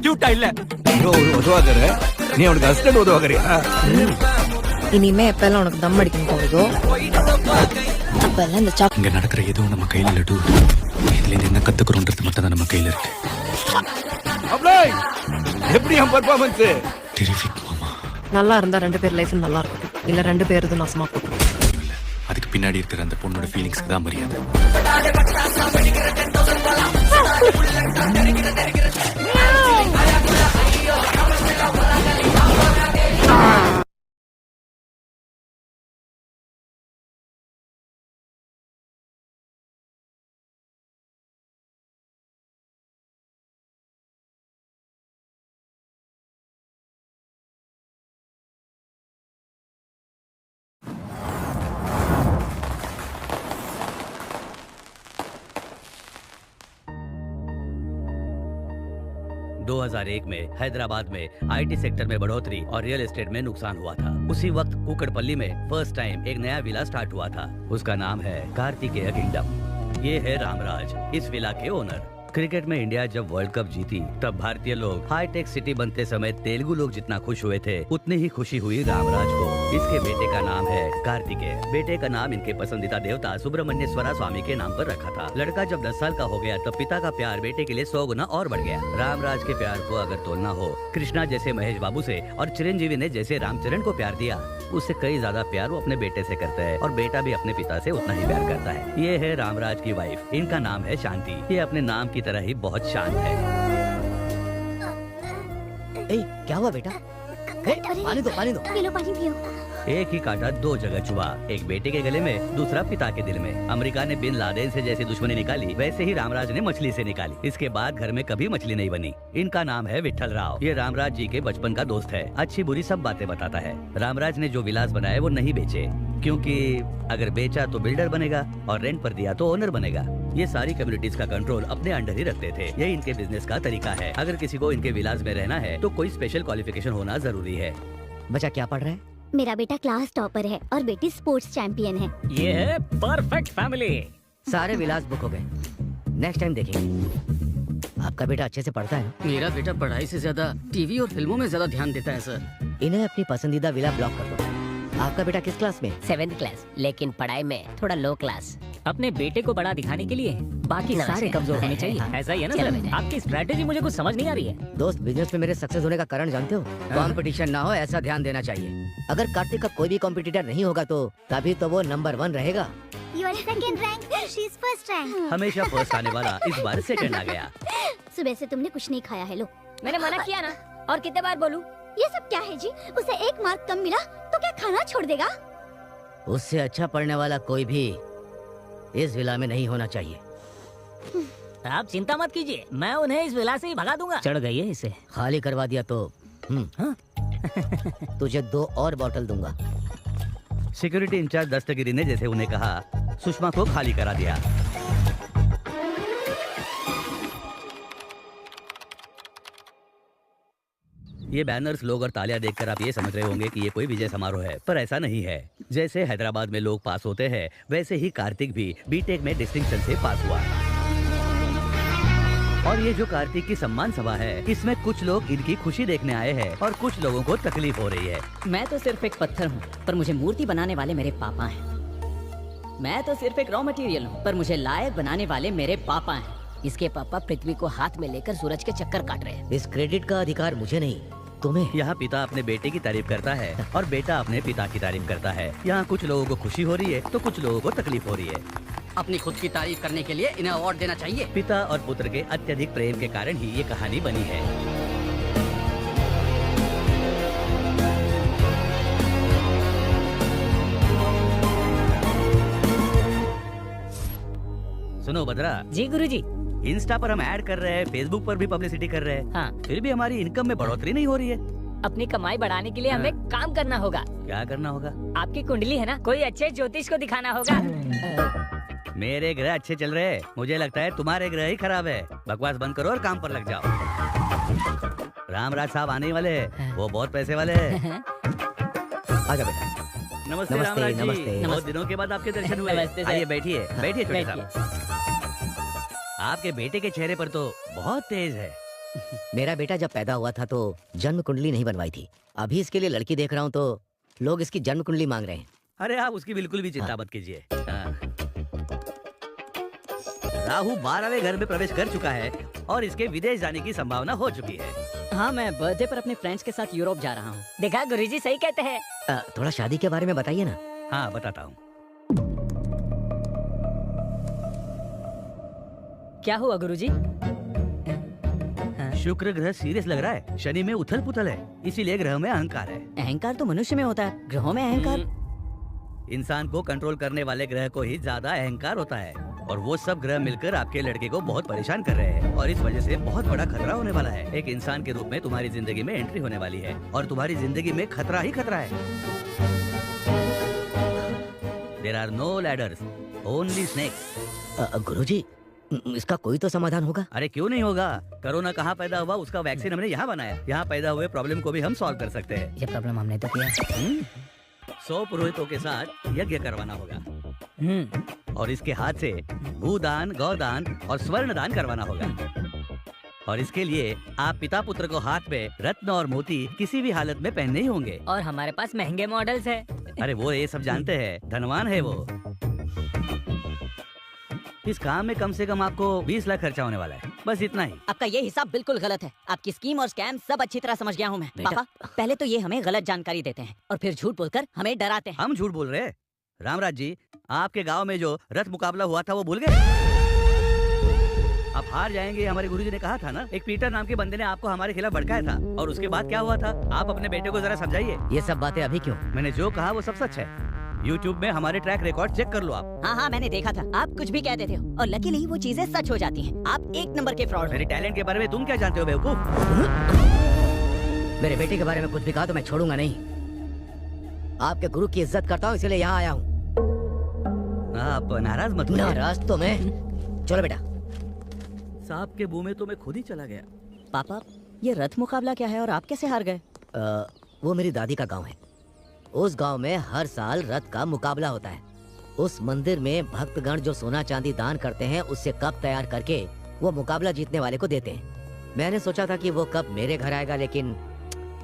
ക്യൂട്ടായില്ലേ നീ അവனுக்கு அசிஸ்டன்ட் உதவாகறியா இனிமே எப்பெல்லாம் உனக்கு தம் அடிக்கணும் தோணுதோ அப்பெல்லாம் இந்த சாக் இங்க நடக்கிற எதுவும் நம்ம கையில இல்ல டூ. இதுல இருந்து என்ன கத்துக்கிறோன்றது மட்டும் தான் நம்ம கையில இருக்கு. அப்ளை எப்படி என் பெர்ஃபார்மன்ஸ் டெரிஃபிக் மாமா. நல்லா இருந்தா ரெண்டு பேர் லைஃப் நல்லா இருக்கும், இல்ல ரெண்டு பேர் இது நாசமா போகும். இல்ல, அதுக்கு பின்னாடி இருக்கிற அந்த பொண்ணோட ஃபீலிங்ஸ்க்கு தான் மரியாதை. में हैदराबाद में आईटी सेक्टर में बढ़ोतरी और रियल एस्टेट में नुकसान हुआ था। उसी वक्त कुकड़पल्ली में फर्स्ट टाइम एक नया विला स्टार्ट हुआ था। उसका नाम है कार्तिकेय किंगडम। ये है रामराज, इस विला के ओनर। क्रिकेट में इंडिया जब वर्ल्ड कप जीती तब भारतीय लोग हाईटेक सिटी बनते समय तेलुगु लोग जितना खुश हुए थे उतनी ही खुशी हुई रामराज को। इसके बेटे का नाम है कार्तिकेय। बेटे का नाम इनके पसंदीदा देवता सुब्रमण्येश्वरा स्वामी के नाम पर रखा था। लड़का जब 10 साल का हो गया तब पिता का प्यार बेटे के लिए 100 गुना और बढ़ गया। रामराज के प्यार को अगर तोलना हो कृष्णा जैसे महेश बाबू से और चिरंजीवी ने जैसे रामचरण को प्यार दिया, उससे कई ज्यादा प्यार वो अपने बेटे से करता है और बेटा भी अपने पिता से उतना ही प्यार करता है। ये है रामराज की वाइफ, इनका नाम है शांति। ये अपने नाम की तरह ही बहुत शांत है। क्या हुआ बेटा? पानी दो, पानी दो। पिलो, पानी पियो। एक ही कांटा दो जगह चुभा, एक बेटे के गले में, दूसरा पिता के दिल में। अमेरिका ने बिन लादेन से जैसे दुश्मनी निकाली वैसे ही रामराज ने मछली से निकाली। इसके बाद घर में कभी मछली नहीं बनी। इनका नाम है विठल राव। ये रामराज जी के बचपन का दोस्त है, अच्छी बुरी सब बातें बताता है। रामराज ने जो विलास बनाए वो नहीं बेचे, क्योंकि अगर बेचा तो बिल्डर बनेगा और रेंट पर दिया तो ओनर बनेगा। ये सारी कम्युनिटीज का कंट्रोल अपने अंडर ही रखते थे। यही इनके बिजनेस का तरीका है। अगर किसी को इनके विलास में रहना है तो कोई स्पेशल क्वालिफिकेशन होना जरूरी है। बच्चा क्या पढ़ रहा है? मेरा बेटा क्लास टॉपर है और बेटी स्पोर्ट्स चैंपियन है। ये है परफेक्ट फैमिली। सारे विलास बुक हो गए, नेक्स्ट टाइम देखेंगे। आपका बेटा अच्छे से पढ़ता है? मेरा बेटा पढ़ाई से ज्यादा टीवी और फिल्मों में ज्यादा ध्यान देता है सर। इन्हें अपनी पसंदीदा विला ब्लॉक कर दो। आपका बेटा किस क्लास में? 7th क्लास, लेकिन पढ़ाई में थोड़ा लो क्लास। अपने बेटे को बड़ा दिखाने के लिए बाकी सारे कमजोर होने चाहिए। ऐसा ही है ना सर? आपकी स्ट्रैटेजी मुझे कुछ समझ नहीं आ रही है। दोस्त, बिजनेस में मेरे सक्सेस होने का कारण जानते हो? कंपटीशन ना हो ऐसा ध्यान देना चाहिए। अगर कार्तिक का कोई भी कॉम्पिटिटर नहीं होगा तो तभी तो वो नंबर 1 रहेगा। You are second rank, she is first rank। हमेशा फर्स्ट आने वाला इस बार सेकंड आ गया। सुबह से तुमने कुछ नहीं खाया है, लो। मैंने मना किया ना, और कितने बार बोलूं? ये सब क्या है जी? उसे 1 मार्क कम मिला तो क्या खाना छोड़ देगा? उससे अच्छा पढ़ने वाला कोई भी इस विला में नहीं होना चाहिए। आप चिंता मत कीजिए, मैं उन्हें इस विला से ही भगा दूंगा। चढ़ गई है इसे। खाली करवा दिया तो तुझे 2 और बॉटल दूंगा। सिक्योरिटी इंचार्ज दस्तगिरी ने जैसे उन्हें कहा, सुषमा को खाली करा दिया। ये बैनर्स, लोग और तालियां देखकर आप ये समझ रहे होंगे कि ये कोई विजय समारोह है, पर ऐसा नहीं है। जैसे हैदराबाद में लोग पास होते हैं वैसे ही कार्तिक भी बीटेक में डिस्टिंक्शन से पास हुआ। और ये जो कार्तिक की सम्मान सभा है, इसमें कुछ लोग इनकी खुशी देखने आए हैं और कुछ लोगों को तकलीफ हो रही है। मैं तो सिर्फ एक पत्थर हूँ, पर मुझे मूर्ति बनाने वाले मेरे पापा हैं। मैं तो सिर्फ एक रॉ मटेरियल हूँ, पर मुझे लायक बनाने वाले मेरे पापा हैं। इसके पापा पृथ्वी को हाथ में लेकर सूरज के चक्कर काट रहे हैं। इस क्रेडिट का अधिकार मुझे नहीं, तुम्हें। यहाँ पिता अपने बेटे की तारीफ करता है और बेटा अपने पिता की तारीफ करता है। यहाँ कुछ लोगों को खुशी हो रही है तो कुछ लोगों को तकलीफ हो रही है। अपनी खुद की तारीफ करने के लिए इन्हें अवार्ड देना चाहिए। पिता और पुत्र के अत्यधिक प्रेम के कारण ही ये कहानी बनी है। सुनो बद्रा जी गुरुजी। इंस्टा पर हम ऐड कर रहे हैं, फेसबुक पर भी पब्लिसिटी कर रहे हैं, हाँ। फिर भी हमारी इनकम में बढ़ोतरी नहीं हो रही है। अपनी कमाई बढ़ाने के लिए हमें काम करना होगा। क्या करना होगा? आपकी कुंडली है ना, कोई अच्छे ज्योतिष को दिखाना होगा। मेरे ग्रह अच्छे चल रहे हैं, मुझे लगता है तुम्हारे ग्रह ही खराब है। बकवास बंद करो और काम पर लग जाओ। रामराज साहब आने वाले हैं, वो बहुत पैसे वाले हैं। आजा बेटा। नमस्ते रामराज जी। नमस्ते। बहुत दिनों के बाद आपके दर्शन हुए। नमस्ते सर। आइए बैठिए, बैठिए छोटे साहब। आपके बेटे के चेहरे पर तो बहुत तेज है। मेरा बेटा जब पैदा हुआ था तो जन्म कुंडली नहीं बनवाई थी। अभी इसके लिए लड़की देख रहा हूँ तो लोग इसकी जन्म कुंडली मांग रहे हैं। अरे आप उसकी बिल्कुल भी चिंता मत कीजिए। राहु 12वें घर में प्रवेश कर चुका है और इसके विदेश जाने की संभावना हो चुकी है। हाँ, मैं बर्थडे पर अपने फ्रेंड्स के साथ यूरोप जा रहा हूँ। देखा गुरुजी सही कहते हैं। थोड़ा शादी के बारे में बताइए ना। हाँ बताता हूँ। क्या हुआ गुरुजी? शुक्र ग्रह सीरियस लग रहा है, शनि में उथल पुथल है, इसीलिए ग्रह में अहंकार है। अहंकार तो मनुष्य में होता है, ग्रहों में अहंकार? इंसान को कंट्रोल करने वाले ग्रह को ही ज्यादा अहंकार होता है और वो सब ग्रह मिलकर आपके लड़के को बहुत परेशान कर रहे हैं और इस वजह से बहुत बड़ा खतरा होने वाला है। एक इंसान के रूप में तुम्हारी जिंदगी में एंट्री होने वाली है और तुम्हारी जिंदगी में खतरा ही खतरा है। There are no ladders, only snakes। गुरुजी, इसका कोई तो समाधान होगा? अरे क्यों नहीं होगा? कोरोना कहाँ पैदा हुआ, उसका वैक्सीन हमने यहाँ बनाया। यहाँ पैदा हुए प्रॉब्लम को भी हम सॉल्व कर सकते हैं। ये प्रॉब्लम हमने तो किया। 100 पुरोहितों के साथ यज्ञ करवाना होगा और इसके हाथ से भूदान, गौदान और स्वर्ण दान करवाना होगा और इसके लिए आप पिता पुत्र को हाथ में रत्न और मोती किसी भी हालत में पहनने ही होंगे। और हमारे पास महंगे मॉडल्स है। अरे वो ये सब जानते हैं, धनवान है वो। इस काम में कम से कम आपको 20 लाख खर्चा होने वाला है, बस इतना ही। आपका ये हिसाब बिल्कुल गलत है। आपकी स्कीम और स्कैम सब अच्छी तरह समझ गया हूँ मैं। पापा, पहले तो ये हमें गलत जानकारी देते हैं और फिर झूठ बोलकर हमें डराते हैं। हम झूठ बोल रहे हैं? रामराज जी, आपके गांव में जो रथ मुकाबला हुआ था वो भूल गए? आप हार जाएंगे, हमारे गुरुजी ने कहा था ना। एक पीटर नाम के बंदे ने आपको हमारे खिलाफ भड़काया था और उसके बाद क्या हुआ था? आप अपने बेटे को जरा समझाइए। ये सब बातें अभी क्यों? मैंने जो कहा वो सब सच है। YouTube में हमारे ट्रैक रिकॉर्ड चेक कर लो आप। हाँ, मैंने देखा था। आप कुछ भी कह देते हो और लकीली वो चीजें सच हो जाती हैं। आप एक नंबर के फ्रॉड। मेरे टैलेंट के बारे में तुम क्या जानते हो बेवकूफ? मेरे बेटे के बारे में कुछ भी कहा तो मैं छोड़ूंगा नहीं। आपके गुरु की इज्जत करता हूँ, इसलिए यहाँ आया हूँ। आप नाराज मत होइए। नाराज तो मैं। चलो बेटा। सांप के मुंह में तो मैं खुद ही चला गया। पापा, ये रथ मुकाबला क्या है और आप कैसे हार गए? वो मेरी दादी का गांव है। उस गांव में हर साल रथ का मुकाबला होता है। उस मंदिर में भक्तगण जो सोना चांदी दान करते हैं उससे कप तैयार करके वो मुकाबला जीतने वाले को देते हैं। मैंने सोचा था कि वो कप मेरे घर आएगा, लेकिन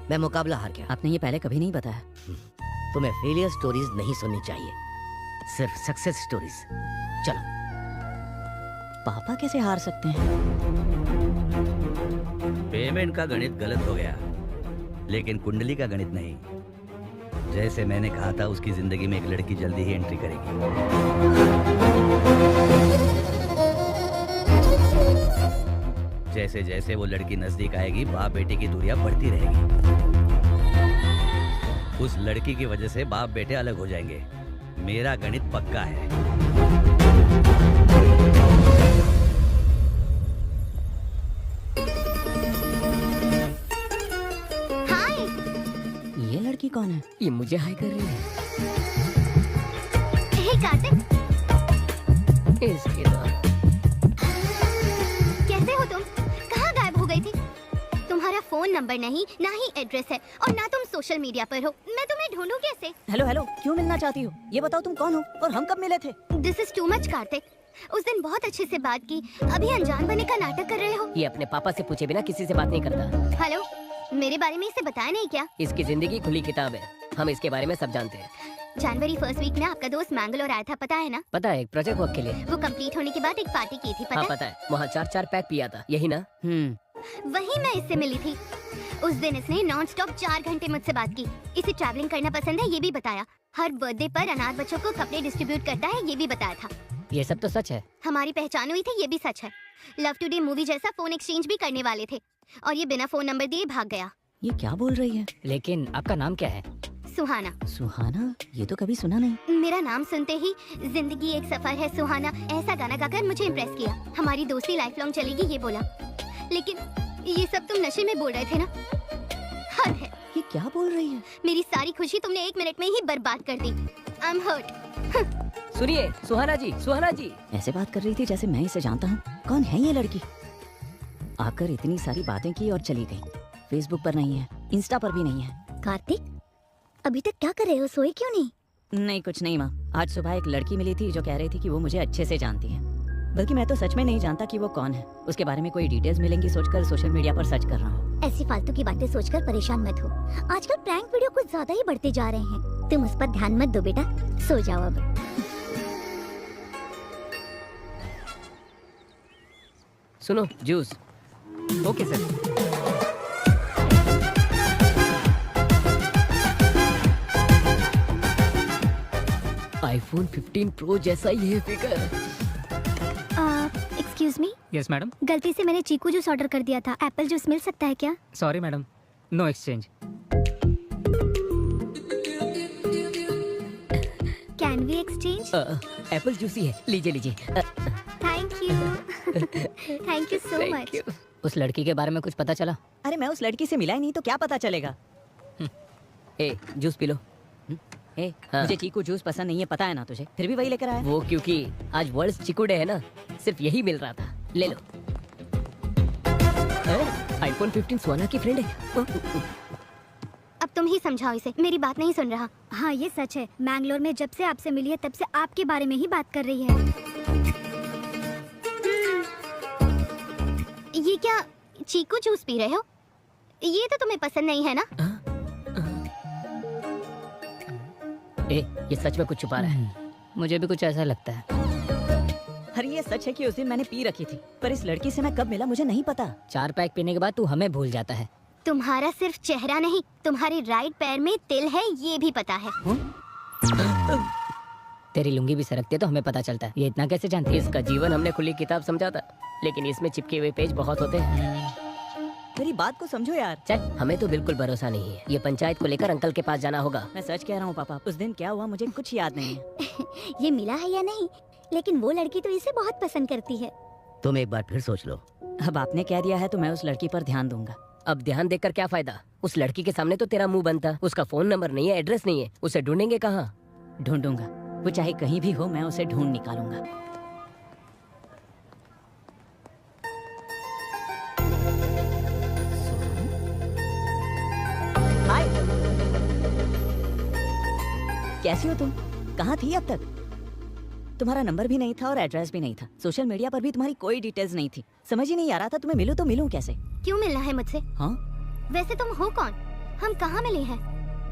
मैं मुकाबला हार गया। आपने ये पहले कभी नहीं बताया। तुम्हें फेलियर स्टोरीज नहीं सुननी चाहिए, सिर्फ सक्सेस स्टोरीज। चलो। पापा कैसे हार सकते हैं? पेमेंट का गणित गलत हो गया, लेकिन कुंडली का गणित नहीं। जैसे मैंने कहा था, उसकी जिंदगी में एक लड़की जल्दी ही एंट्री करेगी। जैसे जैसे वो लड़की नजदीक आएगी, बाप बेटे की दूरियां बढ़ती रहेगी। उस लड़की की वजह से बाप बेटे अलग हो जाएंगे। मेरा गणित पक्का है। ये लड़की कौन है? ये मुझे हाय कर रही है। हे कार्तिक, इसके दौरान कैसे हो तुम? कहाँ गायब हो गई थी? तुम्हारा फोन नंबर नहीं, ना ही एड्रेस है और ना तुम सोशल मीडिया पर हो। मैं तुम्हें ढूंढूं कैसे? हेलो, क्यों मिलना चाहती हो? ये बताओ तुम कौन हो और हम कब मिले थे? This is too much Kartik. उस दिन बहुत अच्छे से बात की, अभी अनजान बने का नाटक कर रहे हो। ये अपने पापा से पूछे बिना किसी से बात नहीं करता। हेलो, मेरे बारे में इसे बताया नहीं क्या? इसकी जिंदगी खुली किताब है, हम इसके बारे में सब जानते हैं। जनवरी फर्स्ट वीक में आपका दोस्त मैंगलोर आया था, पता है ना? पता है, एक प्रोजेक्ट वर्क के लिए। वो कंप्लीट होने के बाद एक पार्टी की थी, पता हाँ है? पता है, वहाँ 4 पैक पिया था, यही ना? वही मैं इससे मिली थी। उस दिन इसने नॉन स्टॉप 4 घंटे मुझसे बात की। इसे ट्रैवलिंग करना पसंद है, ये भी बताया। हर बर्थडे पर अनाथ बच्चों को कपड़े डिस्ट्रीब्यूट करता है, ये भी बताया था। ये सब तो सच है। हमारी पहचान हुई थी, ये भी सच है। लव टुडे मूवी जैसा फोन एक्सचेंज भी करने वाले थे और ये बिना फोन नंबर दिए भाग गया। ये क्या बोल रही है? लेकिन आपका नाम क्या है? सुहाना। सुहाना? ये तो कभी सुना नहीं। मेरा नाम सुनते ही जिंदगी एक सफर है सुहाना ऐसा गाना गाकर मुझे इम्प्रेस किया। हमारी दोस्ती लाइफ लॉन्ग चलेगी ये बोला। लेकिन ये सब तुम नशे में बोल रहे थे ना? हद है। ये क्या बोल रही है? मेरी सारी खुशी तुमने 1 मिनट में ही बर्बाद कर दी। I am hurt. सुनिए सुहाना जी। ऐसे बात कर रही थी जैसे मैं इसे जानता हूँ। कौन है ये लड़की? आकर इतनी सारी बातें की और चली गई। फेसबुक पर नहीं है, इंस्टा पर भी नहीं है। कार्तिक, अभी तक क्या कर रहे हो? सोए क्यों नहीं? नहीं, कुछ नहीं माँ। आज सुबह एक लड़की मिली थी जो कह रही थी कि वो मुझे अच्छे से जानती है। बल्कि मैं तो सच में नहीं जानता कि वो कौन है। उसके बारे में कोई डिटेल्स मिलेंगी सोचकर सोशल मीडिया पर सर्च कर रहा हूँ। ऐसी फालतू की बातें सोचकर परेशान मत हो। आजकल प्रैंक वीडियो कुछ ज्यादा ही बढ़ते जा रहे हैं। तुम उस पर ध्यान मत दो बेटा, सो जाओ अब। सुनो juice. Okay sir. IPhone 15 pro जैसा ही है figure. Excuse me, yes madam. गलती से मैंने चीकू जूस ऑर्डर कर दिया था। एप्पल जूस मिल सकता है क्या? Sorry madam, no exchange. Can we exchange? Apple juice ही है, लीजिए लीजिए। Thank you. Thank you so much. उस लड़की के बारे में कुछ पता चला? अरे मैं उस लड़की से मिला ही नहीं तो क्या पता चलेगा। ए जूस पी लो। ए, हाँ। मुझे चीकू जूस पसंद नहीं है, पता है ना तुझे, फिर भी वही लेकर आया। वो क्योंकि आज वर्ल्ड चिकू डे है ना, सिर्फ यही मिल रहा था। ले लो। आईफोन 15 सोना की फ्रेंड है। अब तुम ही समझाओ इसे, मेरी बात नहीं सुन रहा। हाँ ये सच है, मैंगलोर में जब से आपसे मिली है तब से आपके बारे में ही बात कर रही है। ये क्या चीकू जूस पी रहे हो? ये तो तुम्हें पसंद नहीं है ना? ए, ये सच में कुछ छुपा रहा है। मुझे भी कुछ ऐसा लगता है। अरे ये सच है कि उस दिन मैंने पी रखी थी, पर इस लड़की से मैं कब मिला मुझे नहीं पता। 4 पैक पीने के बाद तू हमें भूल जाता है। तुम्हारा सिर्फ चेहरा नहीं, तुम्हारे राइट पैर में तिल है, ये भी पता है। तेरी लुंगी भी सरकती है तो हमें पता चलता है। ये इतना कैसे जानती है? इसका जीवन हमने खुली किताब समझा था, लेकिन इसमें चिपके हुए पेज बहुत होते हैं। मेरी बात को समझो यार। चल, हमें तो बिल्कुल भरोसा नहीं है। ये पंचायत को लेकर अंकल के पास जाना होगा। मैं सच कह रहा हूँ पापा, उस दिन क्या हुआ मुझे कुछ याद नहीं है। ये मिला है या नहीं, लेकिन वो लड़की तो इसे बहुत पसंद करती है। तुम एक बार फिर सोच लो। अब आपने कह दिया है तो मैं उस लड़की पर ध्यान दूंगा। अब ध्यान देकर क्या फायदा? उस लड़की के सामने तो तेरा मुंह बनता। उसका फोन नंबर नहीं है, एड्रेस नहीं है, उसे ढूंढेंगे कहाँ? ढूंढूंगा, वो चाहे कहीं भी हो, मैं उसे ढूंढ निकालूंगा। हाय, कैसी हो तुम? कहाँ थी अब तक? तुम्हारा नंबर भी नहीं था और एड्रेस भी नहीं था। सोशल मीडिया पर भी तुम्हारी कोई डिटेल्स नहीं थी। समझ ही नहीं आ रहा था तुम्हें मिलूं तो मिलूं कैसे। क्यों मिलना है मुझसे? हाँ, वैसे तुम हो कौन? हम कहाँ मिले हैं?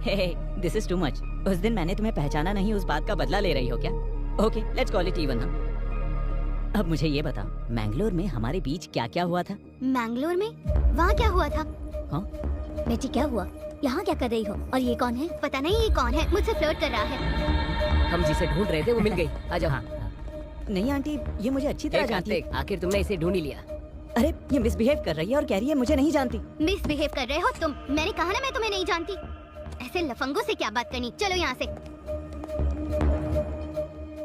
हे दिस इज टू मच। उस दिन मैंने तुम्हें पहचाना नहीं, उस बात का बदला ले रही हो क्या? Okay let's call it even. अब मुझे ये बता, मैंगलोर में हमारे बीच क्या क्या हुआ था? मैंगलोर में? वहाँ क्या हुआ था? हाँ? बेटी क्या हुआ? यहाँ क्या कर रही हो? और ये कौन है? पता नहीं ये कौन है, मुझसे फ्लर्ट कर रहा है। हम जिसे ढूंढ रहे थे वो मिल गई। आ जाओ। हाँ। नहीं आंटी, ये मुझे अच्छी तरह जानती है। आखिर तुमने इसे ढूंढ ही लिया। अरे ये मिसबिहेव कर रही है और कह रही है मुझे नहीं जानती। मिसबिहेव कर रहे हो तुम? मैंने कहा ना मैं तुम्हें नहीं जानती। ऐसे लफंगों से क्या बात करनी? चलो यहाँ से।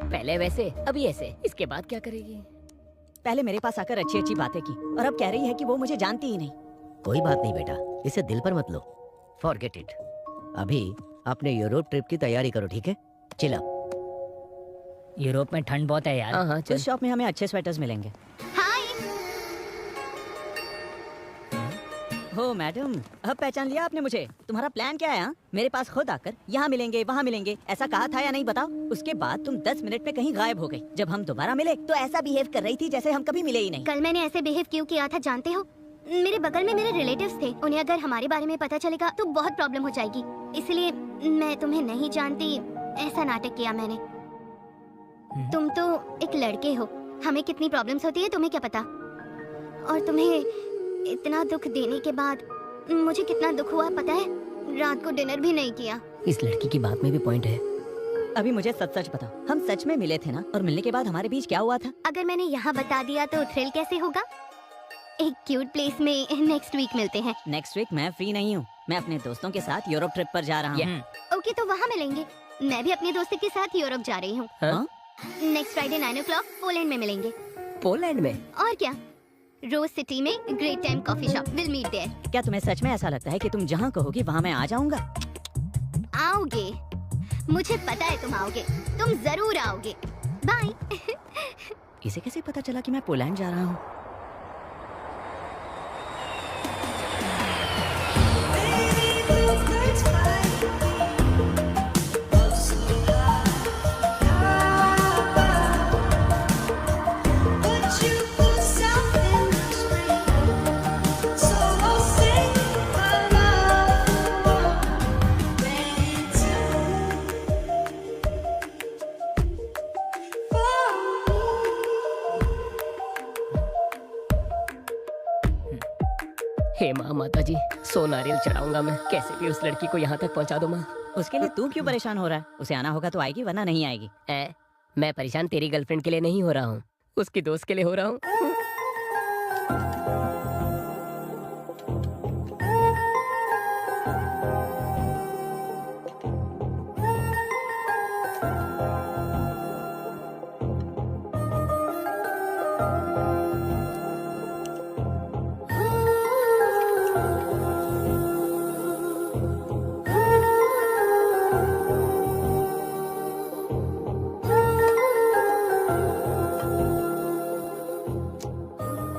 पहले वैसे अभी ऐसे, इसके बाद क्या करेगी? पहले मेरे पास आकर अच्छी अच्छी बातें की और अब कह रही है कि वो मुझे जानती ही नहीं। कोई बात नहीं बेटा, इसे दिल पर मत लो। Forget it. अभी अपने यूरोप ट्रिप की तैयारी करो, ठीक है? Chill up. यूरोप में ठंड बहुत है यार। हाँ उस शॉप में हमें अच्छे स्वेटर्स मिलेंगे। हाय। हो मैडम, अब पहचान लिया आपने मुझे। तुम्हारा प्लान क्या है? हाँ? मेरे पास खुद आकर यहाँ मिलेंगे वहाँ मिलेंगे ऐसा कहा था या नहीं बताओ? उसके बाद तुम 10 मिनट में कहीं गायब हो गई। जब हम दोबारा मिले तो ऐसा बिहेव कर रही थी जैसे हम कभी मिले ही नहीं। कल मैंने ऐसे बिहेव क्यों किया था जानते हो? मेरे बगल में मेरे रिलेटिव्स थे, उन्हें अगर हमारे बारे में पता चलेगा तो बहुत प्रॉब्लम हो जाएगी, इसलिए मैं तुम्हें नहीं जानती ऐसा नाटक किया मैंने। तुम तो एक लड़के हो, हमें कितनी प्रॉब्लम्स होती है तुम्हें क्या पता? और तुम्हें इतना दुख देने के बाद मुझे कितना दुख हुआ पता है? रात को डिनर भी नहीं किया। इस लड़की की बात में भी पॉइंट है। अभी मुझे सच सच बताओ, हम सच में मिले थे ना? और मिलने के बाद हमारे बीच क्या हुआ था? अगर मैंने यहाँ बता दिया तो थ्रिल कैसे होगा? एक क्यूट प्लेस में नेक्स्ट वीक मिलते हैं। नेक्स्ट वीक मैं फ्री नहीं हूँ, मैं अपने दोस्तों के साथ यूरोप ट्रिप पर जा रहा हूँ। ओके तो वहाँ मिलेंगे। मैं भी अपने दोस्त के साथ यूरोप जा रही हूँ। हाँ? नेक्स्ट फ्राइडे 9 o'clock पोलैंड में मिलेंगे। पोलैंड में? और क्या, रोज सिटी में great time coffee shop, will meet there. क्या तुम्हें सच में ऐसा लगता है कि तुम जहाँ कहोगी वहाँ मैं आ जाऊँगा? आओगे, मुझे पता है तुम आओगे, तुम जरूर आओगे। बाय। इसे कैसे पता चला कि मैं पोलैंड जा रहा हूँ? हे माँ माता जी, 100 नारियल चढ़ाऊंगा मैं, कैसे भी उस लड़की को यहाँ तक पहुँचा दो माँ। उसके लिए तू क्यों परेशान हो रहा है? उसे आना होगा तो आएगी, वरना नहीं आएगी। मैं परेशान तेरी गर्लफ्रेंड के लिए नहीं हो रहा हूँ, उसकी दोस्त के लिए हो रहा हूँ।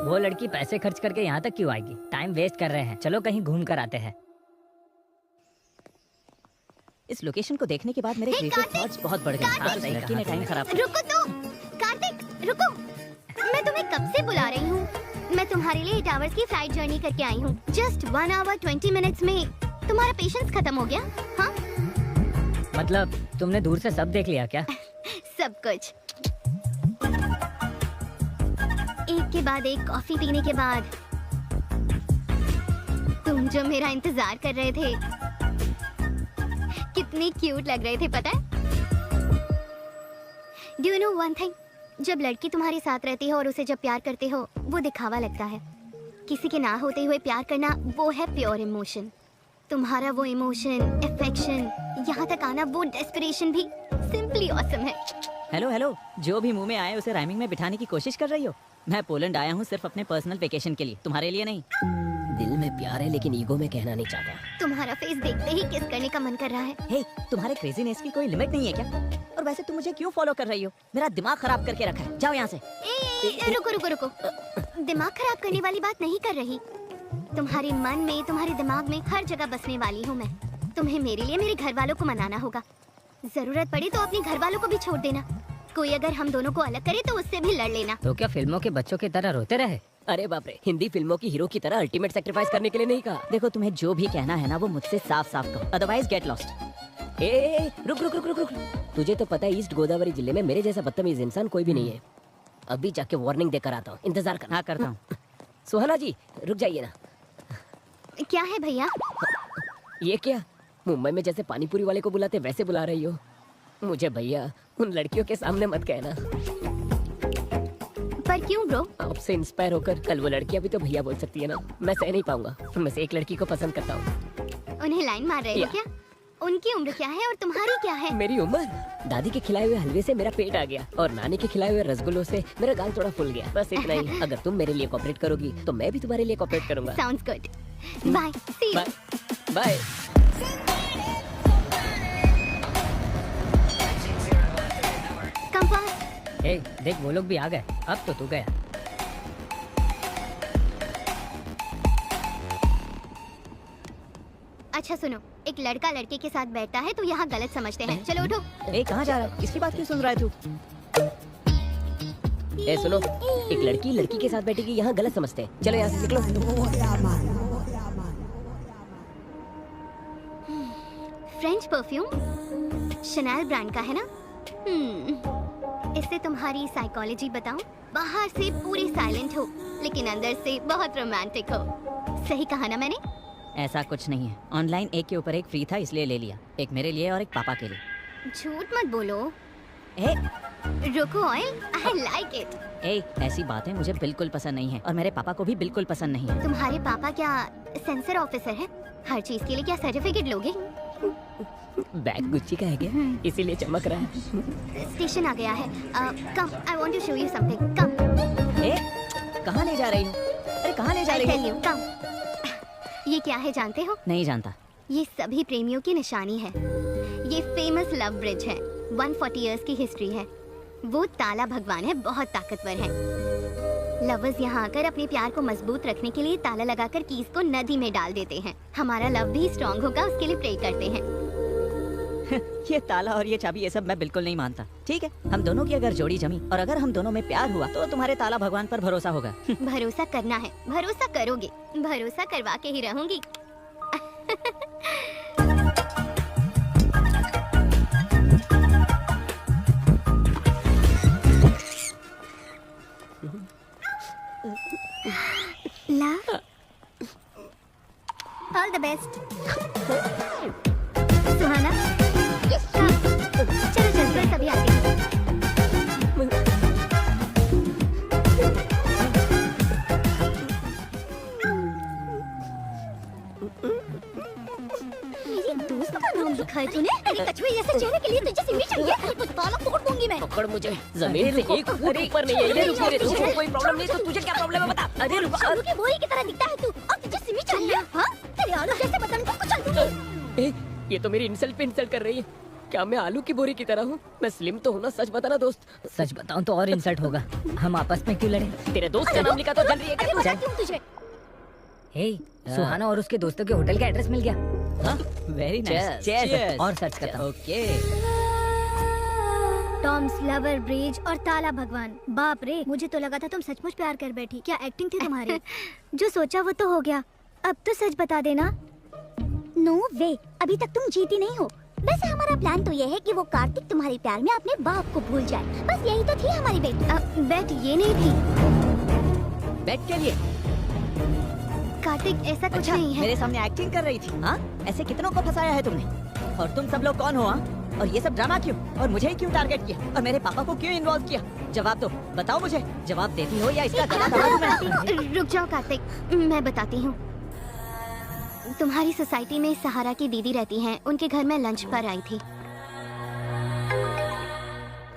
वो लड़की पैसे खर्च करके यहाँ तक क्यों आएगी? टाइम वेस्ट कर रहे हैं, चलो कहीं घूम कर आते हैं। इस लोकेशन को देखने के बाद मेरे क्रिएटिव थॉट्स बहुत बढ़ गए। कार्तिक! आज उस लड़की ने टाइम खराब कर रुको तो, कार्तिक रुको। मैं तुम्हें कब से बुला रही हूँ। मैं तुम्हारे लिए 8 आवर्स की फ्लाइट जर्नी करके आई हूँ। जस्ट 1 आवर 20 मिनट्स में तुम्हारा पेशेंस खत्म हो गया? हाँ, मतलब तुमने दूर से सब देख लिया क्या? सब कुछ। एक के बाद एक कॉफी पीने के बाद तुम जो मेरा इंतजार कर रहे थे, कितने क्यूट लग रहे थे पता है? Do you know one thing, जब लड़की तुम्हारे साथ रहती है और उसे जब प्यार करते हो वो दिखावा लगता है। किसी के ना होते हुए प्यार करना वो है प्योर इमोशन। तुम्हारा वो इमोशन, अफेक्शन, यहाँ तक आना, वो डेस्परेशन भी सिंपली ऑसम है। हेलो, जो भी मुंह में आए उसे राइमिंग में बिठाने की कोशिश कर रही हो। मैं पोलैंड आया हूँ सिर्फ अपने पर्सनल वेकेशन के लिए, तुम्हारे लिए नहीं। दिल में प्यार है लेकिन ईगो में कहना नहीं चाहता। तुम्हारा फेस देखते ही किस करने का मन कर रहा है। हे, तुम्हारे क्रेजीनेस की कोई लिमिट नहीं है क्या? और वैसे तुम मुझे क्यों फॉलो कर रही हो? मेरा दिमाग खराब करके रखा है, जाओ यहाँ से। रुको। दिमाग खराब करने वाली बात नहीं कर रही। तुम्हारे मन में, तुम्हारे दिमाग में हर जगह बसने वाली हूँ मैं। तुम्हें मेरे लिए मेरे घर वालों को मनाना होगा। जरूरत पड़ी तो अपने घर वालों को भी छोड़ देना। कोई अगर हम दोनों को अलग करे तो उससे भी लड़ लेना। तो क्या फिल्मों के बच्चों की तरह रोते रहे? अरे बाप रे, हिंदी फिल्मों की हीरो की तरह अल्टीमेट सैक्रिफाइस करने के लिए नहीं कहा। देखो, तुम्हें जो भी कहना है ना वो मुझसे साफ साफ कहो, अदरवाइज गेट लॉस्ट। रुक। तुझे तो पता है ईस्ट गोदावरी जिले में मेरे जैसा बदतमीज इंसान कोई भी नहीं है। अभी जाके वार्निंग देकर आता हूँ, इंतजार कर। हाँ, करता हूँ। सुहाना जी रुक जाइए ना। क्या है भैया? ये क्या, मुंबई में जैसे पानीपुरी वाले को बुलाते वैसे बुला रही हो मुझे? भैया उन लड़कियों के सामने मत कहना। पर क्यों ब्रो? आपसे इंस्पायर होकर कल वो लड़कियां भी तो भैया बोल सकती है ना। मैं सह नहीं पाऊंगा। उनमें से एक लड़की को पसंद करता हूँ। उन्हें लाइन मार रहे हो क्या? उनकी उम्र क्या है और तुम्हारी क्या है? मेरी उम्र? दादी के खिलाए हुए हलवे से मेरा पेट आ गया और नानी के खिलाए हुए रसगुल्लों से मेरा गाल थोड़ा फूल गया, बस इतना ही। अगर तुम मेरे लिए कोऑपरेट करोगी तो मैं भी तुम्हारे लिए कोऑपरेट करूंगा। Sounds good. Bye, see you. Bye. Come fast. देख वो लोग भी आ गए, अब तो तू गया। अच्छा सुनो, एक लड़का लड़के के साथ बैठता है तो यहाँ गलत समझते हैं। चलो उठो। कहाँ जा रहा है? इसकी बात क्यों सुन रहा है तू? सुनो, एक लड़की लड़की के साथ बैठेगी यहाँ गलत समझते हैं। चलो यहाँ से निकलो। फ्रेंच परफ्यूम शनैल ब्रांड का है ना? इससे तुम्हारी साइकोलॉजी बताऊं? बाहर से पूरी साइलेंट हो लेकिन अंदर से बहुत रोमांटिक हो। सही कहा ना मैंने? ऐसा कुछ नहीं है। ऑनलाइन एक के ऊपर एक फ्री था इसलिए ले लिया। एक मेरे लिए और एक पापा के लिए। झूठ मत बोलो। रुको ऑयल, आई लाइक इट। ऐसी बातें मुझे बिल्कुल पसंद नहीं है और मेरे पापा को भी बिल्कुल पसंद नहीं है। तुम्हारे पापा क्या सेंसर ऑफिसर है? हर चीज के लिए क्या सर्टिफिकेट लोगे? बैग गुच्ची का है क्या? इसीलिए चमक रहा है। स्टेशन आ गया है। Come, I want to show you something. Come. कहाँ ले जा रही हूँ? अरे कहाँ ले जा रही हूँ? कम। ये क्या है जानते हो? नहीं जानता। ये सभी प्रेमियों की निशानी है। ये फेमस लव ब्रिज है। 140 इयर्स की हिस्ट्री है। वो ताला भगवान है, बहुत ताकतवर है। लवर्स यहाँ आकर अपने प्यार को मजबूत रखने के लिए ताला लगाकर कीज को नदी में डाल देते हैं। हमारा लव भी स्ट्रॉन्ग होगा उसके लिए प्रे करते हैं। ये ताला और ये चाबी, ये सब मैं बिल्कुल नहीं मानता। ठीक है, हम दोनों की अगर जोड़ी जमी और अगर हम दोनों में प्यार हुआ तो तुम्हारे ताला भगवान पर भरोसा होगा। भरोसा करना है, भरोसा करोगे, भरोसा करवा के ही रहूंगी। All the best. सुहाना, हाँ, चलो चलते हैं, सभी आते हैं। मेरी दोस्त का नाम लिखा है तूने? तेरे कछुए जैसे चेहरे के लिए तुझे सिमी चाहिए? तो ताला तोड़ दूंगी मैं। पकड़ मुझे, जमीन से 1 फुट ऊपर नहीं है ये। रुक रे, तुझे कोई प्रॉब्लम नहीं तो तुझे क्या प्रॉब्लम है बता। अरे रुक, आलू की बोरी की तरह दिखता है तू, और तुझे सिमी चाहिए? हाँ, तेरे आलू जैसे बदन को कुचल दूंगी। ये तो मेरी इंसल्ट पे इंसल्ट कर रही है। क्या मैं आलू की बोरी की तरह हूँ? मैं स्लिम तो हूँ ना, सच बताना दोस्त। सच बताऊं तो और इंसल्ट होगा। हम आपस में क्यों लड़े? तेरे दोस्त का नाम लिखा तो जल रही है क्या तू? बताती हूँ तुझे। हे, सुहाना और उसके दोस्तों के होटल का एड्रेस मिल गया। Very nice. Cheers. और सर्च करता हूँ। ओके। टॉम्स लवर ब्रिज और ताला भगवान। बाप रे, मुझे तो लगा था तुम सचमुच प्यार कर बैठी। क्या एक्टिंग थी तुम्हारी? जो सोचा वो तो हो गया, अब तो सच बता देना। नो वे, अभी तक तुम जीती नहीं हो। वैसे हमारा प्लान तो ये है कि वो कार्तिक तुम्हारे प्यार में अपने बाप को भूल जाए। बस यही तो थी हमारी बेट ये नहीं थी। बेट के लिए कार्तिक ऐसा कुछ अच्छा, नहीं है। मेरे सामने एक्टिंग कर रही थी। हाँ, ऐसे कितनों को फंसाया है तुमने? और तुम सब लोग कौन हो? हाँ, और ये सब ड्रामा क्यों? और मुझे ही क्यों टारगेट किया? और मेरे पापा को क्यों इन्वॉल्व किया? जवाब दो, बताओ मुझे। जवाब देती हो या इसका गला दबा दूं मैं? रुक जाओ कार्तिक, मैं बताती हूँ। तुम्हारी सोसाइटी में सहारा की दीदी रहती हैं। उनके घर में लंच पर आई थी।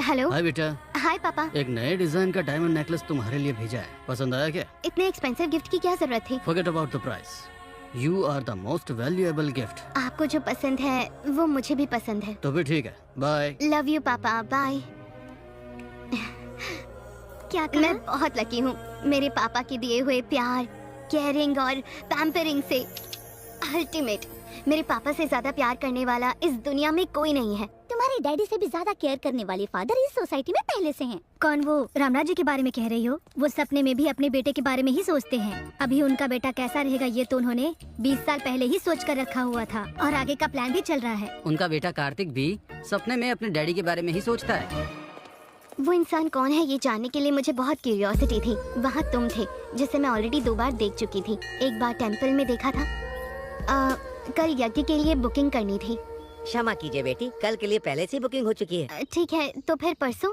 हेलो। हाय बेटा। हाय पापा। एक नए डिजाइन का डायमंड नेकलेस तुम्हारे लिए भेजा है, पसंद आया क्या? इतने एक्सपेंसिव गिफ्ट की क्या जरूरत थी? Forget about the price, you are the most valuable gift. आपको जो पसंद है वो मुझे भी पसंद है। तो भी ठीक है, बाय। लव यू पापा, बाय। क्या कहा? मैं बहुत लकी हूँ। मेरे पापा के दिए हुए प्यार, केयरिंग और पैम्परिंग से अल्टीमेट। मेरे पापा से ज्यादा प्यार करने वाला इस दुनिया में कोई नहीं है। तुम्हारे डैडी से भी ज्यादा केयर करने वाले फादर इस सोसाइटी में पहले से हैं। कौन? वो रामराज जी के बारे में कह रही हो? वो सपने में भी अपने बेटे के बारे में ही सोचते हैं। अभी उनका बेटा कैसा रहेगा ये तो उन्होंने 20 साल पहले ही सोच कर रखा हुआ था, और आगे का प्लान भी चल रहा है। उनका बेटा कार्तिक भी सपने में अपने डैडी के बारे में ही सोचता है। वो इंसान कौन है ये जानने के लिए मुझे बहुत क्यूरियोसिटी थी। वहाँ तुम थे, जिसे मैं ऑलरेडी 2 बार देख चुकी थी। एक बार टेम्पल में देखा था। कल यज्ञ के लिए बुकिंग करनी थी। क्षमा कीजिए बेटी, कल के लिए पहले से बुकिंग हो चुकी है। ठीक है, तो फिर परसों?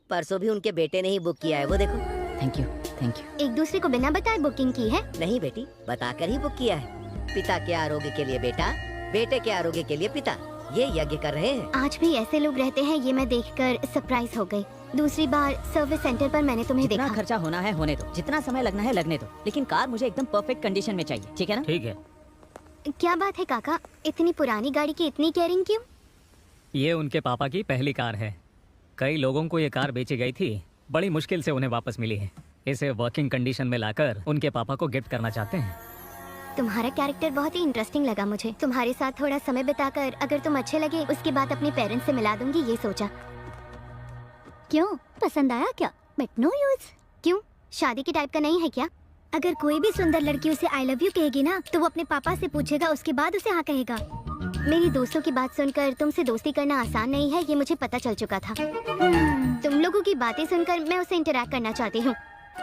परसों भी उनके बेटे ने ही बुक किया है, वो देखो। Thank you, thank you. एक दूसरे को बिना बताए बुकिंग की है? नहीं बेटी, बताकर ही बुक किया है। पिता के आरोग्य के लिए बेटा, बेटे के आरोग्य के लिए पिता, ये यज्ञ कर रहे हैं। आज भी ऐसे लोग रहते हैं, ये मैं देखकर सरप्राइज हो गई। दूसरी बार सर्विस सेंटर पर मैंने तुम्हें जितना देखा। खर्चा होना है होने दो, जितना समय लगना है लगने दो, लेकिन कार मुझे एकदम परफेक्ट कंडीशन में चाहिए, ठीक है ना? ठीक है। क्या बात है काका, इतनी पुरानी गाड़ी की इतनी केयरिंग क्यों? ये उनके पापा की पहली कार है। कई लोगों को ये कार बेची गई थी, बड़ी मुश्किल से उन्हें वापस मिली है। इसे वर्किंग कंडीशन में लाकर उनके पापा को गिफ्ट करना चाहते हैं। तुम्हारा कैरेक्टर बहुत ही इंटरेस्टिंग लगा मुझे। तुम्हारे साथ थोड़ा समय बिताकर अगर तुम अच्छे लगे उसके बाद अपने पेरेंट्स से मिला दूंगी, ये सोचा। क्यों, पसंद आया क्या? But no use. क्यों, शादी के टाइप का नहीं है क्या? अगर कोई भी सुंदर लड़की उसे आई लव यू कहेगी ना, तो वो अपने पापा से पूछेगा, उसके बाद उसे हाँ कहेगा। मेरी दोस्तों की बात सुनकर तुमसे दोस्ती करना आसान नहीं है, ये मुझे पता चल चुका था। तुम लोगों की बातें सुनकर मैं उससे इंटरैक्ट करना चाहती हूँ।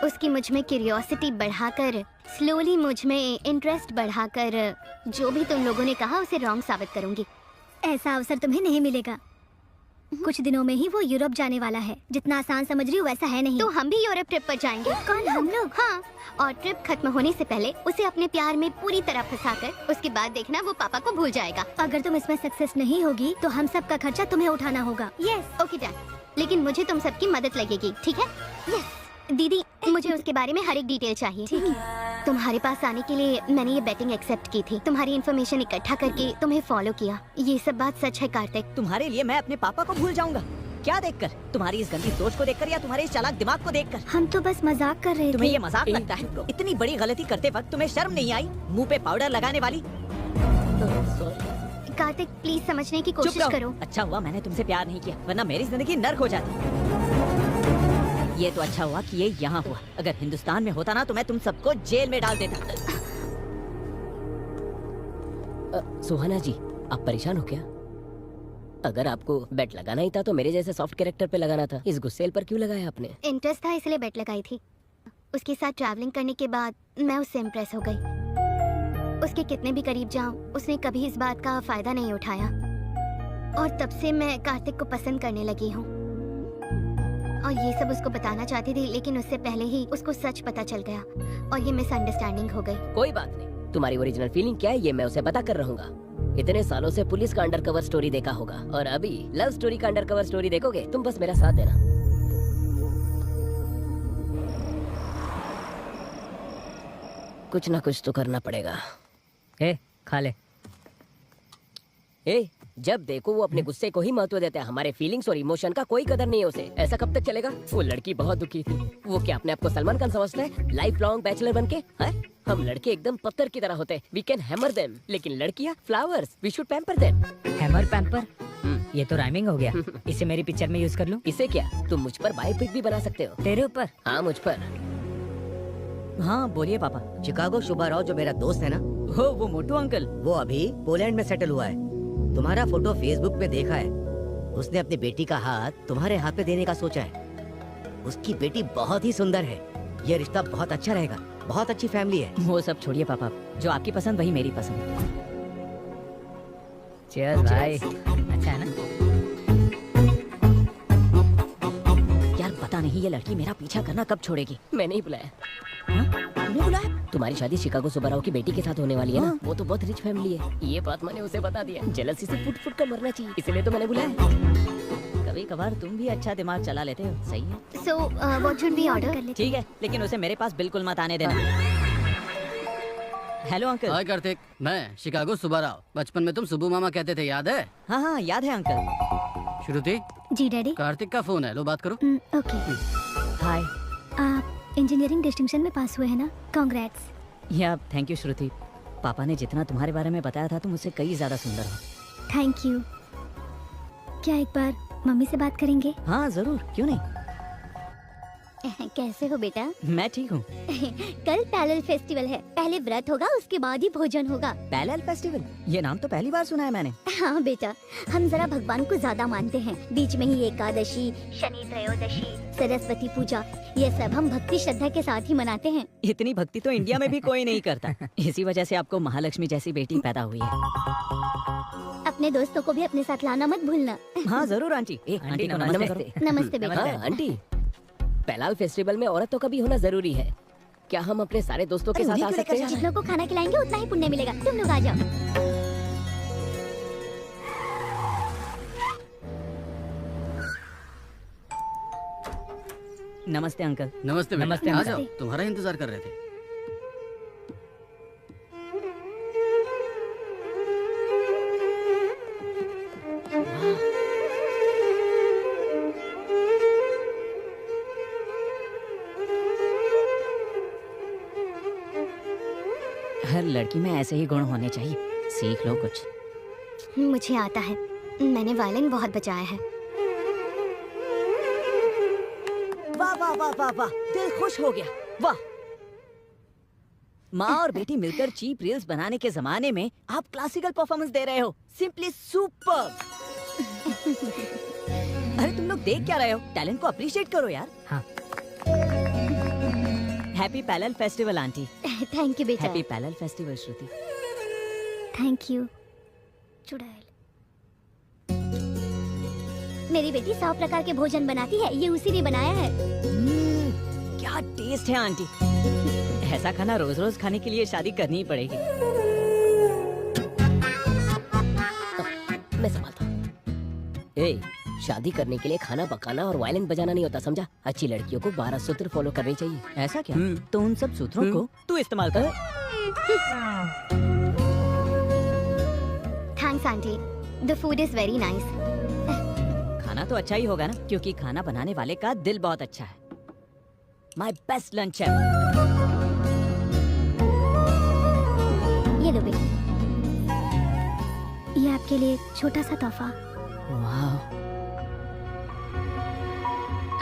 उसकी मुझ में क्यूरियोसिटी बढ़ाकर, स्लोली मुझ में इंटरेस्ट बढ़ाकर, जो भी तुम लोगों ने कहा उसे रॉन्ग साबित करूंगी। ऐसा अवसर तुम्हें नहीं मिलेगा। कुछ दिनों में ही वो यूरोप जाने वाला है। जितना आसान समझ रही हो वैसा है नहीं। तो हम भी यूरोप ट्रिप पर जाएंगे। कौन, हम लोग? हाँ, और ट्रिप खत्म होने से पहले उसे अपने प्यार में पूरी तरह फंसाकर उसके बाद देखना वो पापा को भूल जाएगा। अगर तुम इसमें सक्सेस नहीं होगी तो हम सब का खर्चा तुम्हें उठाना होगा। Yes, okay done. लेकिन मुझे तुम सबकी मदद लगेगी, ठीक है? यस दीदी, मुझे उसके बारे में हर एक डिटेल चाहिए। ठीक है। तुम्हारे पास आने के लिए मैंने ये बेटिंग एक्सेप्ट की थी। तुम्हारी इन्फॉर्मेशन इकट्ठा करके तुम्हें फॉलो किया। ये सब बात सच है कार्तिक? तुम्हारे लिए मैं अपने पापा को भूल जाऊंगा? क्या देखकर? तुम्हारी इस गंदी सोच को देखकर या तुम्हारे इस चालाक दिमाग को देखकर? हम तो बस मजाक कर रहे थे। तुम्हें ये मजाक लगता है? इतनी बड़ी गलती करते वक्त तुम्हें शर्म नहीं आई? मुंह पे पाउडर लगाने वाली। कार्तिक प्लीज समझने की कोशिश करो। अच्छा हुआ मैंने तुमसे प्यार नहीं किया, वरना मेरी जिंदगी नर्क हो जाती। ये तो अच्छा हुआ कि ये यहाँ हुआ। अगर हिंदुस्तान में होता ना तो मैं तुम सबको जेल में डाल देता। सुहाना जी, आप परेशान हो क्या? अगर आपको बेट लगाना ही था तो मेरे जैसे सॉफ्ट कैरेक्टर पे लगाना था। इस गुस्सेल पर क्यों लगाया आपने? इंटरेस्ट था इसलिए बेट लगाई थी। उसके साथ ट्रैवलिंग करने के बाद मैं उससे इम्प्रेस हो गई। उसके कितने भी करीब जाऊं, उसने कभी इस बात का फायदा नहीं उठाया। और तब से मैं कार्तिक को पसंद करने लगी हूँ। और ये सब उसको बताना चाहती थी, लेकिन उससे पहले ही उसको सच पता चल गया और ये मिसअंडरस्टैंडिंग हो गई। कोई बात नहीं, तुम्हारी ओरिजिनल फीलिंग क्या है ये मैं उसे बता कर रहूंगा। इतने सालों से पुलिस का अंडरकवर स्टोरी देखा होगा और अभी लव स्टोरी का अंडरकवर स्टोरी देखोगे। तुम बस मेरा साथ देना। कुछ ना कुछ तो करना पड़ेगा। ए, खा ले। ए, जब देखो वो अपने गुस्से को ही महत्व देता है, हमारे फीलिंग्स और इमोशन का कोई कदर नहीं है उसे। ऐसा कब तक चलेगा? वो लड़की बहुत दुखी थी। वो क्या अपने आप को सलमान खान समझता है लाइफ लॉन्ग बैचलर बन के? हम लड़के एकदम पत्थर की तरह होते हैं, वी कैन हैमर देम, लेकिन लड़कियां flowers, we should pamper them. Hammer pamper, ये तो राइमिंग हो गया। इसे मेरी पिक्चर में यूज कर लूं? इसे क्या, तुम मुझ पर बायोपिक भी बना सकते हो। तेरे ऊपर? हाँ, मुझ पर। हाँ बोलिए पापा। चिकागो शुभा राव जो मेरा दोस्त है ना, वो मोटू अंकल, वो अभी पोलैंड में सेटल हुआ है। तुम्हारा फोटो फेसबुक पे देखा है। उसने अपनी बेटी का हाथ तुम्हारे हाथ पे देने का सोचा है। उसकी बेटी बहुत ही सुंदर है। ये रिश्ता बहुत अच्छा रहेगा, बहुत अच्छी फैमिली है। वो सब छोड़िए पापा, जो आपकी पसंद वही मेरी पसंद। चीयर्स भाई। अच्छा है ना? यार पता नहीं ये लड़की मेरा पीछा करना कब छोड़ेगी। मैंने ही बुलाया। तुमने बुलाया? तुम्हारी शादी शिकागो सुब्बाराव की बेटी के साथ होने वाली है ना? वो तो बहुत रिच फैमिली है। ये बात मैंने उसे बता दिया। जेलसी से फुट फुट कर मरना चाहिए, इसलिए तो मैंने बुलाया। कभी कभार तुम भी अच्छा दिमाग चला लेते हो। सही है। So what should we order? ठीक है, लेकिन उसे मेरे पास बिल्कुल मत आने देना। Hello uncle. हाय कार्तिक, मैं शिकागो सुब्बाराव। बचपन में तुम सुब्बू मामा कहते थे, याद है? हाँ हाँ याद है अंकल। श्रुति, जी डैडी। कार्तिक का फोन है, लो बात करो। ओके। हाय। आप इंजीनियरिंग डिस्टिंक्शन में पास हुए हैं ना? कांग्रेट्स। या थैंक यू श्रुति। पापा ने जितना तुम्हारे बारे में बताया था, तुम उससे कई ज्यादा सुंदर हो। Thank you. क्या एक बार मम्मी से बात करेंगे? हाँ जरूर, क्यों नहीं। कैसे हो बेटा? मैं ठीक हूँ। कल पैरेलल फेस्टिवल है। पहले व्रत होगा, उसके बाद ही भोजन होगा। Parallel festival? ये नाम तो पहली बार सुना है मैंने। हाँ बेटा, हम जरा भगवान को ज्यादा मानते हैं। बीच में ही एकादशी, शनि त्रयोदशी, सरस्वती पूजा, ये सब हम भक्ति श्रद्धा के साथ ही मनाते हैं। इतनी भक्ति तो इंडिया में भी कोई नहीं करता। इसी वजह से आपको महालक्ष्मी जैसी बेटी पैदा हुई है। अपने दोस्तों को भी अपने साथ लाना मत भूलना। हाँ जरूर आंटी। आंटी को नमस्ते करो। नमस्ते बेटा। हाँ, आंटी, पैलाल फेस्टिवल में औरतों का भी होना जरूरी है। क्या हम अपने सारे दोस्तों के साथ आ सकते हैं? जितनों को खाना खिलाएंगे उतना ही पुण्य मिलेगा। तुम लोग आ जाओ। नमस्ते अंकल। नमस्ते बेटा। नमस्ते, आ नमस्ते। जाओ, तुम्हारा इंतजार कर रहे थे। हर लड़की में ऐसे ही गुण होने चाहिए। सीख लो कुछ। मुझे आता है, मैंने वायलिन बहुत बजाया है। वाह वाह वाह वाह वाह, दिल खुश हो गया। वाह, माँ और बेटी मिलकर चीप रील्स बनाने के जमाने में आप क्लासिकल परफॉर्मेंस दे रहे हो। Simply super. अरे तुम लोग देख क्या रहे हो? टैलेंट को अप्रिशिएट करो यार। हाँ। Happy parallel festival aunty. Thank you बेटा। Happy parallel festival Shruti. Thank you. चुड़ैल। मेरी बेटी 100 प्रकार के भोजन बनाती है, ये उसी ने बनाया है। क्या टेस्ट है आंटी। ऐसा खाना रोज रोज खाने के लिए शादी करनी ही पड़ेगी। मैं संभालता हूँ। ए, शादी करने के लिए खाना पकाना और वायलिन बजाना नहीं होता, समझा? अच्छी लड़कियों को 12 सूत्र फॉलो करनी चाहिए। ऐसा क्या? तो उन सब सूत्रों को तू इस्तेमाल कर। Thanks aunty, the food is very nice. खाना तो अच्छा ही होगा ना, क्योंकि खाना बनाने वाले का दिल बहुत अच्छा है। माय बेस्ट लंच है। ये लो बेटा, ये आपके लिए छोटा सा तोहफा। वाह।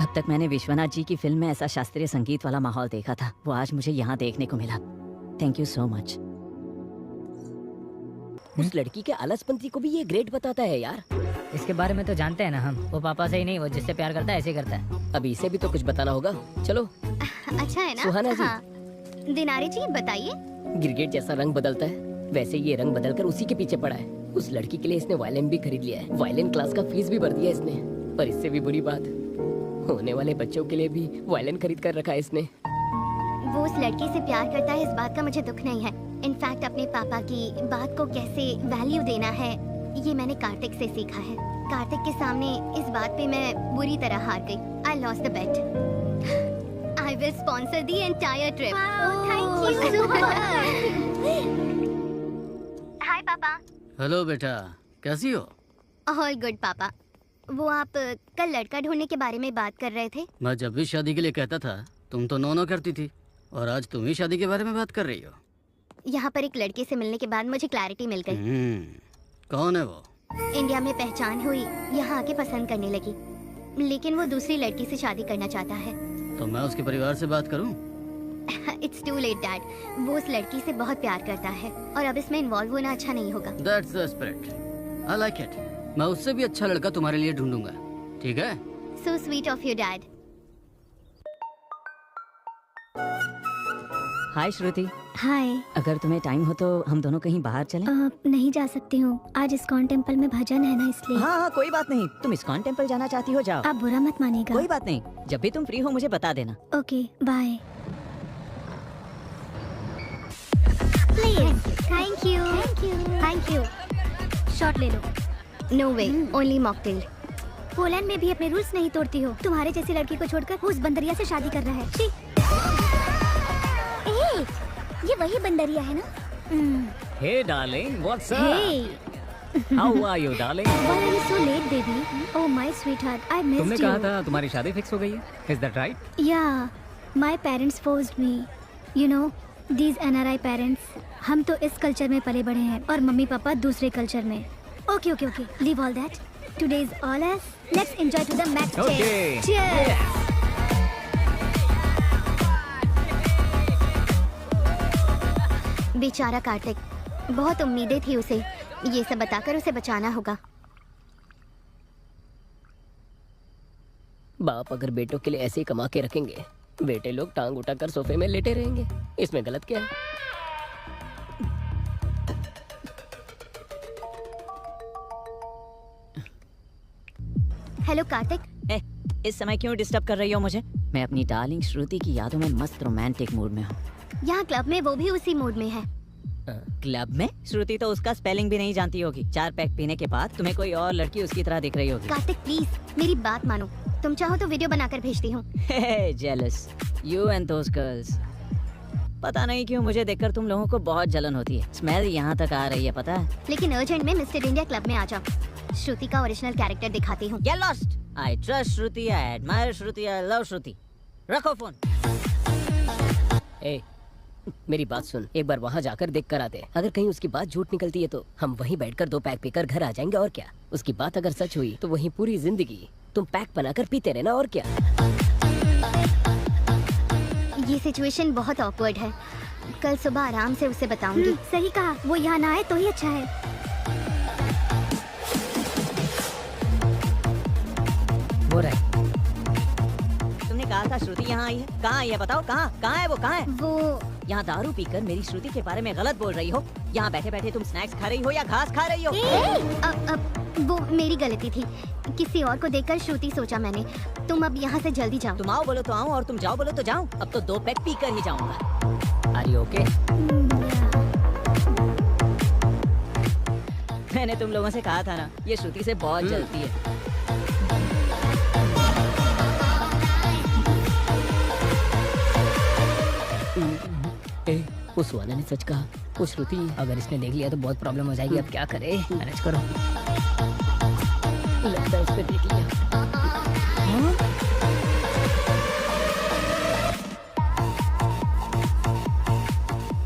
अब तक मैंने विश्वनाथ जी की फिल्म में ऐसा शास्त्रीय संगीत वाला माहौल देखा था, वो आज मुझे यहाँ देखने को मिला। Thank you so much. उस लड़की के आलसपंती को भी ये ग्रेट बताता है यार। इसके बारे में तो जानते हैं ना हम। वो पापा से ही नहीं, वो जिससे प्यार करता है ऐसे करता है। अभी इसे भी तो कुछ बताना होगा। चलो। अच्छा है ना? सुहाना जी। हाँ। दिनारी जी बताइए। गिरगिट जैसा रंग बदलता है। वैसे ये रंग बदलकर उसी के पीछे पड़ा है। उस लड़की के लिए इसने वायलिन भी खरीद लिया है। वायलिन क्लास का फीस भी भर दिया इसने। और इससे भी बुरी बात, होने वाले बच्चों के लिए भी वायलिन खरीद कर रखा है इसने। वो उस लड़की से प्यार करता है, इस बात का मुझे दुख नहीं है। इनफैक्ट अपने पापा की बात को कैसे वैल्यू देना है ये मैंने कार्तिक से सीखा है। कार्तिक के सामने इस बात पे मैं बुरी तरह हार गई। I lost the bet. I will sponsor the entire trip. Wow, thank you so much. Hi पापा। हेलो बेटा, कैसी हो? All good पापा। वो आप कल लड़का ढूंढने के बारे में बात कर रहे थे। मैं जब भी शादी के लिए कहता था तुम तो नो नो करती थी, और आज तुम ही शादी के बारे में बात कर रही हो। यहाँ पर एक लड़के से मिलने के बाद मुझे क्लैरिटी मिल गई। कौन है वो? इंडिया में पहचान हुई, यहाँ आके पसंद करने लगी, लेकिन वो दूसरी लड़की से शादी करना चाहता है। तो मैं उसके परिवार से बात करूं? It's too late, Dad. वो उस लड़की से बहुत प्यार करता है और अब इसमें इन्वॉल्व होना अच्छा नहीं होगा। That's the spirit. I like it. मैं उससे भी अच्छा लड़का तुम्हारे लिए ढूंढूंगा, ठीक है? So sweet of you, Dad. हाय श्रुति। हाय। अगर तुम्हें टाइम हो तो हम दोनों कहीं बाहर चलें? नहीं जा सकती हूँ, आज इस्कॉन टेम्पल में भजन है ना, इसलिए। हाँ, कोई बात नहीं, तुम इस्कॉन टेम्पल जाना चाहती हो, जाओ। आप बुरा मत मानिएगा। कोई बात नहीं, जब भी तुम फ्री हो मुझे बता देना। Okay, bye. Thank you. Thank you. Shot ले लो। No way. Only mocktail. Poland में भी अपने रूल्स नहीं तोड़ती हो। तुम्हारे जैसी लड़की को छोड़कर वो उस बंदरिया से शादी कर रहा है। शी। ये वही बंदरिया है ना? Hey darling, what's up? Hey. How are you darling? Why are you so late, baby? Oh my sweetheart, I missed you. तुमने कहा था तुम्हारी शादी फिक्स हो गई है? Is that right? Yeah, my parents forced me. You know, these NRI parents. हम तो इस कल्चर में पले बड़े हैं और मम्मी पापा दूसरे कल्चर में। Okay, okay, okay. Leave all that. Today is all us. Let's enjoy to the max. Okay. Cheers. बेचारा कार्तिक, बहुत उम्मीदें थी उसे। ये सब बताकर उसे बचाना होगा। बाप अगर बेटों के लिए ऐसे ही कमा के रखेंगे, बेटे लोग टांग उठाकर सोफे में लेटे रहेंगे। इसमें गलत क्या है? हेलो कार्तिक। इस समय क्यों डिस्टर्ब कर रही हो मुझे? मैं अपनी डार्लिंग श्रुति की यादों में मस्त रोमांटिक मूड में हूँ। यहाँ क्लब में वो भी उसी मूड में है। क्लब में? श्रुति तो उसका स्पेलिंग भी नहीं जानती होगी। 4 पैक पीने के बाद तुम्हें कोई और लड़की उसकी तरह दिख रही होगी। कार्तिक प्लीज मेरी बात मानो, तुम चाहो तो वीडियो बनाकर भेजती हूँ। Jealous you and those girls. पता नहीं क्यों मुझे देखकर तुम लोगों को बहुत जलन होती है। स्मेल यहाँ तक आ रही है, पता है? लेकिन अर्जेंट में मिस्टर इंडिया क्लब में आ जाओ, श्रुति का ओरिजिनल कैरेक्टर दिखाती हूँ। Get lost. I trust Shruti, I admire Shruti, I love श्रुति। रखो फोन। ए, मेरी बात सुन, एक बार वहाँ जाकर देख कर आते। अगर कहीं उसकी बात झूठ निकलती है तो हम वहीं बैठकर 2 पैक पीकर घर आ जाएंगे, और क्या। उसकी बात अगर सच हुई तो वहीं पूरी जिंदगी तुम पैक बनाकर पीते रहना, और क्या। ये सिचुएशन बहुत ऑकवर्ड है, कल सुबह आराम से उसे बताऊंगी। सही कहा, वो यहाँ ना आए तो ही अच्छा है। हो रहा है। तुमने कहा था श्रुति यहाँ आई है, कहाँ आई है बताओ? कहाँ है वो? कहाँ है वो? यहाँ दारू पीकर मेरी श्रुति के बारे में गलत बोल रही हो। यहाँ बैठे बैठे तुम स्नैक्स खा रही हो या घास खा रही हो? वो मेरी गलती थी, किसी और को देखकर श्रुति सोचा मैंने। तुम अब यहाँ से जल्दी जाओ। तुम आओ बोलो तो आऊँ और तुम जाओ बोलो तो जाऊँ। अब तो 2 पैक पी कर ही जाऊंगा। Are you okay? मैंने तुम लोगों से कहा था ना, ये श्रुति से बहुत जलती है। उस वाले ने सच कहा। वो श्रुति अगर इसने देख लिया तो बहुत प्रॉब्लम हो जाएगी। अब क्या करे? मैनेज करो। लगता है उसने देख लिया।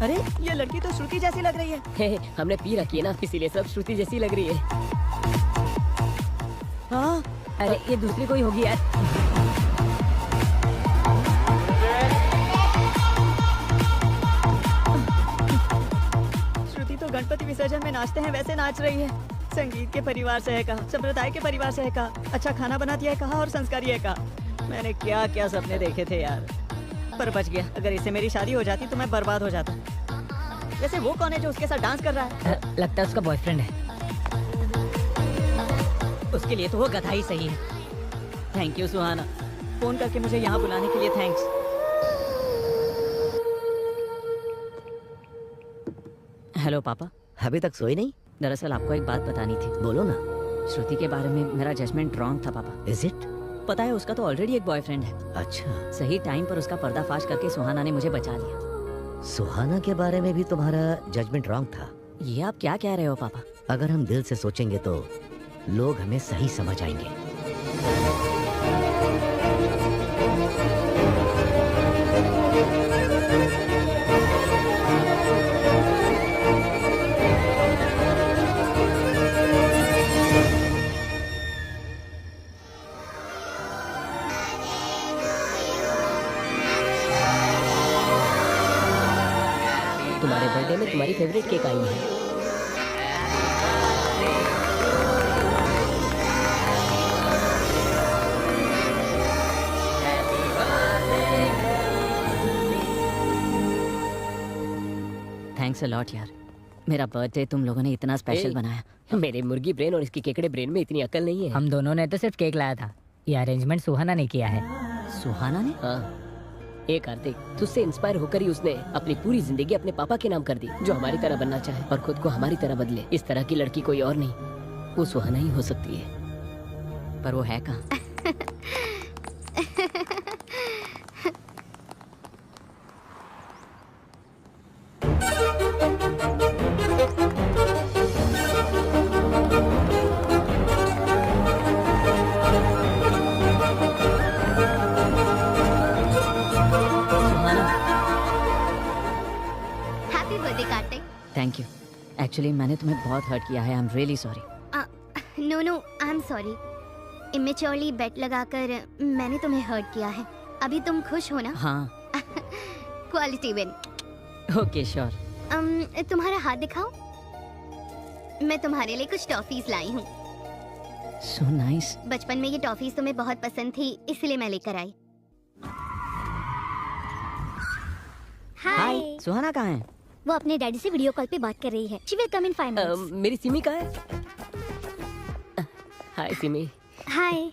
अरे ये लड़की तो श्रुति जैसी लग रही है। हमने पी रखी है ना, इसीलिए सब श्रुति जैसी लग रही है। हाँ, अरे ये दूसरी कोई होगी यार। तो गणपति विसर्जन में नाचते हैं वैसे नाच रही है। संगीत के परिवार से है कहा, संप्रदाय के परिवार से है कहा, अच्छा खाना बनाती है कहा, और संस्कारी है कहा। मैंने क्या क्या सपने देखे थे यार, पर बच गया। अगर इससे मेरी शादी हो जाती तो मैं बर्बाद हो जाता। वैसे वो कौन है जो उसके साथ डांस कर रहा है? लगता है उसका बॉयफ्रेंड है। उसके लिए तो वो गधा ही सही है। थैंक यू सुहाना, फोन करके मुझे यहाँ बुलाने के लिए थैंक्स। हेलो पापा। अभी तक सोई नहीं? दरअसल आपको एक बात बतानी थी। बोलो ना। श्रुति के बारे में मेरा जजमेंट रॉन्ग था पापा। Is it? पता है उसका तो ऑलरेडी एक बॉयफ्रेंड है। अच्छा। सही टाइम पर उसका पर्दाफाश करके सुहाना ने मुझे बचा लिया। सुहाना के बारे में भी तुम्हारा जजमेंट रॉन्ग था? ये आप क्या कह रहे हो पापा? अगर हम दिल से सोचेंगे तो लोग हमें सही समझ आएंगे। तुम्हारे बर्थडे में तुम्हारी फेवरेट केक आई है। थैंक्स अ लॉट यार, मेरा बर्थडे तुम लोगों ने इतना स्पेशल बनाया। मेरे मुर्गी ब्रेन और इसकी केकड़े ब्रेन में इतनी अकल नहीं है। हम दोनों ने तो सिर्फ केक लाया था, ये अरेंजमेंट सुहाना ने किया है। सुहाना ने? हाँ। एक कार्तिक, तुझसे इंस्पायर होकर ही उसने अपनी पूरी जिंदगी अपने पापा के नाम कर दी, जो हमारी तरह बनना चाहे और खुद को हमारी तरह बदले। इस तरह की लड़की कोई और नहीं, वो सुहाना ही हो सकती है। पर वो है कहाँ? Thank you. एक्चुअली मैंने तुम्हें बहुत हर्ट किया है। I am really sorry. No no, I am sorry. Immaturely bet लगाकर मैंने तुम्हें हर्ट किया है। अभी तुम खुश हो ना? हाँ। Quality win. Okay sure. तुम्हारा हाथ दिखाओ। मैं तुम्हारे लिए कुछ टॉफीज लाई हूँ। So nice. बचपन में ये टॉफीज तुम्हें बहुत पसंद थी, इसलिए मैं लेकर आई। हाय। सुहाना कहाँ है? वो अपने डैडी से वीडियो कॉल पे बात कर रही है। She will come in 5 minutes. मेरी सिमी कहाँ है? हाय सिमी। हाय।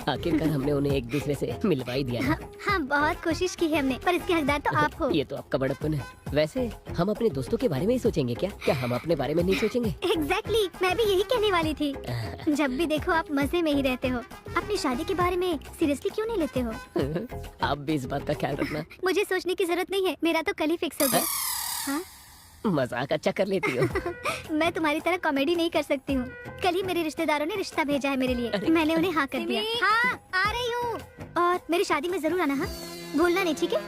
आखिरकार हमने उन्हें एक दूसरे से मिलवा ही दिया ना। हाँ, बहुत कोशिश की है हमने, पर इसके हकदार तो आप हो। ये तो आपका बड़प्पन है। वैसे हम अपने दोस्तों के बारे में ही सोचेंगे क्या? क्या हम अपने बारे में नहीं सोचेंगे? Exactly, मैं भी यही कहने वाली थी। जब भी देखो आप मजे में ही रहते हो। अपनी शादी के बारे में सीरियसली क्यों नहीं लेते हो? आप भी इस बात का ख्याल रखना। मुझे सोचने की जरूरत नहीं है, मेरा तो कल ही फिक्स हो गया। हाँ? मजाक अच्छा कर लेती हो। मैं तुम्हारी तरह कॉमेडी नहीं कर सकती हूँ। कल ही मेरे रिश्तेदारों ने रिश्ता भेजा है मेरे लिए। मैंने उन्हें हाँ कर दिया। हाँ, आ रही हूँ। और मेरी शादी में जरूर आना। हाँ, भूलना नहीं, ठीक है?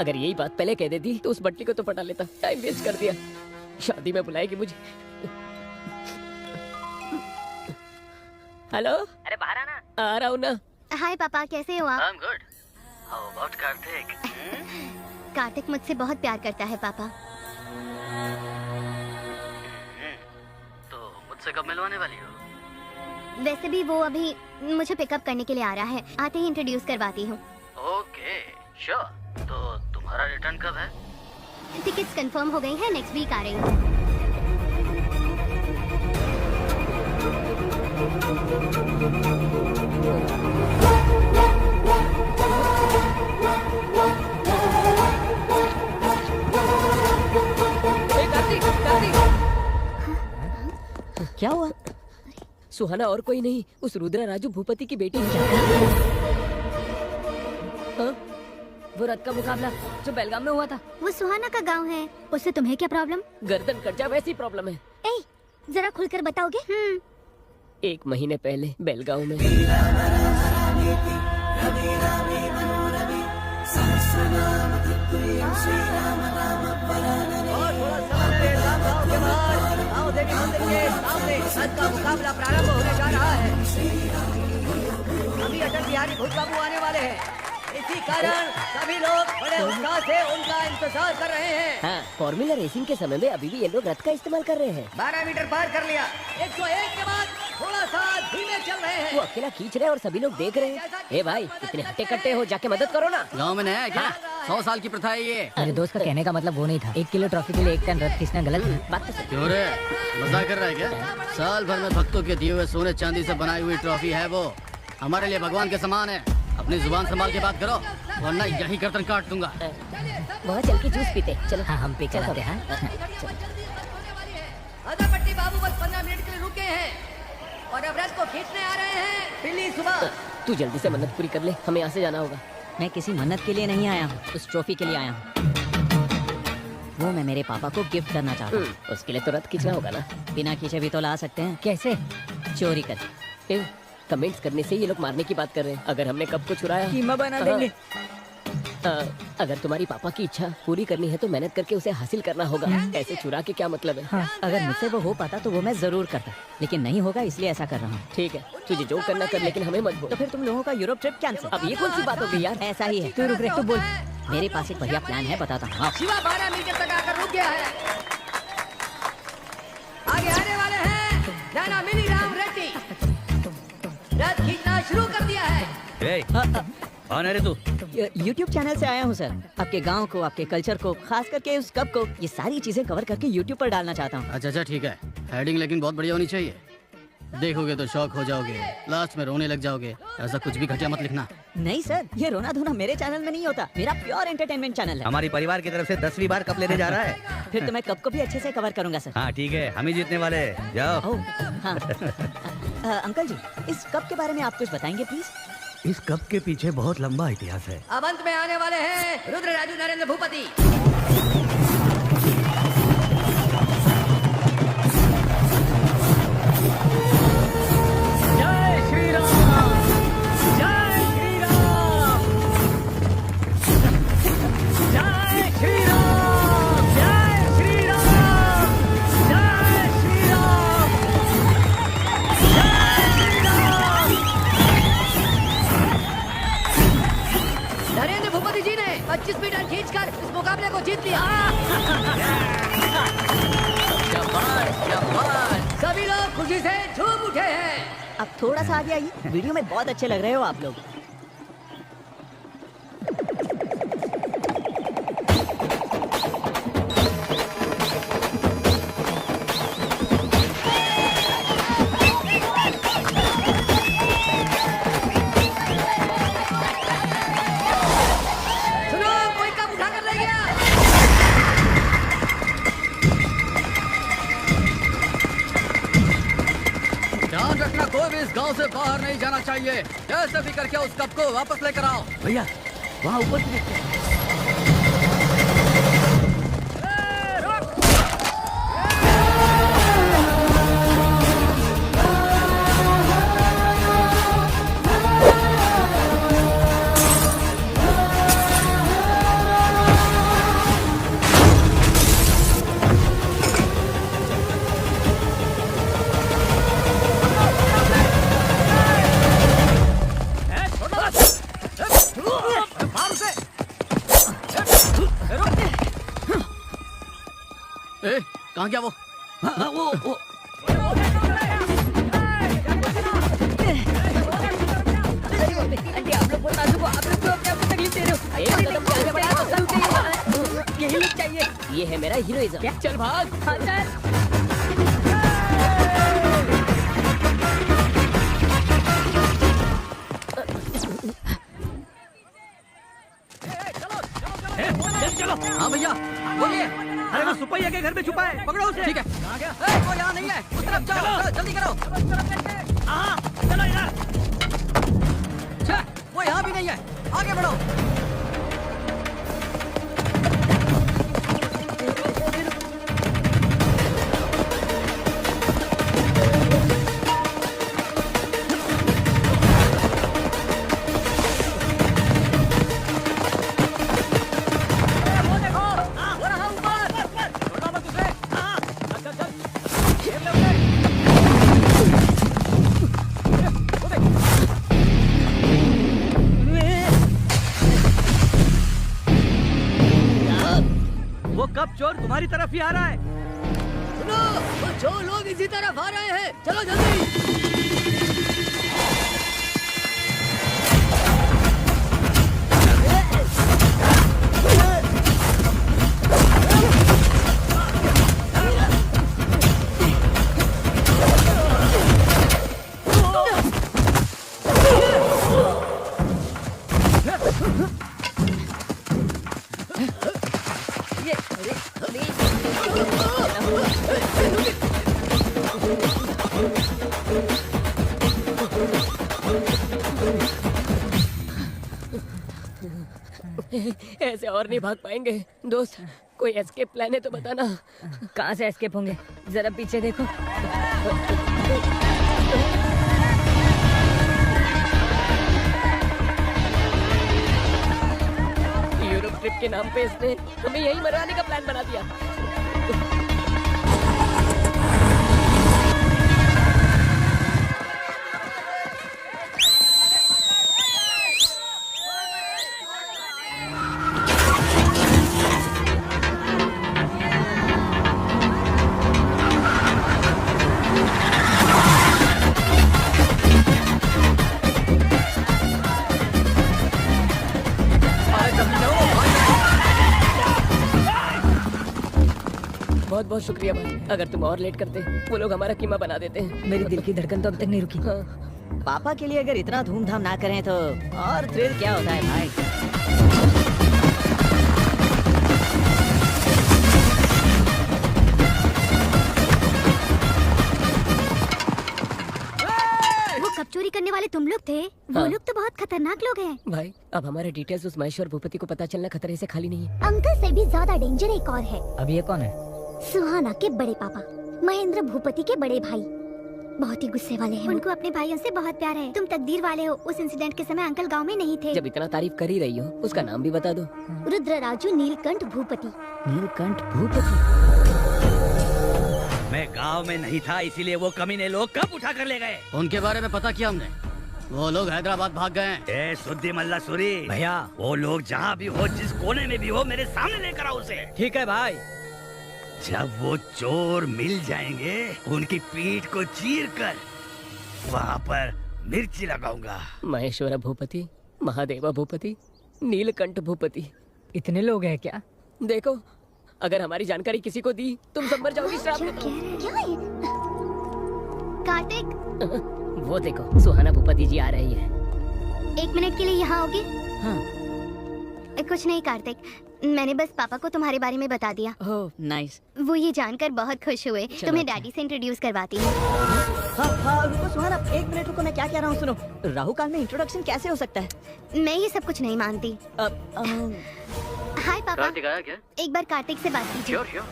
अगर यही बात पहले कह देती तो उस बट्टी को तो पटा लेता। टाइम वेस्ट कर दिया। शादी में बुलाएगी मुझे। हेलो। अरे बाहर आना। आ रहा हूँ ना। हाय पापा, कैसे हो आप? I'm good. How about Kartik? Kartik मुझसे बहुत प्यार करता है पापा। तो मुझसे कब मिलवाने वाली हो? वैसे भी वो अभी मुझे पिकअप करने के लिए आ रहा है। आते ही इंट्रोड्यूस करवाती हूँ। Okay, sure. तो तुम्हारा रिटर्न कब है? टिकट्स कंफर्म हो गई हैं, नेक्स्ट वीक आ रही हूँ। क्या हुआ? सुहाना और कोई नहीं, उस रुद्रा राजू भूपति की बेटी है। हाँ? वो रथ का मुकाबला जो बेलगाम में हुआ था, वो सुहाना का गांव है। उससे तुम्हें क्या प्रॉब्लम? गर्दन कट जा वैसी प्रॉब्लम है। ए, जरा खुलकर बताओगे? 1 महीने पहले बेलगांव में। का मुकाबला प्रारंभ होने जा रहा है। अभी अटल बिहारी भूत बाबू आने वाले हैं। इसी कारण सभी लोग बड़े उत्साह से उनका इंतजार कर रहे हैं। हाँ, फॉर्मूला रेसिंग के समय में अभी भी ये लोग रथ का इस्तेमाल कर रहे हैं। 12 मीटर पार कर लिया। 101 के बाद थोड़ा सा धीमे चल रहे हैं। वो अकेला खींच रहे हैं और सभी लोग देख रहे हैं। ए भाई, इतने हट्टे कट्टे हो, जाके मदद करो ना। गांव में नया है क्या? 100 साल की प्रथा है ये। मेरे दोस्त का कहने का मतलब वो नहीं था। 1 किलो ट्रॉफी के लिए 1 टन रथ खींचना गलत है। बात तो सही। क्यों रे, मजाक कर रहा है क्या? साल भर में भक्तों के दिए हुए सोने चांदी से बनाई हुई ट्रॉफी है वो। हमारे लिए भगवान के समान है। अपनी जुबान संभाल के बात करो, वरना यही गर्दन काट दूंगा। वहाँ चल के जूस पीते। चलो। हाँ, हम पे चलाते हैं। पट्टी बाबू बस 15 मिनट के लिए रुके हैं और अब रथ को खींचने आ रहे हैं। बिल्ली सुबह तू जल्दी से मन्नत पूरी कर ले, हमें यहाँ से जाना होगा। मैं किसी मन्नत के लिए नहीं आया हूँ, उस ट्रॉफी के लिए आया हूँ। वो मैं मेरे पापा को गिफ्ट करना चाहता हूँ। उसके लिए तो रथ खींचना होगा ना। बिना खींचे भी तो ला सकते हैं। कैसे? चोरी कर। कमेंट्स करने से ये लोग मारने की बात कर रहे हैं। अगर हमने कब को चुराया, कीमा बना देंगे। अगर तुम्हारी पापा की इच्छा पूरी करनी है तो मेहनत करके उसे हासिल करना होगा। ऐसे चुरा के क्या मतलब है? हाँ, अगर मुझसे वो हो पाता तो वो मैं जरूर करता, लेकिन नहीं होगा इसलिए ऐसा कर रहा हूँ। ठीक है, तुझे जो करना कर, लेकिन हमें मत बोल। तो फिर तुम लोगों का यूरोप ट्रिप कैंसिल। अब ये कौन सी बात हो गई यार? ऐसा ही है। तू रुक रे, तू बोल। मेरे पास एक बढ़िया प्लान है, बताता हूँ। शिवा 12 मीटर तक आकर रुक गया है। आगे आने वाले हैं नाना मिनी राम रेड्डी। रथ खींचना शुरू कर दिया है। कौन है रे तू? YouTube चैनल से आया हूँ सर। आपके गांव को, आपके कल्चर को, खास करके उस कप को, ये सारी चीजें कवर करके YouTube पर डालना चाहता हूँ। अच्छा ठीक है, हेडिंग लेकिन बहुत बढ़िया होनी चाहिए। देखोगे तो शौक हो जाओगे, लास्ट में रोने लग जाओगे। ऐसा कुछ भी घटिया मत लिखना। नहीं सर, ये रोना धोना मेरे चैनल में नहीं होता। मेरा प्योर एंटरटेनमेंट चैनल है। हमारी परिवार की तरफ से 10वीं बार कप लेने जा रहा है। फिर तो मैं कप को भी अच्छे से कवर करूंगा सर। हाँ ठीक है, हम ही जीतने वाले हैं। जाओ। हाँ। अंकल जी, इस कप के बारे में आप कुछ बताएंगे प्लीज? इस कप के पीछे बहुत लंबा इतिहास है। अब अंत में आने वाले हैं रुद्र राजू नरेंद्र भूपति। नरेंद्र भूपति जी ने 25 मीटर खींचकर इस मुकाबले को जीत लिया। सभी लोग खुशी से झूम उठे हैं। अब थोड़ा सा आगे आइए, वीडियो में बहुत अच्छे लग रहे हो आप लोग। सुनो, कोई कप उठा कर ले गया। ध्यान रखना, कोई भी इस गांव से बाहर नहीं जाना चाहिए। कैसे भी करके उस कप को वापस लेकर आओ। भैया वहाँ ऊपर से देखते हैं। कहाँ गया वो? वो आंटी, आप लोग बहुत नाजुक हो, आप लोग तो अपने आप को तकलीफ दे रहे हो। एक कदम से आगे बढ़ा तो सब चाहिए। यही लोग चाहिए। ये है मेरा हीरोइज्म। चल भाग। हाँ, चल। हाँ भैया, बोलिए। अरे वो सुपैया के घर में छुपा है, पकड़ो उसे। ठीक है। वो यहाँ नहीं है, उस तरफ जाओ, जल्दी करो। चलो यार। वो यहाँ भी नहीं है, आगे बढ़ो। वो कब चोर तुम्हारी तरफ ही आ रहा है। सुनो, वो जो लोग इसी तरफ आ रहे हैं, चलो जल्दी। ऐसे और नहीं भाग पाएंगे दोस्त, कोई एस्केप प्लान है तो बताना। कहाँ से एस्केप होंगे? जरा पीछे देखो। यूरोप ट्रिप के नाम पे इसने हमें यहीं मरवाने का प्लान बना दिया। बहुत बहुत शुक्रिया भाई, अगर तुम और लेट करते वो लोग हमारा कीमा बना देते हैं। मेरी दिल की धड़कन तो अब तक नहीं रुकी। हाँ। पापा के लिए अगर इतना धूमधाम ना करें तो और थ्रिल क्या होता है भाई। वो कब चोरी करने वाले तुम लोग थे? वो हाँ। लोग तो बहुत खतरनाक लोग हैं। भाई अब हमारे डिटेल्स उस महेश्वर भूपति को पता चलना खतरे से खाली नहीं है। अंकल से भी ज्यादा डेंजर एक और है। अब ये कौन है? सुहाना के बड़े पापा, महेंद्र भूपति के बड़े भाई। बहुत ही गुस्से वाले हैं। उनको अपने भाइयों से बहुत प्यार है। तुम तकदीर वाले हो, उस इंसिडेंट के समय अंकल गांव में नहीं थे। जब इतना तारीफ कर ही रही हो, उसका नाम भी बता दो। रुद्रराजू नीलकंठ भूपति। नीलकंठ भूपति? मैं गांव में नहीं था, इसीलिए वो कमीने लोग कब उठा कर ले गए? उनके बारे में पता किया हमने, वो लोग हैदराबाद भाग गए हैं। ए सुद्दी मल्ला सुरी भैया, वो लोग जहाँ भी हो, जिस कोने में भी हो, मेरे सामने लेकर आओ उसे। ठीक है भाई। जब वो चोर मिल जाएंगे, उनकी पीठ को चीर कर वहाँ पर मिर्ची लगाऊंगा। महेश्वर भूपति, महादेवा भूपति, नीलकंठ भूपति, इतने लोग हैं क्या? देखो अगर हमारी जानकारी किसी को दी तुम सब मर जाओगी श्राप में। क्या है? कार्तिक, वो देखो सुहाना भूपति जी आ रही है। 1 मिनट के लिए यहाँ आओगे? हाँ। कुछ नहीं कार्तिक, मैंने बस पापा को तुम्हारे बारे में बता दिया। Oh nice. वो ये जानकर बहुत खुश हुए। तुम्हें डैडी से इंट्रोड्यूस करवाती हूँ। हाँ, रुको सुहाना, 1 मिनट रुको, मैं क्या कह रहा हूँ सुनो। राहु काल में इंट्रोडक्शन कैसे हो सकता है? मैं ये सब कुछ नहीं मानती। हाय पापा। कार्तिक आया क्या? एक बार कार्तिक से बात कीजिए। Sure sure.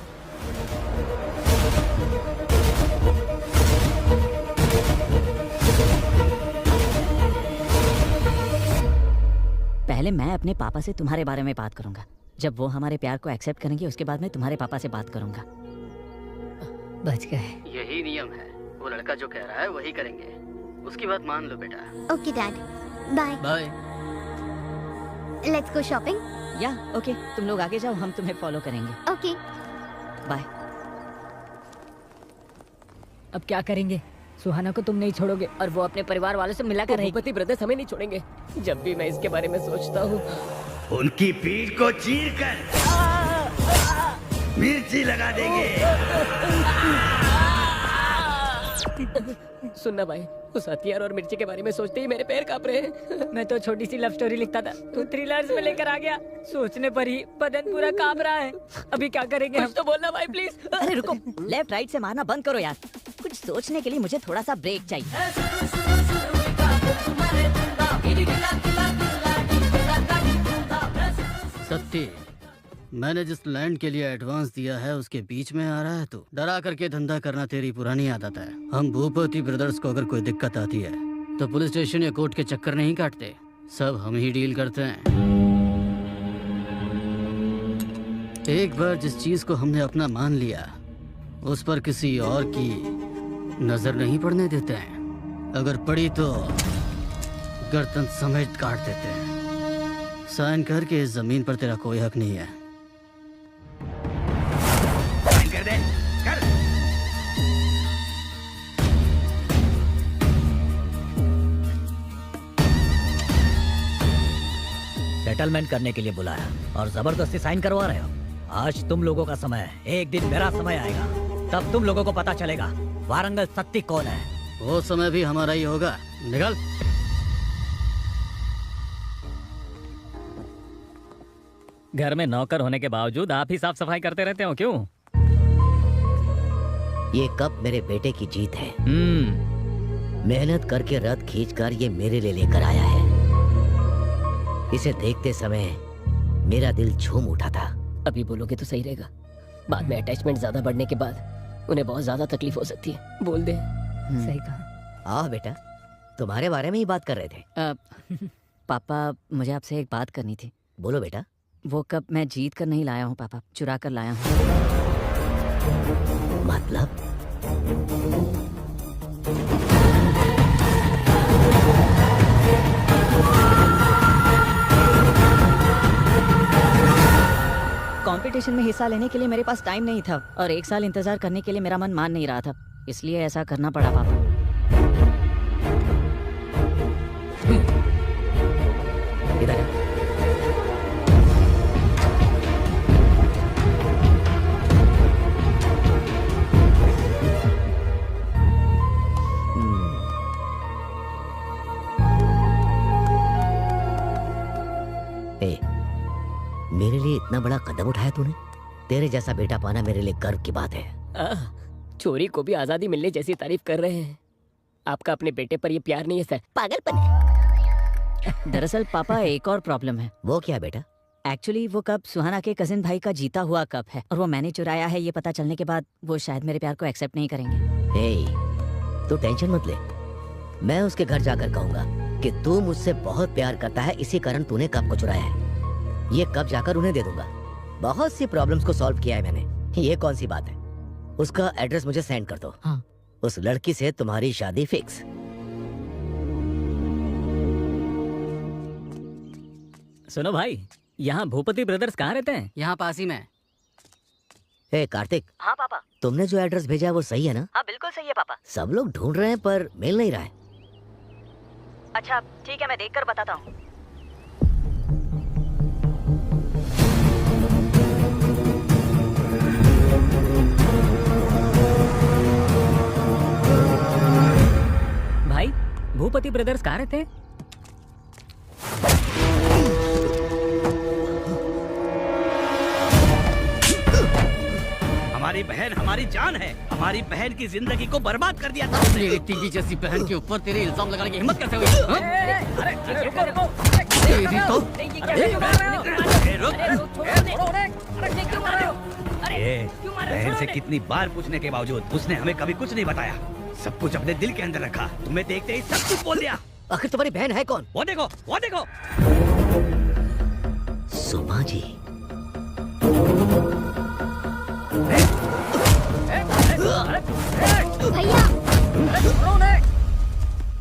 पहले मैं अपने पापा से तुम्हारे बारे में बात करूंगा। जब वो हमारे प्यार को एक्सेप्ट करेंगे, उसके बाद मैं तुम्हारे पापा से बात करूंगा। बच गए। यही नियम है, वो लड़का जो कह रहा है वही करेंगे, उसकी बात मान लो बेटा। Okay dad, bye. Bye. Let's go shopping. या ओके, तुम लोग आगे जाओ, हम तुम्हें फॉलो करेंगे। Okay bye. अब क्या करेंगे? सुहाना को तुम नहीं छोड़ोगे और वो अपने परिवार वालों से मिला कर रहेगी। भूपति ब्रदर्स हमें नहीं छोड़ेंगे। जब भी मैं इसके बारे में सोचता हूँ, उनकी पीठ को चीर कर मिर्ची लगा देंगे। सुनना भाई, उस हथियार और मिर्ची के बारे में सोचते ही मेरे पैर कांप रहे हैं। मैं तो छोटी सी लव स्टोरी लिखता था, तू थ्रिलर्स में लेकर आ गया। सोचने पर ही बदन पूरा कांप रहा है। अभी क्या करेंगे? कुछ तो बोलना भाई प्लीज। अरे रुको, लेफ्ट राइट से मारना बंद करो यार। कुछ सोचने के लिए मुझे थोड़ा सा ब्रेक चाहिए। सत्ती, मैंने जिस लैंड के लिए एडवांस दिया है उसके बीच में आ रहा है तो डरा करके धंधा करना तेरी पुरानी आदत है। हम भूपति ब्रदर्स को अगर कोई दिक्कत आती है तो पुलिस स्टेशन या कोर्ट के चक्कर नहीं काटते, सब हम ही डील करते हैं। एक बार जिस चीज को हमने अपना मान लिया, उस पर किसी और की नजर नहीं पड़ने देते हैं। अगर पड़ी तो गर्दन समेत काट देते हैं। साइन करके इस जमीन पर तेरा कोई हक नहीं है। साइन कर दे, कर। सेटलमेंट करने के लिए बुलाया और जबरदस्ती साइन करवा रहे हो। आज तुम लोगों का समय है, एक दिन मेरा समय आएगा, तब तुम लोगों को पता चलेगा वारंगल सत्ती कौन है। वो समय भी हमारा ही होगा। निकल। घर में नौकर होने के बावजूद आप ही साफ सफाई करते रहते हो क्यों? ये कप मेरे बेटे की जीत है। मेहनत करके रथ खींचकर ये मेरे लिए लेकर आया है। इसे देखते समय मेरा दिल झूम उठा था। अभी बोलोगे तो सही रहेगा, बाद में अटैचमेंट ज्यादा बढ़ने के बाद उन्हें बहुत ज्यादा तकलीफ हो सकती है। बोल दे। सही कहा। आओ बेटा, तुम्हारे बारे में ही बात कर रहे थे। पापा मुझे आपसे एक बात करनी थी। बोलो बेटा। वो कप मैं जीत कर नहीं लाया हूँ पापा, चुरा कर लाया हूँ। मतलब? कंपटीशन में हिस्सा लेने के लिए मेरे पास टाइम नहीं था और 1 साल इंतजार करने के लिए मेरा मन मान नहीं रहा था, इसलिए ऐसा करना पड़ा पापा। इधर मेरे लिए इतना बड़ा कदम उठाया तूने। तेरे जैसा बेटा पाना मेरे लिए गर्व की बात है। चोरी को भी आजादी मिलने जैसी तारीफ कर रहे हैं। आपका अपने बेटे पर ये प्यार नहीं है सर, पागलपन है। दरअसल पापा एक और प्रॉब्लम है। वो क्या बेटा? एक्चुअली वो कप सुहाना के कजिन भाई का जीता हुआ कप है और वो मैंने चुराया है। ये पता चलने के बाद वो शायद मेरे प्यार को एक्सेप्ट नहीं करेंगे। हे, तू टेंशन मत ले। मैं उसके घर जाकर कहूंगा कि तू मुझसे बहुत प्यार करता है, इसी कारण तूने कप को चुराया है। ये कब जाकर उन्हें दे दूंगा। बहुत सी प्रॉब्लम्स को सॉल्व किया है मैंने, ये कौन सी बात है। उसका एड्रेस मुझे सेंड कर दो। हाँ। उस लड़की से तुम्हारी शादी फिक्स। सुनो भाई, यहाँ भूपति ब्रदर्स कहाँ रहते हैं? यहाँ पास ही में। हे कार्तिक। हाँ पापा। तुमने जो एड्रेस भेजा है वो सही है ना? हाँ बिल्कुल सही है पापा। सब लोग ढूंढ रहे हैं पर मिल नहीं रहा है। अच्छा ठीक है, मैं देखकर बताता हूँ। भाई, भूपति ब्रदर्स कहाँ रहते हैं? हमारी बहन हमारी जान है। हमारी बहन की जिंदगी को बर्बाद कर दिया था। मेरी टीवी जैसी बहन के ऊपर तेरे इल्जाम लगाने की हिम्मत कैसे हुई? बहन से कितनी बार पूछने के बावजूद उसने हमें कभी कुछ नहीं बताया। सब कुछ अपने दिल के अंदर रखा। तुम्हें देखते ही सब कुछ बोल दिया। आखिर तुम्हारी बहन है कौन? वो देखो, वो देखो। सुमा जी। भैया,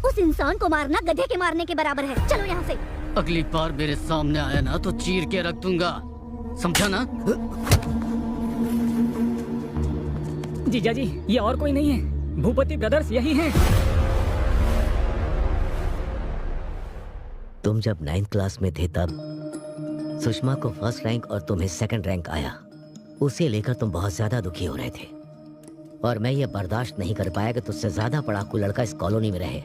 उस इंसान को मारना गधे के मारने के बराबर है। चलो यहाँ से। अगली बार मेरे सामने आया ना तो चीर के रख दूंगा, समझा ना? जीजा जी, ये और कोई नहीं है, भूपति ब्रदर्स यही हैं। तुम जब 9th क्लास में थे तब सुषमा को फर्स्ट रैंक और तुम्हें सेकंड रैंक आया। उसे लेकर तुम बहुत ज्यादा दुखी हो रहे थे और मैं ये बर्दाश्त नहीं कर पाया कि तुझसे ज्यादा पढ़ाकू लड़का इस कॉलोनी में रहे।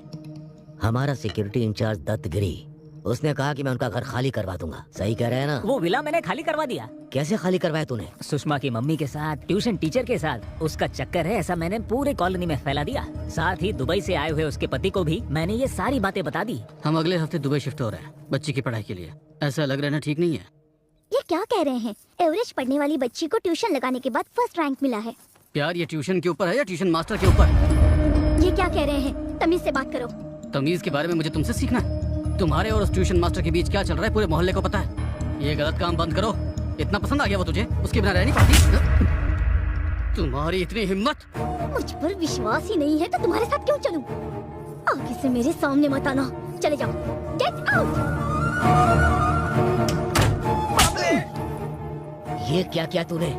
हमारा सिक्योरिटी इंचार्ज दत्तगिरी, उसने कहा कि मैं उनका घर खाली करवा दूंगा। सही कह रहे हैं ना? वो विला मैंने खाली करवा दिया। कैसे खाली करवाया तूने? सुषमा की मम्मी के साथ, ट्यूशन टीचर के साथ उसका चक्कर है, ऐसा मैंने पूरे कॉलोनी में फैला दिया। साथ ही दुबई से आए हुए उसके पति को भी मैंने ये सारी बातें बता दी। हम अगले हफ्ते दुबई शिफ्ट हो रहे हैं बच्ची की पढ़ाई के लिए। ऐसा लग रहा है ठीक नहीं है? ये क्या कह रहे हैं? एवरेज पढ़ने वाली बच्ची को ट्यूशन लगाने के बाद फर्स्ट रैंक मिला है। प्यार ये ट्यूशन के ऊपर है या ट्यूशन मास्टर के ऊपर? ये क्या कह रहे हैं? तमीज से बात करो। तमीज के बारे में मुझे तुमसे सीखना है। तुम्हारे और उस ट्यूशन मास्टर के बीच क्या चल रहा है पूरे मोहल्ले को पता है। ये गलत काम बंद करो। इतना पसंद आ गया वो तुझे, उसके बिना रह नहीं पाती? तुम्हारी इतनी हिम्मत! मुझ पर विश्वास ही नहीं है तो तुम्हारे साथ क्यों चलूं? आगे से मेरे सामने मत आना। चले जाओ। Get out. ये क्या किया तूने?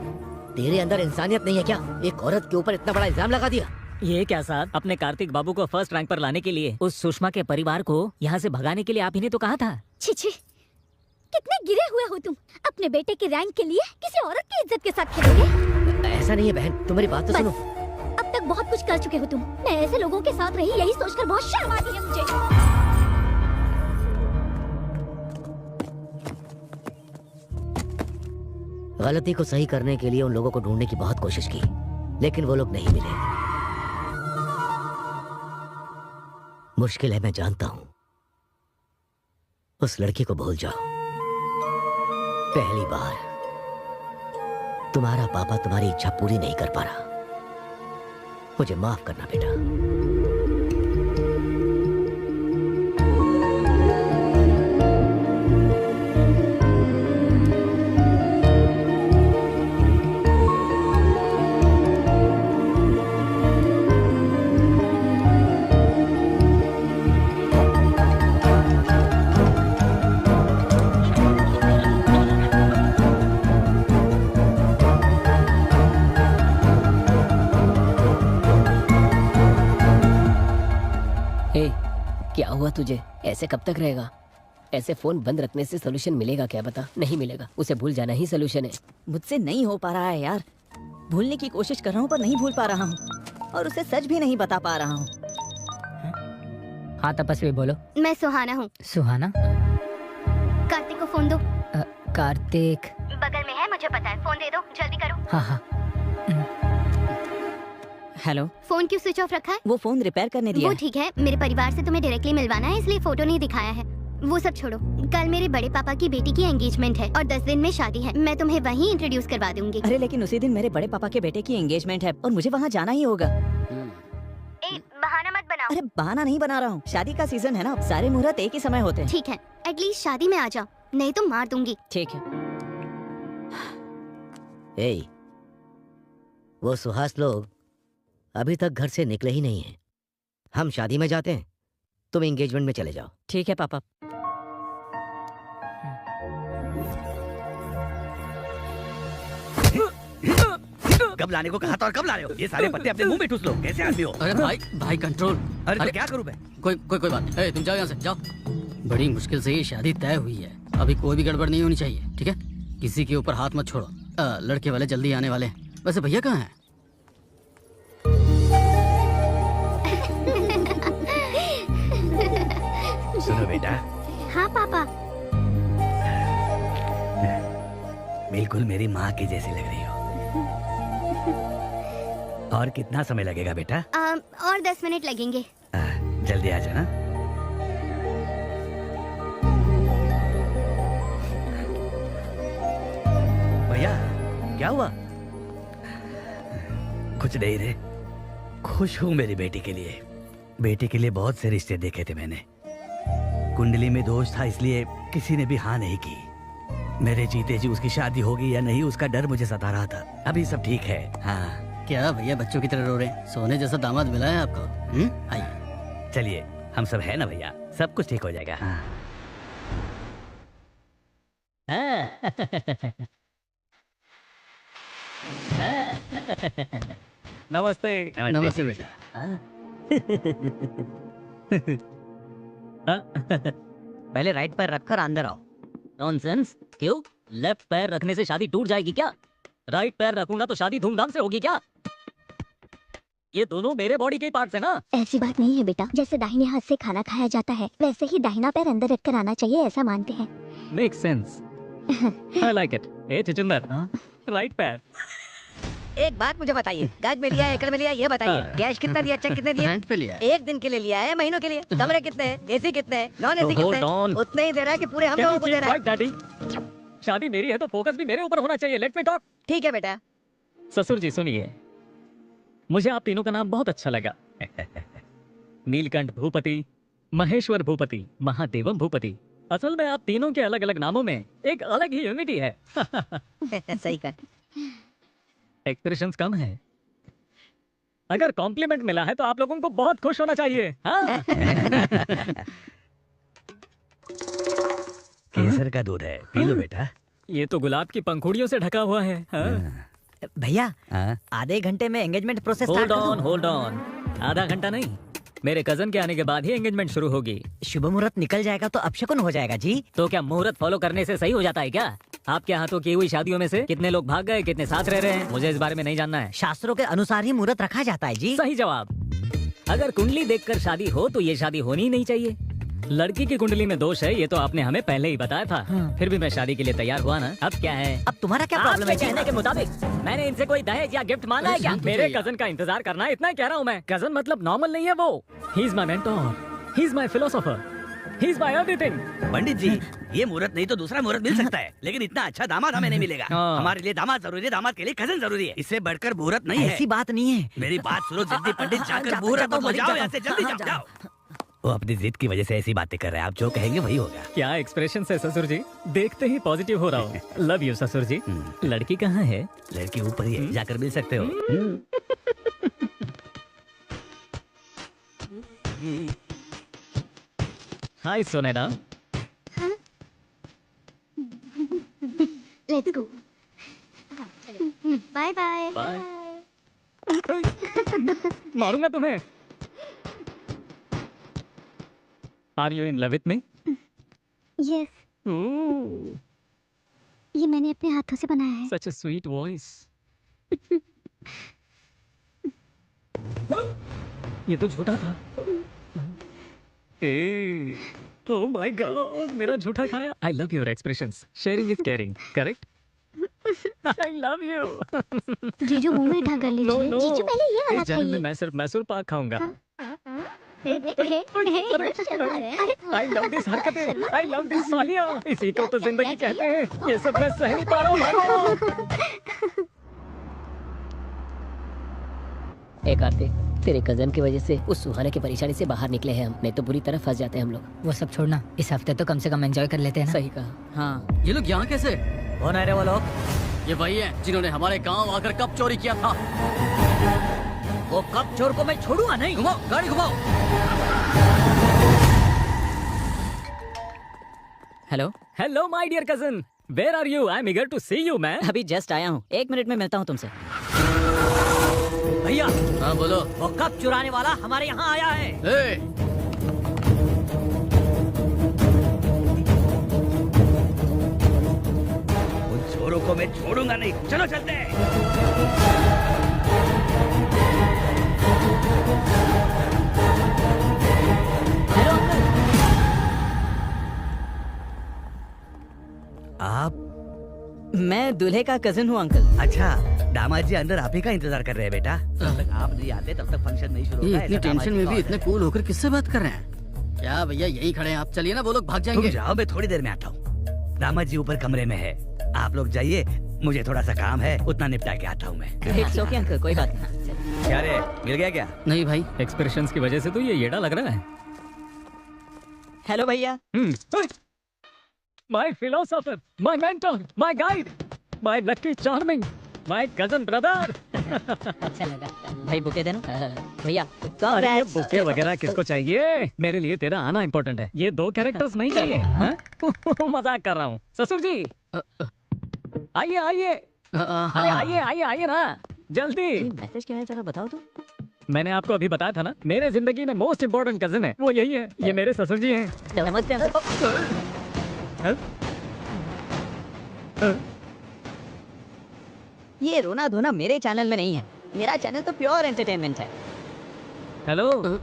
तेरे अंदर इंसानियत नहीं है क्या? एक औरत के ऊपर इतना बड़ा इल्जाम लगा दिया। ये क्या साहब, अपने कार्तिक बाबू को फर्स्ट रैंक पर लाने के लिए उस सुषमा के परिवार को यहाँ से भगाने के लिए आप ही ने तो कहा था। छी छी, कितने गिरे हुए हो तुम। अपने बेटे के रैंक के लिए किसी औरत की इज्जत के साथ खेलोगे? ऐसा नहीं है बहन, तुम्हारी बात तो बस। सुनो। अब तक बहुत कुछ कर चुके हो तुम। मैं ऐसे लोगों के साथ रही, यही सोचकर बहुत शर्म आती है मुझे। गलती को सही करने के लिए उन लोगों को ढूंढने की बहुत कोशिश की, लेकिन वो लोग नहीं मिले। मुश्किल है, मैं जानता हूं। उस लड़की को भूल जाओ। पहली बार तुम्हारा पापा तुम्हारी इच्छा पूरी नहीं कर पा रहा। मुझे माफ करना बेटा। क्या हुआ तुझे? ऐसे कब तक रहेगा? ऐसे फोन बंद रखने से सोल्यूशन मिलेगा क्या? बता। नहीं मिलेगा, उसे भूल जाना ही सोल्यूशन है। मुझसे नहीं हो पा रहा है यार। भूलने की कोशिश कर रहा हूँ पर नहीं भूल पा रहा हूँ, और उसे सच भी नहीं बता पा रहा हूँ। हाँ तपस्वी बोलो। मैं सुहाना हूँ। सुहाना? कार्तिक को फोन दो। कार्तिक बगल में है, मुझे पता है। फोन दे दो, जल्दी करो। हाँ हाँ। हेलो। फोन क्यों स्विच ऑफ रखा है? वो फोन रिपेयर करने दिया वो ठीक है, मेरे परिवार से तुम्हें डायरेक्टली मिलवाना है, इसलिए फोटो नहीं दिखाया है। वो सब छोड़ो, कल मेरे बड़े पापा की बेटी की एंगेजमेंट है और 10 दिन में शादी है। मैं तुम्हें वहीं इंट्रोड्यूस करवा दूंगी। अरे लेकिन उसी दिन मेरे बड़े पापा के बेटे की एंगेजमेंट है और मुझे वहाँ जाना ही होगा। बहाना मत बनाओ। अरे बहाना नहीं बना रहा हूँ, शादी का सीजन है ना, सारे मुहूर्त एक ही समय होते हैं। ठीक है, एटलीस्ट शादी में आ जाओ, नहीं तो मार दूंगी। ठीक है। ए, वो सुहास लोग अभी तक घर से निकले ही नहीं हैं। हम शादी में जाते हैं, तुम एंगेजमेंट में चले जाओ। ठीक है पापा। कब लाने को कहा था और कब ला रहे हो? ये सारे पत्ते अपने मुंह में ठूस लो। कैसे आदमी हो? अरे भाई कंट्रोल। अरे तो क्या करूं मैं? कोई बात नहीं। तुम जाओ यहाँ से, जाओ। बड़ी मुश्किल से ये शादी तय हुई है, अभी कोई भी गड़बड़ नहीं होनी चाहिए, ठीक है? किसी के ऊपर हाथ मत छोड़ो। लड़के वाले जल्दी आने वाले हैं। वैसे भैया कहाँ हैं? सुनो बेटा। हाँ पापा। बिल्कुल मेरी माँ की जैसी लग रही हो। और कितना समय लगेगा बेटा? और 10 मिनट लगेंगे। जल्दी आ जाना। भैया क्या हुआ? कुछ नहीं रे, खुश हूँ मेरी बेटी के लिए। बेटी के लिए बहुत से रिश्ते देखे थे मैंने। कुंडली में दोष था, इसलिए किसी ने भी हाँ नहीं की। मेरे जीते जी उसकी शादी होगी या नहीं, उसका डर मुझे सता रहा था। अभी सब ठीक है। हाँ। क्या भैया बच्चों की तरह रो रहे हैं? सोने जैसा दामाद मिला है आपको। आइए। चलिए, हम सब है ना भैया, सब कुछ ठीक हो जाएगा। हाँ। नमस्ते। नमस्ते बेटा। पहले राइट पैर रखकर अंदर आओ। नॉनसेंस। क्यों? लेफ्ट पैर रखने से शादी टूट जाएगी क्या? राइट पैर रखूंगा तो शादी धूमधाम से होगी क्या? ये दोनों मेरे बॉडी के पार्ट्स है ना। ऐसी बात नहीं है बेटा, जैसे दाहिने हाथ से खाना खाया जाता है वैसे ही दाहिना पैर अंदर रखकर आना चाहिए, ऐसा मानते हैं। Make sense. I like it. ए चिचिंदर, राइट पैर। एक बात मुझे बताइए, गज में लिया, एकड़ में लिया, ये बताइए। कैश कितना दिया, चेक कितने दिए? रेंट पे लिया है। एक दिन के लिए लिया है, महीनों के लिए? कमरे कितने हैं, एसी कितने हैं, नॉन एसी Hold कितने हैं? on. उतने ही दे रहा है कि पूरे हम लोगों को दे रहा है? डैडी, शादी मेरी है तो फोकस भी मेरे ऊपर होना चाहिए। Let me talk. ठीक है बेटा। ससुर जी सुनिए, मुझे आप तीनों का नाम बहुत अच्छा लगा। नीलकंठ भूपति, महेश्वर भूपति, महादेवम भूपति। असल में आप तीनों के अलग अलग नामों में एक अलग ही यूनिटी है। सही कर। एक्सप्रेशंस कम है। अगर कॉम्प्लीमेंट मिला है तो आप लोगों को बहुत खुश होना चाहिए। हाँ? केसर का दूध है, पी लो बेटा। ये तो गुलाब की पंखुड़ियों से ढका हुआ है। हाँ? भैया, आधे घंटे में एंगेजमेंट प्रोसेस होल्ड ऑन। आधा घंटा नहीं, मेरे कजन के आने के बाद ही एंगेजमेंट शुरू होगी। शुभ मुहूर्त निकल जाएगा तो अपशकुन हो जाएगा जी। तो क्या मुहूर्त फॉलो करने से सही हो जाता है क्या? आपके हाथों की हुई शादियों में से कितने लोग भाग गए, कितने साथ रह रहे हैं, मुझे इस बारे में नहीं जानना है। शास्त्रों के अनुसार ही मुहूर्त रखा जाता है जी। सही जवाब। अगर कुंडली देखकर शादी हो तो ये शादी होनी ही नहीं चाहिए। लड़की की कुंडली में दोष है, ये तो आपने हमें पहले ही बताया था। फिर भी मैं शादी के लिए तैयार हुआ ना। अब क्या है? अब तुम्हारा क्या प्रॉब्लम है? कहने के मुताबिक मैंने इनसे कोई दहेज या गिफ्ट मांगा है क्या? मेरे कजन का इंतजार करना है, इतना ही कह रहा हूँ मैं। कजन मतलब नॉर्मल नहीं है वो। He is my mentor, he is my philosopher, he is my everything. Pandit ji, ये मुहूर्त नहीं तो दूसरा मुहूर्त मिल सकता है, लेकिन इतना अच्छा दामाद हमें नहीं मिलेगा। हमारे लिए दामाद जरूरी है, दामाद के लिए कजन जरूरी है। इससे बढ़कर मुहूर्त नहीं है। ऐसी बात नहीं है। मेरी बात सुनो जल्दी पंडित, जाकर मुहूर्त मत जाओ यहाँ से, जल्दी जाओ जाओ। वो अपनी जिद की वजह से ऐसी बातें कर रहे हैं, आप जो कहेंगे वही होगा। क्या एक्सप्रेशन है ससुर जी, देखते ही पॉजिटिव हो रहा हूँ। लव यू ससुर जी। लड़की कहाँ है? लड़की ऊपर ही है, जाकर मिल सकते हो। Hi Sonera. Let's go. Bye bye. मारूंगा तुम्हें। Are you in love with me? Yes, ये मैंने अपने हाथों से बनाया है। Such a sweet voice. ये तो झूठा था। Oh my God, मेरा झूठा खाया। I love your expressions. Sharing is caring. Correct? I love you. जीजू मुंह मीठा कर लीजिए। जीजू पहले ये वाला इस जन्म में खाइए। मैं सिर्फ मैसूर पाक खाऊंगा। अरे, I love this हरकतें, I love this सालियाँ। इसी को तो जिंदगी कहते हैं। ये सब मैं सह नहीं पा रहा हूँ। एक कार्तिक, तेरे कजन की वजह से उस सुहाने की परेशानी से बाहर निकले हैं हम, नहीं तो बुरी तरह फंस जाते हैं हम लोग। वो सब छोड़ना, इस हफ्ते तो कम से कम एंजॉय कर लेते हैं ना। सही कहा। हाँ, ये लोग यहाँ कैसे? कौन है रे वो लोग? ये वही हैं जिन्होंने हमारे गांव आकर कप चोरी किया था। वो कप चोर को मैं छोड़ूंगा नहीं। घुमाओ, गाड़ी घुमाओ। Hello hello my dear cousin, where are you? I am eager to see you man. अभी जस्ट आया हूँ, 1 मिनट में मिलता हूँ तुमसे। भैया, हाँ बोलो। वो कप चुराने वाला हमारे यहाँ आया है। ए, उन चोरों को मैं छोड़ूंगा नहीं, चलो चलते हैं। आप? मैं दूल्हे का कजिन हूँ अंकल। अच्छा, दामाद जी अंदर आप ही का इंतजार कर रहे हैं बेटा। जब तक आप नहीं आते तब तक फंक्शन नहीं शुरू ये होगा। इतनी ऐसा दामाद टेंशन जी में का भी ऑर्डर इतने है। कूल होकर किससे बात कर रहे हैं? क्या भैया यही खड़े हैं आप? चलिए ना, वो लोग भाग तुम जाएंगे। जाओ, मैं थोड़ी देर में आता हूँ। दामाद जी ऊपर कमरे में है, आप लोग जाइए, मुझे थोड़ा सा काम है, उतना निपटा के आता हूँ मैं। इट्स ओके अंकल, कोई बात नहीं। क्या रे, मिल गया क्या? नहीं भाई, एक्सप्रेशंस की वजह से तो ये येड़ा लग रहा है। हेलो भैया। My philosopher, my mentor, my guide, my lucky charming, my cousin brother. अच्छा लगा भाई, बुके देना भैया। अरे ये बुके वगैरह किसको चाहिए? मेरे लिए तेरा आना इम्पोर्टेंट है। ये 2 कैरेक्टर्स नहीं चाहिए। हाँ? मजाक कर रहा हूँ। ससुर जी आइए आइए। अरे आइए आइए आइए ना, जल्दी। मैसेज क्या है जरा बताओ तो। मैंने आपको अभी बताया था ना, मेरे जिंदगी में मोस्ट इम्पोर्टेंट कजिन है, वो यही है। ये मेरे ससुर जी हैं। नमस्ते अंकल। ये रोना धोना मेरे चैनल में नहीं है, मेरा चैनल तो प्योर एंटरटेनमेंट है। हेलो,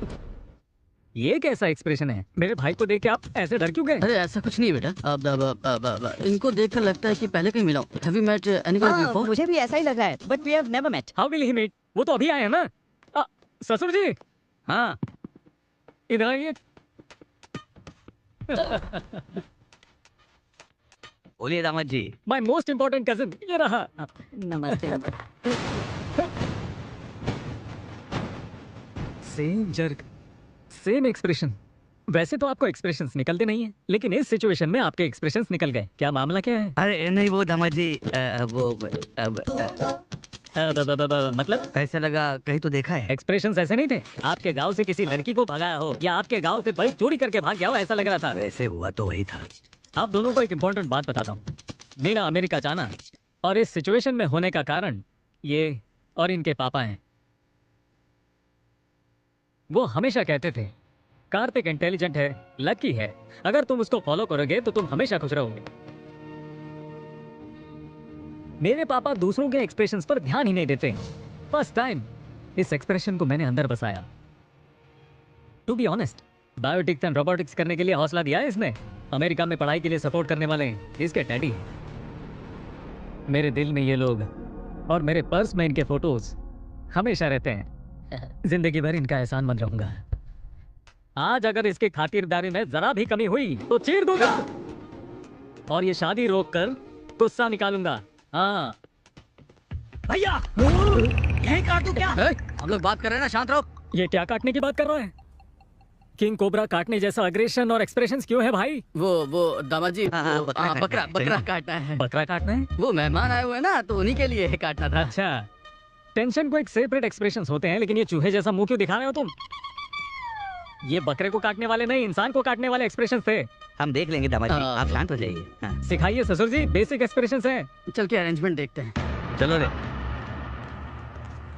ये कैसा एक्सप्रेशन है? मेरे भाई को देख के आप ऐसे डर क्यों गए? अरे ऐसा कुछ नहीं बेटा। अब इनको देखकर लगता है कि पहले कहीं मिला हूँ। Have you met anyone before? मुझे भी ऐसा ही लग रहा है, but we have never met. How will he meet? वो तो अभी आए हैं ना। ससुर जी, हाँ इधर आइए। बोलिए दामाद जी। माय मोस्ट इम्पोर्टेंट कजिन ये रहा। नमस्ते। Same jerk, same expression. वैसे तो आपको एक्सप्रेशंस निकलते नहीं हैं, लेकिन इस सिचुएशन में आपके एक्सप्रेशंस निकल गए। क्या मामला क्या है? अरे नहीं वो दामाद जी, मतलब ऐसा लगा कहीं तो देखा है। एक्सप्रेशंस ऐसे नहीं थे? आपके गांव से किसी लड़की को भगाया हो या आपके गांव से बड़ी चोरी करके भाग गया हो, ऐसा लग रहा था। वैसे हुआ तो वही था। आप दोनों को एक इम्पोर्टेंट बात बताता हूँ। मेरा अमेरिका जाना और इस सिचुएशन में होने का कारण ये और इनके पापा हैं। वो हमेशा कहते थे कार्तिक इंटेलिजेंट है, लकी है, अगर तुम उसको फॉलो करोगे तो तुम हमेशा खुश रहोगे। मेरे पापा दूसरों के एक्सप्रेशंस पर ध्यान ही नहीं देते। फर्स्ट टाइम इस एक्सप्रेशन को मैंने अंदर बसाया। To be honest, biotics and robotics करने के लिए हौसला दिया है इसने। अमेरिका में पढ़ाई के लिए सपोर्ट करने वाले इसके डैडी। मेरे दिल में ये लोग और मेरे पर्स में इनके फोटोज हमेशा रहते हैं। जिंदगी भर इनका एहसान मंद रहूंगा। आज अगर इसकी खातिरदारी में जरा भी कमी हुई तो चीर दूंगा और ये शादी रोक कर गुस्सा निकालूंगा। हाँ भैया यही काटू क्या? हम लोग बात कर रहे हैं ना, शांत रहो। ये क्या काटने की बात कर रहा है? किंग कोबरा काटने जैसा अग्रेशन और एक्सप्रेशंस क्यों है भाई? वो दामाद जी, बकरा काटना है। बकरा काटना है? वो मेहमान आए हुए हैं ना, तो उन्हीं के लिए काटना था। अच्छा, टेंशन को एक सेपरेट एक्सप्रेशंस होते हैं, लेकिन ये चूहे जैसा मुंह क्यों दिखा रहे हो तुम? ये बकरे को काटने वाले नहीं, इंसान को काटने वाले एक्सप्रेशंस थे। हम देख लेंगे दामाद जी, आप शांत हो जाइए। हाँ। सिखाइए ससुर जी, बेसिक एक्सप्रेशंस हैं। चल के अरेंजमेंट देखते हैं। चलो रे।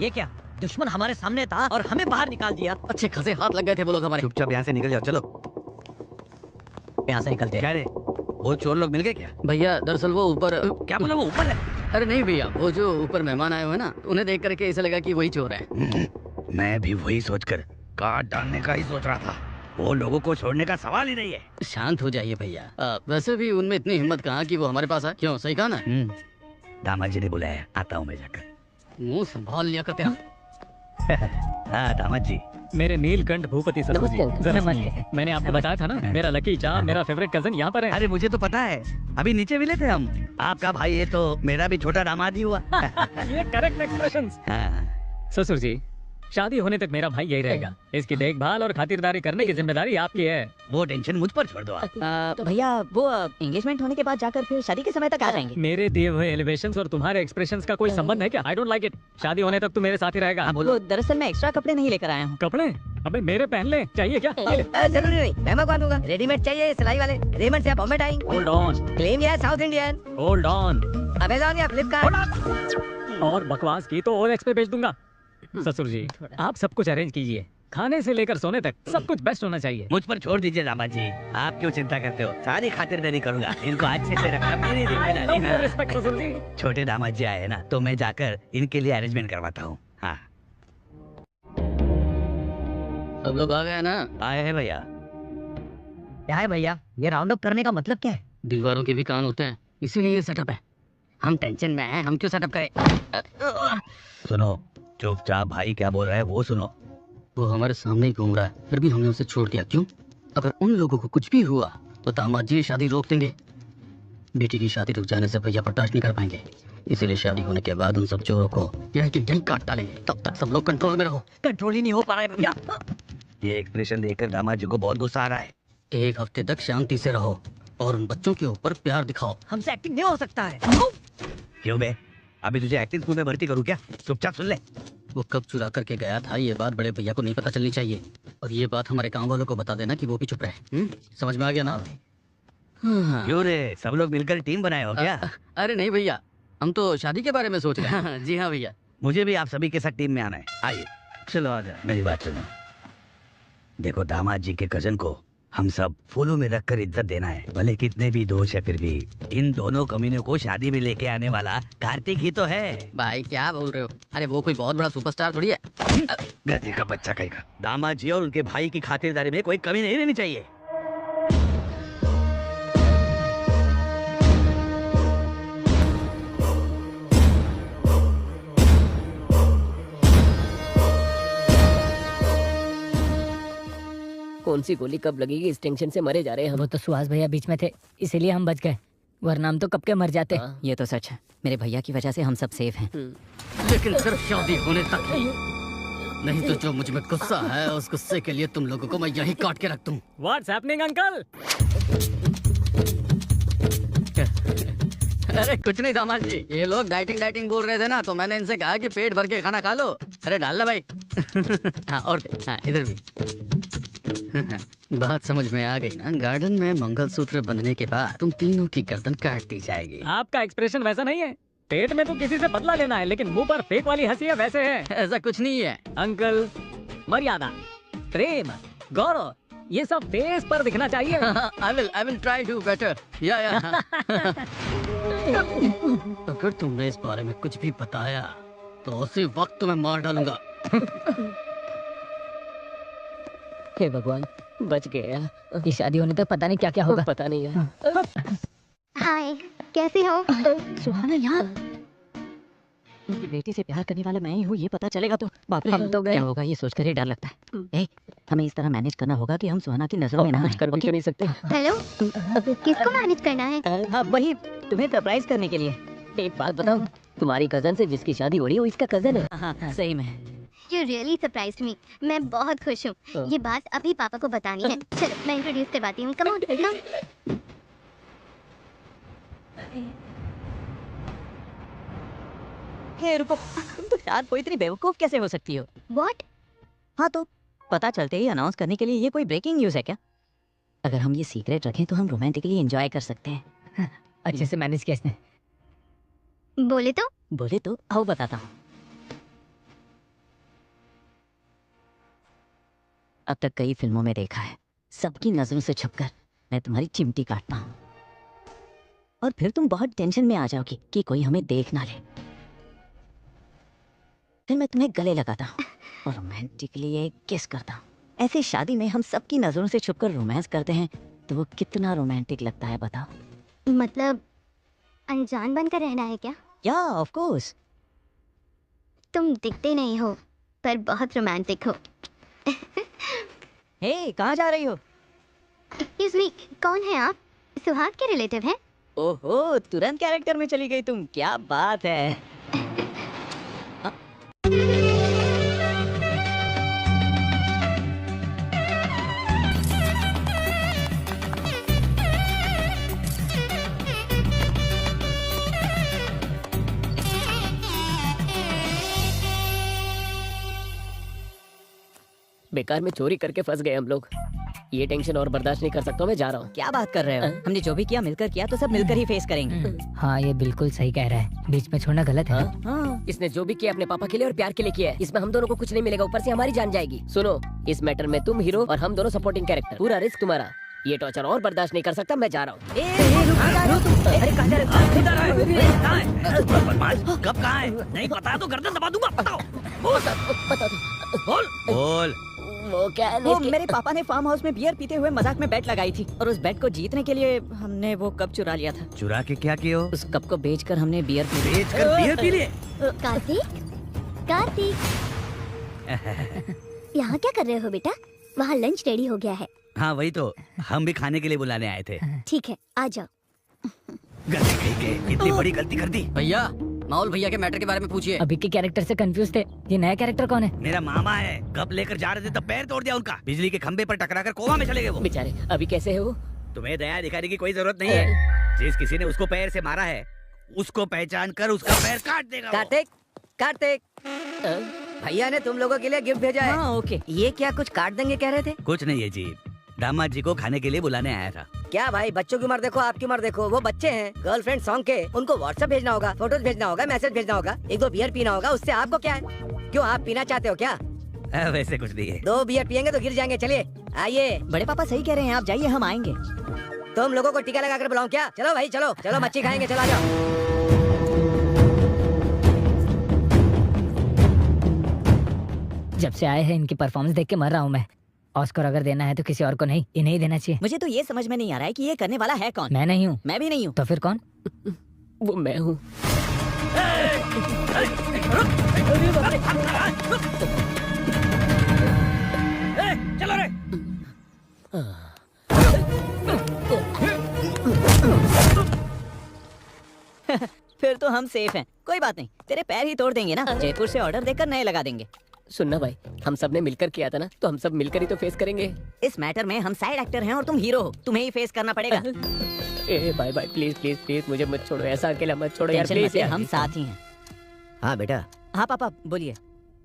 ये क्या, दुश्मन हमारे सामने था और हमें बाहर निकाल दिया। अच्छे खासे हाथ लग गए थे वो लोग हमारे। चुपचाप यहाँ से निकल जाओ। चलो यहाँ से निकलते। क्या रे, वो चोर लोग मिल गए क्या? भैया दरअसल वो ऊपर। क्या बोला, वो ऊपर है? अरे नहीं भैया, वो जो ऊपर मेहमान आए हुए हैं ना, उन्हें देख करके ऐसा लगा कि वही चोर है। मैं भी वही सोचकर काट डालने का ही सोच रहा था। वो लोगों को छोड़ने का सवाल ही नहीं है। शांत हो जाइए भैया। वैसे भी उनमें इतनी हिम्मत कहाँ कि वो हमारे पास आए। क्यों, सही कहा ना? दामाद जी ने बुलाया, आता हूँ मैं जाकर। मुंह संभाल लिया करते हैं। हाँ दामाद जी। मेरे नीलकंठ भूपति ससुर जी, जरा सुनिए। मैंने आपको बताया था ना, मेरा लकी चार्म, मेरा फेवरेट कजन यहाँ पर है। अरे मुझे तो पता है, अभी नीचे मिले थे हम। आपका भाई है तो मेरा भी छोटा दामाद ही हुआ। ये करेक्ट एक्सप्रेशंस। ससुर जी, शादी होने तक मेरा भाई यही रहेगा। इसकी देखभाल और खातिरदारी करने की जिम्मेदारी आपकी है। वो टेंशन मुझ पर छोड़ दो आप। तो भैया वो एंगेजमेंट होने के बाद जाकर फिर शादी के समय तक आ जाएंगे। मेरे दिए हुए एलिवेशंस और तुम्हारे एक्सप्रेशंस का कोई संबंध है क्या? I don't like it. शादी होने तक तू मेरे साथ ही रहेगा। वो दरअसल मैं एक्स्ट्रा कपड़े नहीं लेकर आया हूँ। कपड़े? अबे मेरे पहन ले, चाहिए क्या? जरूरी नहीं, मैं मंगवा दूंगा। रेडीमेड चाहिए सिलाई वाले? रेमंड से Bombay Dyeing. Hold on. Claim या south Indian? Hold on. Amazon या फ्लिपकार्ट? और बकवास की तो OLX पे भेज दूंगा। ससुर जी, आप सब कुछ अरेंज कीजिए, खाने से लेकर सोने तक सब कुछ बेस्ट होना चाहिए। मुझ पर छोड़ दीजिए दामाद जी, आप क्यों चिंता करते हो? सारी खातिरदारी करूंगा। इनको अच्छे से रखना मेरी जिम्मेदारी। रिस्पेक्ट ससुर जी। छोटे दामाद जी आए ना, तो मैं जाकर इनके लिए अरेंजमेंट करवाता हूँ। हाँ सब लोग आ गए ना? आए हैं भैया। क्या है भैया, ये राउंड अप करने का मतलब क्या है? दीवारों के भी कान होते हैं, इसीलिए ये सेटअप है। हम टेंशन में हैं, हम क्यों सेटअप करें? सुनो, चुपचाप भाई क्या बोल रहा है वो सुनो। वो हमारे सामने ही घूम रहा है, फिर भी हमने उसे छोड़ दिया। क्यों? अगर उन लोगों को कुछ भी हुआ तो दामाद जी शादी रोक देंगे। बेटी की शादी रुक जाने से भैया बर्दाश्त नहीं कर पाएंगे, इसीलिए शादी होने के बाद उन सब चोरों को यहीं काट डालेंगे। तब तक सब लोग कंट्रोल में रहो। कंट्रोल ही नहीं हो पा रहा है भैया। ये एक्सप्रेशन देखकर दामाद जी को बहुत गुस्सा आ रहा है। एक हफ्ते तक शांति से रहो और उन बच्चों के ऊपर प्यार दिखाओ। हमसे एक्टिंग नहीं हो सकता है। क्यों बे, अभी तुझे एक्टिंग स्कूल में भर्ती करूँ क्या? चुपचाप सुन ले। वो कब चुरा करके गया था, ये बात बड़े भैया को नहीं पता चलनी चाहिए। और ये बात हमारे गाँव वालों को बता देना कि वो भी चुप रहे। समझ में आ गया ना? हाँ। क्यों रे, सब लोग मिलकर टीम बनाए हो क्या? अरे नहीं भैया, हम तो शादी के बारे में सोच रहे हैं। जी हाँ भैया। मुझे भी आप सभी के साथ टीम में आना है। आइए। चलो आ जाओ। मेरी बात सुनो, देखो दामाद जी के कजन को हम सब फूलों में रखकर इज्जत देना है। भले कितने भी दोष है, फिर भी इन दोनों कमीनों को शादी में लेके आने वाला कार्तिक ही तो है। भाई क्या बोल रहे हो? अरे वो कोई बहुत बड़ा सुपरस्टार थोड़ी है। गधे का बच्चा कहीं का। दामाद जी और उनके भाई की खातिरदारी में कोई कमी नहीं रहनी चाहिए। कौन सी गोली कब लगेगी, इस टेंशन से मरे जा रहे हैं हम। वो तो सुहास भैया बीच में थे, इसीलिए हम बच गए, वरना हम तो कब के मर जाते। ये तो सच है, मेरे भैया की वजह से हम सब सेफ हैं। लेकिन सिर्फ शादी होने तक ही। नहीं तो जो मुझ में गुस्सा है, उस गुस्से के लिए तुम लोगों को मैं यही काट के रख दूं। What's happening, uncle? अरे कुछ नहीं दामाद जी, ये लोग डाइटिंग बोल रहे थे ना, तो मैंने इनसे कहा कि पेट भर के खाना खा लो। अरे डाल लो भाई। हाँ और हाँ इधर भी। बात समझ में आ गई ना? गार्डन में मंगलसूत्र बंधने के बाद तुम तीनों की गर्दन काट दी जाएगी। आपका एक्सप्रेशन वैसा नहीं है। पेट में तो किसी से बदला लेना है, लेकिन मुंह पर फेक वाली हंसी है वैसे है। ऐसा कुछ नहीं है अंकल, मर्यादा। प्रेम, गौरव, ये सब फेस पर दिखना चाहिए। I will try to better. Yeah. अगर तुमने इस बारे में कुछ भी बताया तो उसी वक्त तुम्हें मार डालूंगा। हे भगवान, बच गया। ये शादी होने तक पता नहीं क्या क्या होगा। पता नहीं है। हाय, कैसे हो? सुहाना यार, उनकी बेटी से प्यार करने वाला मैं ही हूँ, ये पता चलेगा तो बाप रे, हम तो गए। क्या होगा ये सोचकर ही डर लगता है। ए, हमें इस तरह मैनेज करना होगा कि हम सुहाना की नजरों में ना आए। कर भी क्यों नहीं सकते? हेलो, किसको मैनेज करना है? हाँ, वही तुम्हें सरप्राइज करने के लिए। एक बात बताऊं, तुम्हारी कजन से जिसकी शादी हो रही है वो इसका कजन है। हाँ, सही में। You really surprised me. मैं बहुत खुश हूँ। ये बात अभी पापा को बतानी है। चलो, मैं इंट्रोड्यूस करवाती हूँ। Come on, come. हे रुको, तुम तो यार कोई इतनी बेवकूफ कैसे हो सकती हो? What? हाँ तो पता चलते ही अनाउंस करने के लिए ये कोई ब्रेकिंग न्यूज़ है क्या? अगर हम ये सीक्रेट रखें तो हम रोमांटिकली एंजॉय कर सकते हैं। अच्छे से मैनेज किया इसने। बोले तो? बोले तो आओ बताता हूँ। अब तक कई फिल्मों में देखा है, सबकी नजरों से छुपकर मैं तुम्हारी चिमटी काटता हूँ और फिर तुम बहुत टेंशन में आ जाओगी कि कोई हमें देख ना ले। फिर मैं तुम्हें गले लगाता हूँ और रोमांटिकली एक किस करता हूँ। ऐसे शादी में हम सबकी नजरों से छुपकर रोमांस करते हैं तो वो कितना रोमांटिक लगता है बताओ। मतलब अनजान बनकर रहना है क्या? या ऑफ कोर्स। तुम दिखते नहीं हो पर बहुत रोमांटिक हो। हे, कहाँ जा रही हो? एक्सक्यूज मी, कौन है आप? सुहाग के रिलेटिव हैं? ओहो, तुरंत कैरेक्टर में चली गई तुम, क्या बात है। बेकार में चोरी करके फंस गए हम लोग। ये टेंशन और बर्दाश्त नहीं कर सकता, मैं जा रहा हूँ। क्या बात कर रहे हो? हमने जो भी किया मिलकर किया तो सब मिलकर ही फेस करेंगे। हाँ, ये बिल्कुल सही कह रहा है, बीच में छोड़ना गलत है। हाँ। इसने जो भी किया अपने पापा के लिए और प्यार के लिए किया है, इसमें हम दोनों को कुछ नहीं मिलेगा, ऊपर से हमारी जान जाएगी। सुनो, इस मैटर में तुम हीरो और हम दोनों सपोर्टिंग कैरेक्टर, पूरा रिस्क तुम्हारा। ये टॉर्चर और बर्दाश्त नहीं कर सकता, मैं जा रहा हूँ। कब कहाँ है? नहीं पता तो गर्दन दबा दूंगा। बताओ। बोल। वो मेरे पापा ने फार्म हाउस में बियर पीते हुए मजाक में बेट लगाई थी और उस बेट को जीतने के लिए हमने वो कप चुरा लिया था। चुरा के क्या किया? उस कप को बेचकर हमने बियर पी लिए। कार्तिक यहाँ क्या कर रहे हो बेटा? वहाँ लंच रेडी हो गया है। हाँ वही तो, हम भी खाने के लिए बुलाने आए थे। ठीक है, आ जाओ। गलती कही के, इतनी बड़ी गलती कर दी। भैया, माहौल भैया के मैटर के बारे में पूछिए। अभी के कैरेक्टर से कंफ्यूज थे, ये नया कैरेक्टर कौन है? मेरा मामा है। कब लेकर जा रहे थे तब पैर तोड़ दिया उनका, बिजली के खंबे पर टकराकर कोमा में चले गए वो बेचारे। अभी कैसे है वो? तुम्हें दया दिखाने की कोई जरूरत नहीं है। जिस किसी ने उसको पैर से मारा है उसको पहचान कर उसका पैर काट देगा। कार्तिक, भैया ने तुम लोगों के लिए गिफ्ट भेजा है। हाँ, ओके। ये क्या कुछ काट देंगे कह रहे थे? कुछ नहीं है जी, दामाद जी को खाने के लिए बुलाने आया था। क्या भाई, बच्चों की उम्र देखो, आपकी उम्र देखो। वो बच्चे हैं, गर्लफ्रेंड सॉन्ग के, उनको व्हाट्सएप भेजना होगा, फोटोज भेजना होगा, मैसेज भेजना होगा, एक दो बियर पीना होगा। उससे आपको क्या है? क्यों, आप पीना चाहते हो क्या? वैसे कुछ नहीं है। 2 बियर पियेंगे तो गिर जाएंगे। चलिए आइए। बड़े पापा सही कह रहे हैं, आप जाइए, हम आएंगे। तुम लोगों को टीका लगाकर बुलाऊं क्या? चलो भाई, चलो चलो, मच्छी खाएंगे, चलो आ जाओ। जब से आए हैं इनकी परफॉर्मेंस देख के मर रहा हूँ मैं। ऑस्कर अगर देना है तो किसी और को नहीं, इन्हें ही देना चाहिए। मुझे तो ये समझ में नहीं आ रहा है कि ये करने वाला है कौन। मैं नहीं हूँ। मैं भी नहीं हूँ। तो फिर कौन? वो मैं हूँ। चलो रे। फिर तो हम सेफ हैं। कोई बात नहीं, तेरे पैर ही तोड़ देंगे ना। जयपुर से ऑर्डर देकर नए लगा देंगे। सुनना भाई, हम सब ने मिलकर किया था ना, तो हम सब मिलकर ही तो फेस करेंगे। इस मैटर में हम साइड एक्टर हैं और तुम हीरो हो, तुम्हें ही फेस करना पड़ेगा। ए भाई भाई, प्लीज प्लीज प्लीज मुझे मत छोड़ो, ऐसा अकेला मत छोड़ो यार, प्लीज यार। हम साथ ही हैं। हाँ बेटा। हाँ पापा, बोलिए।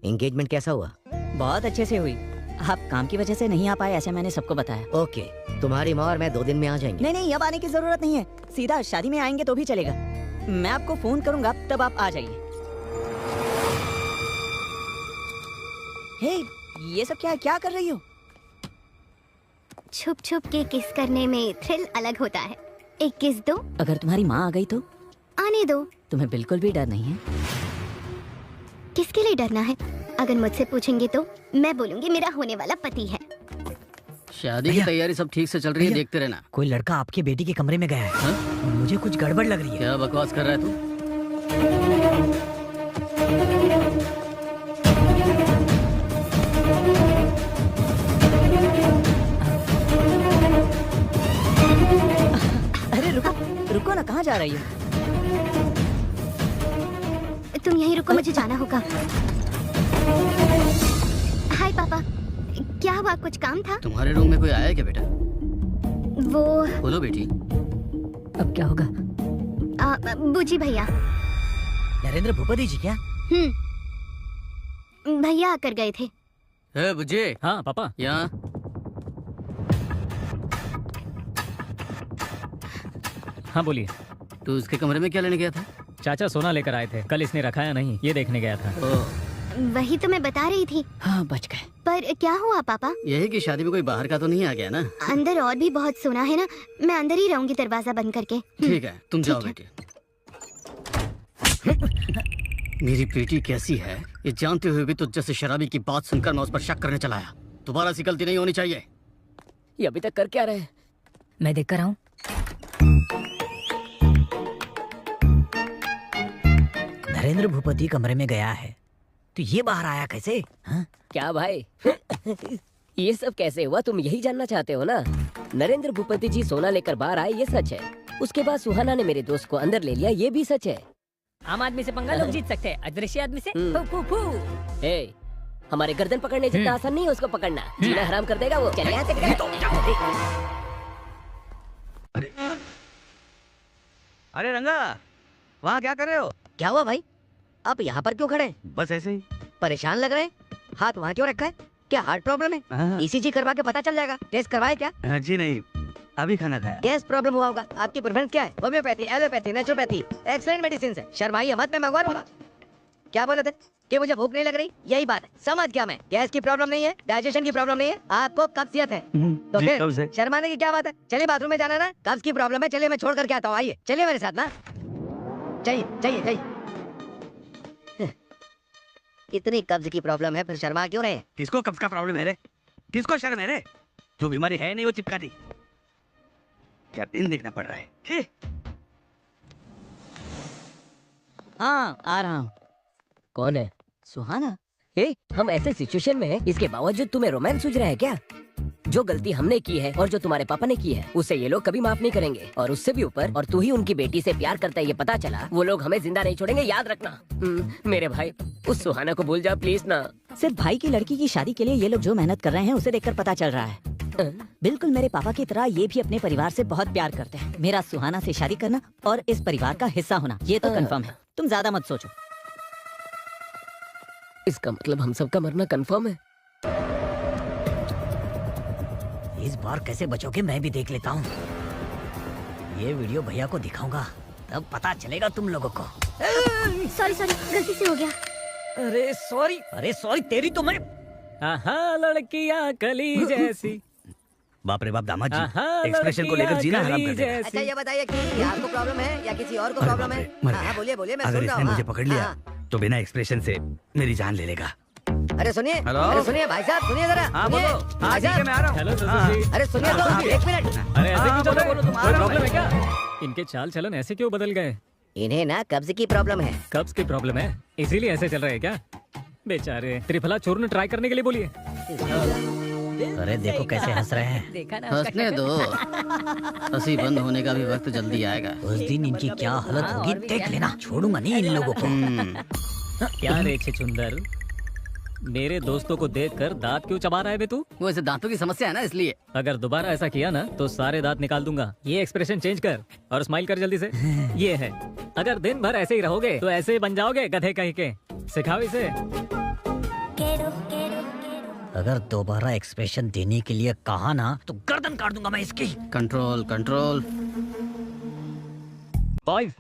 एंगेजमेंट कैसा हुआ? बहुत अच्छे से हुई। आप काम की वजह से नहीं आ पाए ऐसे मैंने सबको बताया। ओके, तुम्हारी माँ और मैं 2 दिन में आ जाएंगे। नहीं नहीं, अब आने की जरूरत नहीं है, सीधा शादी में आएंगे तो भी चलेगा। मैं आपको फोन करूंगा, तब आप आ जाइए। हे, ये सब क्या कर रही हो? छुप छुप के किस करने में थ्रिल अलग होता है। एक किस दो। अगर तुम्हारी माँ आ गई तो? आने दो। तुम्हें बिल्कुल भी डर नहीं है? किसके लिए डरना है? अगर मुझसे पूछेंगे तो मैं बोलूंगी मेरा होने वाला पति है। शादी की तैयारी सब ठीक से चल रही है, देखते रहना। कोई लड़का आपकी बेटी के कमरे में गया है। हाँ? मुझे कुछ गड़बड़ लग रही है। क्या बकवास कर रहा है तू? अरे रुको रुको ना, कहाँ जा रही हो? तुम यहीं रुको, मुझे जाना होगा। हाय पापा, क्या हुआ? कुछ काम था? तुम्हारे रूम में कोई आया है क्या बेटा? वो बोलो बेटी। अब क्या होगा? बूजी भैया। नरेंद्र भूपति जी क्या? भैया आकर गए थे। बुझे। हाँ पापा। यहाँ हाँ बोलिए। तू उसके कमरे में क्या लेने गया था? चाचा सोना लेकर आए थे, कल इसने रखाया नहीं, ये देखने गया था। वही तो मैं बता रही थी। हाँ बच गए। पर क्या हुआ पापा? यही कि शादी में कोई बाहर का तो नहीं आ गया ना? अंदर और भी बहुत सोना है ना, मैं अंदर ही रहूंगी दरवाजा बंद करके। ठीक है, तुम जाओ बेटी। मेरी बेटी कैसी है ये जानते हुए भी तो जैसे शराबी की बात सुनकर मैं उस पर शक करने चला आया। दोबारा ऐसी गलती नहीं होनी चाहिए। ये अभी तक कर क्या रहे? मैं देख कर आऊं। नरेंद्र भूपति कमरे में गया है तो ये बाहर आया कैसे? हाँ? क्या भाई ये सब कैसे हुआ, तुम यही जानना चाहते हो ना? नरेंद्र भूपति जी सोना लेकर बाहर आए, ये सच है। उसके बाद सुहाना ने मेरे दोस्त को अंदर ले लिया, ये भी सच है। आम आदमी से पंगा लोग जीत सकते हैं, अदृश्य आदमी से फू फू फू। ए, हमारे गर्दन पकड़ने जितना आसान नहीं है उसको पकड़ना, जीना हराम कर देगा वो। चले यहाँ से। अरे रंगा, वहाँ क्या कर रहे हो? क्या हुआ भाई, आप यहाँ पर क्यों खड़े हैं? बस ऐसे ही। परेशान लग रहे हैं। हाथ वहाँ क्यों रखा है? क्या हार्ट प्रॉब्लम है? ईसीजी करवा के पता चल जाएगा। टेस्ट करवाए क्या? जी नहीं, अभी खाना खाया। गैस प्रॉब्लम हुआ होगा। आपकी प्रेफरेंस क्या है? Homeopathy, allopathy, naturopathy? Excellent medicine है। शर्माइए मत, मैं मंगवा लूंगा। क्या बोले थे कि मुझे भूख नहीं लग रही? यही बात है, समझ गया मैं। गैस की प्रॉब्लम नहीं है, डाइजेशन की प्रॉब्लम नहीं है, आपको कब्जियत है। तो फिर शर्माने की क्या बात है? चलिए बाथरूम में जाना ना, कब्ज की प्रॉब्लम है। चलिए मैं छोड़ करके आता हूँ, आइए चलिए मेरे साथ ना। चाहिए चाहिए चाहिए। इतनी कब्ज की प्रॉब्लम है, फिर शर्मा क्यों रहे? किसको कब्ज का प्रॉब्लम है रे? किसको शर्म है रे? जो बीमारी है नहीं वो चिपकाती। क्या दिन देखना पड़ रहा है। हाँ आ रहा हूँ। कौन है? सुहाना। हम ऐसे सिचुएशन में हैं, इसके बावजूद तुम्हें रोमांस सूझ रहा है क्या? जो गलती हमने की है और जो तुम्हारे पापा ने की है उसे ये लोग कभी माफ नहीं करेंगे। और उससे भी ऊपर, और तू ही उनकी बेटी से प्यार करता है ये पता चला, वो लोग हमें जिंदा नहीं छोड़ेंगे, याद रखना। मेरे भाई, उस सुहाना को भूल जा प्लीज ना। सिर्फ भाई की लड़की की शादी के लिए ये लोग जो मेहनत कर रहे हैं उसे देखकर पता चल रहा है। बिल्कुल मेरे पापा की तरह ये भी अपने परिवार से बहुत प्यार करते हैं। मेरा सुहाना से शादी करना और इस परिवार का हिस्सा होना, ये तो कंफर्म है। तुम ज्यादा मत सोचो। इसका मतलब हम सबका मरना कंफर्म है। इस बार कैसे बचोगे मैं भी देख लेता हूँ। ये वीडियो भैया को दिखाऊंगा, तब पता चलेगा तुम लोगों को। सॉरी सॉरी, गलती से हो गया। अरे सॉरी तेरी तो मैं। लड़कियां कली जैसी। बाप रे बाप दामाद जी, एक्सप्रेशन को लेकर जीना हराम कर देगा। अच्छा ये बताइए कि आपको प्रॉब्लम है या किसी और को प्रॉब्लम है? हाँ बोलिए बोलिए, मैं सुन रहा हूँ। अगर इसने मुझे पकड़ लिया तो बिना एक्सप्रेशन से मेरी जान ले लेगा। अरे सुनिए, हेलो? अरे सुनिए भाई साहब, सुनिए जरा। हाँ सुनिए। बोलो। भाई साहब, मैं आ रहा हूँ। हेलो सुशी जी। अरे सुनिए तो, एक मिनट। अरे ऐसे क्यों चल रहे बोलो, हैं? तुम आ कोई रहे हो? प्रॉब्लम है क्या? इनके चाल चलन ऐसे क्यों बदल गए? इन्हें ना कब्ज की प्रॉब्लम है। कब्ज की प्रॉब्लम है, इसीलिए ऐसे चल रहे हैं क्या? बेचारे त्रिफला चूर्ण ट्राई करने के लिए बोलिए। अरे देखो कैसे हंस रहे हैं। देखा ना? हंसने दो, हंसी बंद होने का भी वक्त जल्दी आएगा। उस दिन इनकी क्या हालत होगी देख लेना, छोड़ूंगा नहीं इन लोगों को। क्या रे छुंदर, मेरे दोस्तों को देखकर दांत क्यों चबा रहा है बे तू? वो ऐसे दांतों की समस्या है ना, इसलिए। अगर दोबारा ऐसा किया ना तो सारे दांत निकाल दूंगा। ये एक्सप्रेशन चेंज कर और स्माइल कर जल्दी से। ये है, अगर दिन भर ऐसे ही रहोगे तो ऐसे ही बन जाओगे गधे कहीं के। सिखाओ इसे। अगर दोबारा एक्सप्रेशन देने के लिए कहा ना तो गर्दन काट दूंगा मैं इसकी। Control control. बॉयज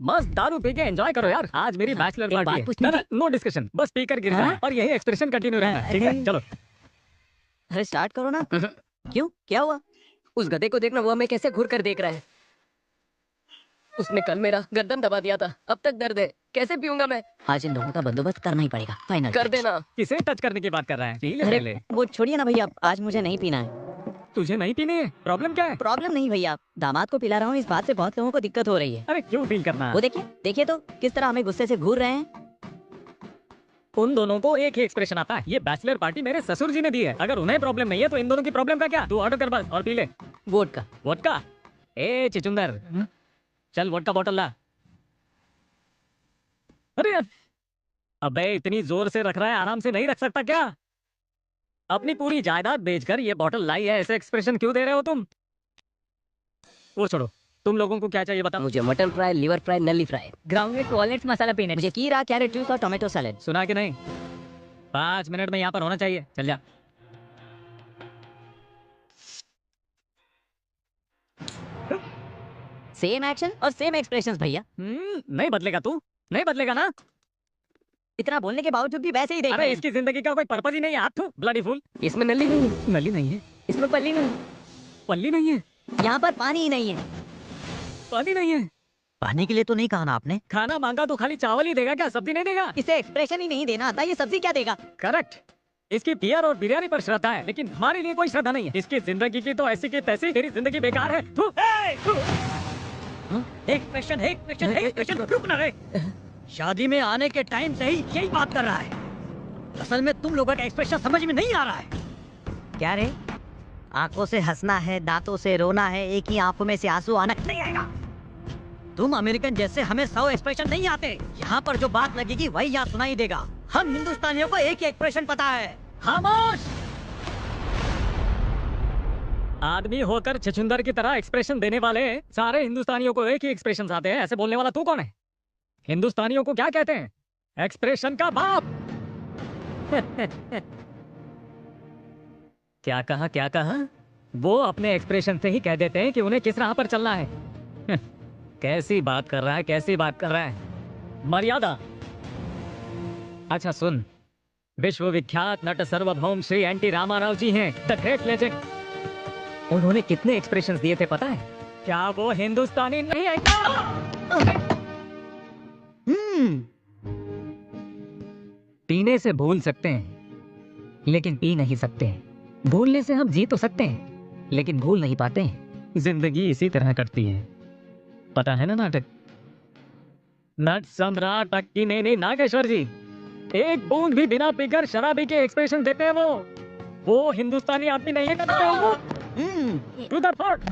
मस्त दारू पी के एंजॉय करो यार। आज मेरी बैचलर पार्टी है। नो डिस्कशन, बस पीकर गिरना और यही एक्सप्रेशन कंटिन्यू रहना। ठीक है चलो। अरे स्टार्ट करो ना। क्यों, क्या हुआ? उस गधे को देखना, वो हमें कैसे घूर कर देख रहा है। उसने कल मेरा गर्दन दबा दिया था, अब तक दर्द है। कैसे पीऊंगा मैं? आज इन दोनों का बंदोबस्त करना ही पड़ेगा। फाइनल कर देना। किसे टच करने की बात कर रहा है? पी ले अरे पहले। वो छोड़िए ना भैया, आज मुझे नहीं पीना है। तुझे नहीं पीनी है? प्रॉब्लम क्या है? प्रॉब्लम नहीं भैया, दामाद को पिला रहा हूँ, इस बात से बहुत लोगों को दिक्कत हो रही है। अरे क्यों फील करना? वो देखिए देखिए तो किस तरह हमें गुस्से से घूर रहे हैं। उन दोनों को एक ही एक्सप्रेशन आता है। ये बैचलर पार्टी मेरे ससुर जी ने दी है। अगर उन्हें प्रॉब्लम नहीं है तो इन दोनों की प्रॉब्लम का क्या? तू ऑर्डर कर बस और पी ले। वोडका। वोडका? ए चिचुंदर, चल वोडका बॉटल ला। अरे यार, अबे इतनी जोर से रख रहा है, आराम से नहीं रख सकता क्या? अपनी पूरी जायदाद बेचकर ये बॉटल लाई है, ऐसे एक्सप्रेशन क्यों दे रहे हो तुम? वो छोड़ो, तुम लोगों को क्या चाहिए बताओ? मुझे मटन फ्राई, लिवर फ्राई, नली फ्राई, ग्राउंडेड वॉलनट्स मसाला पीनट, मुझे कीरा, कैरेट जूस और टोमेटो सैलेड। सुना कि नहीं? 5 मिनट में यहाँ पर होना चाहिए। चल जा। सेम एक्शन और सेम एक्सप्रेशंस भैया। नहीं बदलेगा तू? नहीं बदलेगा ना? इतना बोलने के बावजूद भी वैसे ही देख अरे रहे हैं। इसकी जिंदगी का कोई पर्पस ही नहीं है। हाथ थू, ब्लडी फूल। इसमें नली नहीं है। नली नहीं है? इसमें पल्ली नहीं, पल्ली नहीं है? यहाँ पर पानी ही नहीं है। पानी नहीं है? पानी के लिए तो नहीं कहा ना आपने। खाना मांगा तो खाली चावल ही देगा क्या? सब्जी नहीं देगा? इसे एक्सप्रेशन ही नहीं देना आता, ये सब्जी क्या देगा? करेक्ट। इसकी बियर और बिरयानी पर श्रद्धा है, लेकिन हमारे लिए कोई श्रद्धा नहीं है। इसकी जिंदगी की तो ऐसी की तैसी, मेरी जिंदगी बेकार है। थू। एक्सप्रेशन रुक ना रे। शादी में आने के टाइम से ही यही बात कर रहा है। असल में तुम लोगों का एक्सप्रेशन समझ में नहीं आ रहा है। क्या रे, आंखों से हंसना है, दांतों से रोना है, एक ही आंखों में से आंसू आना नहीं आएगा। तुम अमेरिकन जैसे हमें 100 एक्सप्रेशन नहीं आते। यहाँ पर जो बात लगेगी वही यहाँ सुनाई देगा। हम हिंदुस्तानियों को एक ही एक्सप्रेशन पता है। खामोश। आदमी होकर छछुंदर की तरह एक्सप्रेशन देने वाले सारे हिंदुस्तानियों को एक ही एक्सप्रेशन आते हैं। ऐसे बोलने वाला तू कौन है? हिंदुस्तानियों को क्या कहते हैं? एक्सप्रेशन का बाप। क्या कहा, क्या कहा? वो अपने एक्सप्रेशन से ही कह देते हैं कि उन्हें किस राह पर चलना है। कैसी बात कर रहा है, कैसी बात कर रहा है? मर्यादा। अच्छा सुन, विश्वविख्यात नट सार्वभौम श्री एनटी रामाराव जी हैं, द ग्रेट लेजेंड। उन्होंने कितने एक्सप्रेशंस दिए थे पता है? क्या वो हिंदुस्तानी नहीं है क्या? पीने से भूल सकते हैं, लेकिन पी नहीं सकते। भूलने से हम जी तो सकते हैं, लेकिन भूल नहीं पाते। जिंदगी इसी तरह कटती है, पता है ना नाटक? नट सम्राट अक्कीनेनी नागेश्वर जी एक बूंद भी बिना पीकर शराबी के एक्सप्रेशन देते हैं। वो हिंदुस्तानी आदमी नहीं है कहते। To the point.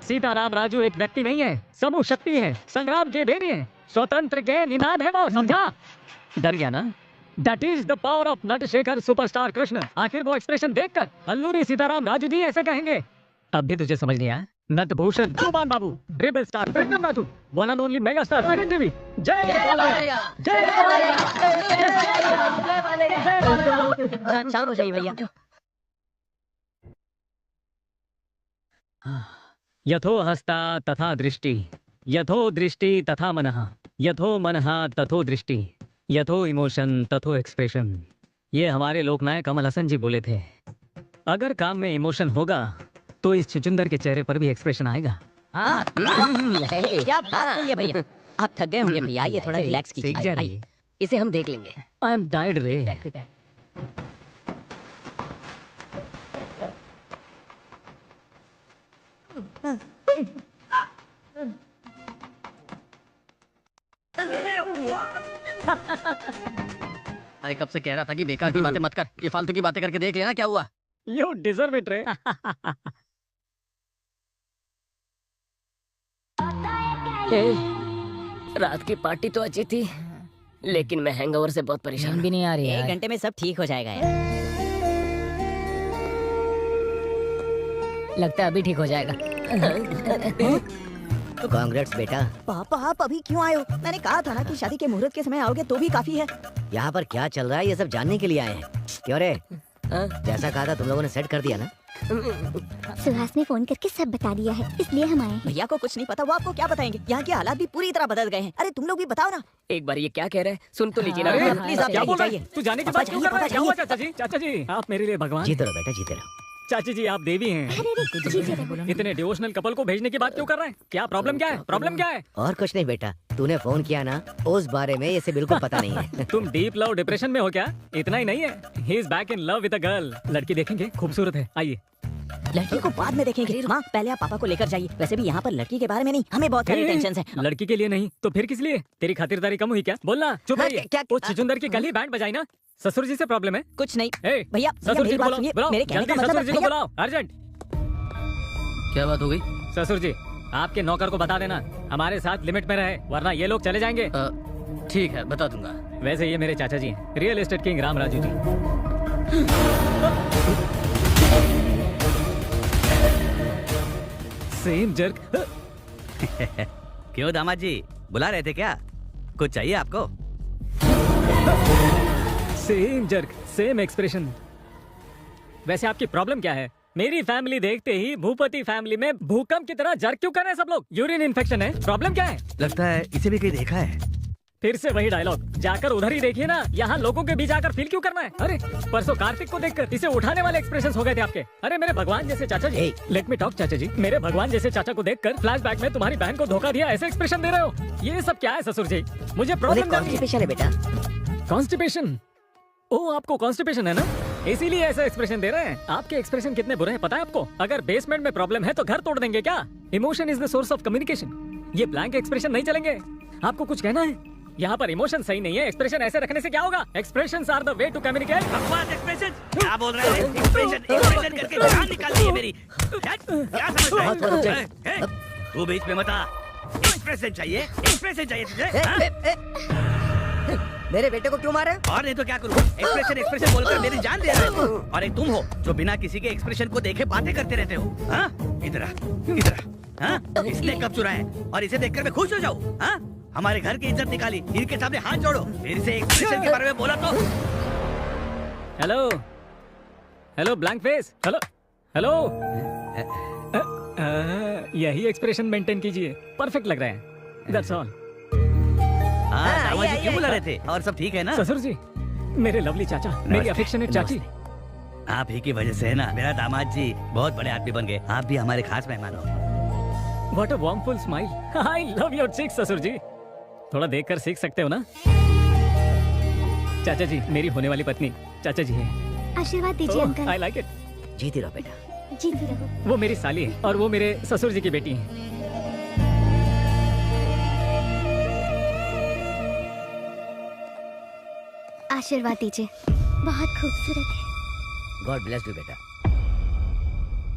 Sitaram Raju एक व्यक्ति नहीं है, समूह शक्ति है, संग्राम के बेरी है, स्वतंत्र के निनाद है वो, समझा? डर गया ना? That is the power of Natashekhar superstar Krishna. आखिर वो एक्सप्रेशन देखकर अल्लूरी सीताराम राजू जी ऐसे कहेंगे। अब भी तुझे समझ नहीं आया? Natabhushan Kumar Babu, rebel star Krishna Raju, one and only mega star Jay Devi, शांत हो जाइए भैया। यथो हस्ता तथा दृष्टि, यथो दृष्टि तथा मनः, यथो मनः तथो दृष्टि, यथो इमोशन तथो एक्सप्रेशन। ये हमारे लोकनायक कमल हसन जी बोले थे। अगर काम में इमोशन होगा तो इस छुचुंदर के चेहरे पर भी एक्सप्रेशन आएगा। हाँ, क्या बात है भैया। आप थक गए होंगे भैया, ये थोड़ा रिलैक्स कीजिए। इसे हम देख लेंगे। आई एम टायर्ड रे। अरे कब से कह रहा था कि बेकार की बातें मत कर, ये फालतू की बातें करके देख लेना क्या हुआ। You deserve it रे। रात की पार्टी तो अच्छी थी, लेकिन मैं हैंगओवर से बहुत परेशान भी नहीं आ रही है। 1 घंटे में सब ठीक हो जाएगा यार। लगता है अभी ठीक हो जाएगा। कांग्रेट्स बेटा। पापा आप अभी क्यों आए हो? मैंने कहा था ना कि शादी के मुहूर्त के समय आओगे तो भी काफी है। यहाँ पर क्या चल रहा है ये सब जानने के लिए आए हैं। क्यों रे? जैसा कहा था तुम लोगों ने सेट कर दिया ना? सुहास ने फोन करके सब बता दिया है, इसलिए हम आए। भैया को कुछ नहीं पता, वो आपको क्या बताएंगे? यहाँ के हालात भी पूरी तरह बदल गए हैं। अरे तुम लोग भी बताओ ना। एक बार ये क्या कह रहे हैं सुन तो लीजिए ना। प्लीज आप क्या बोल रहे जाइए। हैं? तू जाने के बाद क्यों कर रहा है? क्या हुआ चाचा जी? चाचा जी आप मेरे लिए भगवान। जीते रहो बेटा, जीते रहो। चाची जी आप देवी हैं। इतने डिवोशनल कपल को भेजने की बात क्यों कर रहे हैं? क्या प्रॉब्लम क्या है? प्रॉब्लम क्या है? और कुछ नहीं बेटा, तूने फोन किया ना, उस बारे में इसे बिल्कुल पता नहीं है। तुम डीप लव डिप्रेशन में हो क्या? इतना ही नहीं है, he is back in love with a girl. लड़की देखेंगे, खूबसूरत है, आइए। लड़की को बाद में देखेंगे। माँ पहले आप पापा को लेकर जाइए। वैसे भी यहाँ पर लड़की के बारे में नहीं, हमें बहुत सारी टेंशन है। लड़की के लिए नहीं तो फिर किस लिए? तेरी खातिरदारी कम हुई क्या? बोलना। चुप रहिए। वो छुचुंदर की कल ही बैंड बजाई ना। ससुर जी से प्रॉब्लम है? कुछ नहीं ए, भैया, ससुर जी मेरी को बात बुलाओ, सुनिए। बुलाओ, मेरे कहने जल्दी का मतलब ससुर जी को भैया- बुलाओ, अर्जेंट। क्या बात हो गई? ससुर जी आपके नौकर को बता देना हमारे साथ लिमिट में रहे, वरना ये लोग चले जाएंगे। ठीक है, बता दूंगा। वैसे ये मेरे चाचा जी हैं, real estate king Ram Raju ji. Same jerk. क्यों दामाद जी, बुला रहे थे क्या? कुछ चाहिए आपको? Same jerk, same expression. वैसे आपकी प्रॉब्लम क्या है? मेरी फैमिली देखते ही भूपति फैमिली में भूकंप की तरह जर्क क्यों कर रहे हैं सब लोग? यूरिन इन्फेक्शन है, प्रॉब्लम क्या है? लगता है इसे भी कहीं देखा है। फिर से वही डायलॉग, जाकर उधर ही देखिए ना, यहाँ लोगों के बीच आकर फील क्यों करना है? अरे परसों कार्तिक को देखकर इसे उठाने वाले एक्सप्रेशंस हो गए थे आपके। अरे मेरे भगवान जैसे चाचा जी, लेट मी टॉक चाचा जी, मेरे भगवान जैसे चाचा को देखकर फ्लैशबैक में तुम्हारी बहन को धोखा दिया ऐसे एक्सप्रेशन दे रहे हो। ये सब क्या है ससुर जी? मुझे प्रॉब्लम कॉन्स्टिपेशन है बेटा। कॉन्स्टिपेशन? ओह आपको कॉन्स्टिपेशन है ना, इसीलिए ऐसा एक्सप्रेशन दे रहे हैं। आपके एक्सप्रेशन कितने बुरे हैं पता है आपको? अगर बेसमेंट में प्रॉब्लम है तो घर तोड़ देंगे क्या? Emotion is the source of communication. ये ब्लैंक एक्सप्रेशन नहीं चलेंगे। आपको कुछ कहना है? यहाँ पर इमोशन सही नहीं है, एक्सप्रेशन ऐसे रखने से क्या होगा? Expressions are the way to communicate. बकवास एक्सप्रेशन क्या बोल रहे हैं? एक्सप्रेशन करके जान निकाल दी है मेरी। क्या समझ रहे हैं? तू बीच में मत आ। एक्सप्रेशन चाहिए तुझे? मेरे बेटे को क्यों मारे? और नहीं तो क्या करूँ? एक्सप्रेशन बोलकर मेरी जान दे रहे हो। और एक तुम हो जो बिना किसी के एक्सप्रेशन को देखे बातें करते रहते हो। हाँ इधर हाँ, इसने कब चुराए और इसे देखकर मैं खुश हो जाऊँ? हाँ, हमारे घर की इज्जत निकाली, इनके सामने हाथ जोड़ो। फिर से एक्सप्रेशन के बारे में बोला तो। Hello blank face, hello. यही एक्सप्रेशन मेंटेन कीजिए, परफेक्ट लग रहा है। That's all. दामाद जी क्यों बुला रहे थे? और सब ठीक है ना? ससुर जी, मेरे लवली चाचा, मेरी अफेक्शनेट चाची। आप ही की वजह से है ना मेरा दामाद जी बहुत बड़े आदमी बन गए। आप भी हमारे खास मेहमान हो। What a warmful smile. I love your cheeks, ससुर जी। थोड़ा देखकर सीख सकते हो ना। चाचा जी, मेरी होने वाली पत्नी चाचा जी है। आशीर्वाद दीजिए अंकल। I like it। जीती रहो बेटा। जीती रहो। वो मेरी साली है और वो मेरे ससुर जी की बेटी है। आशीर्वाद दीजिए, बहुत खूबसूरत है। गॉड ब्लेस यू बेटा।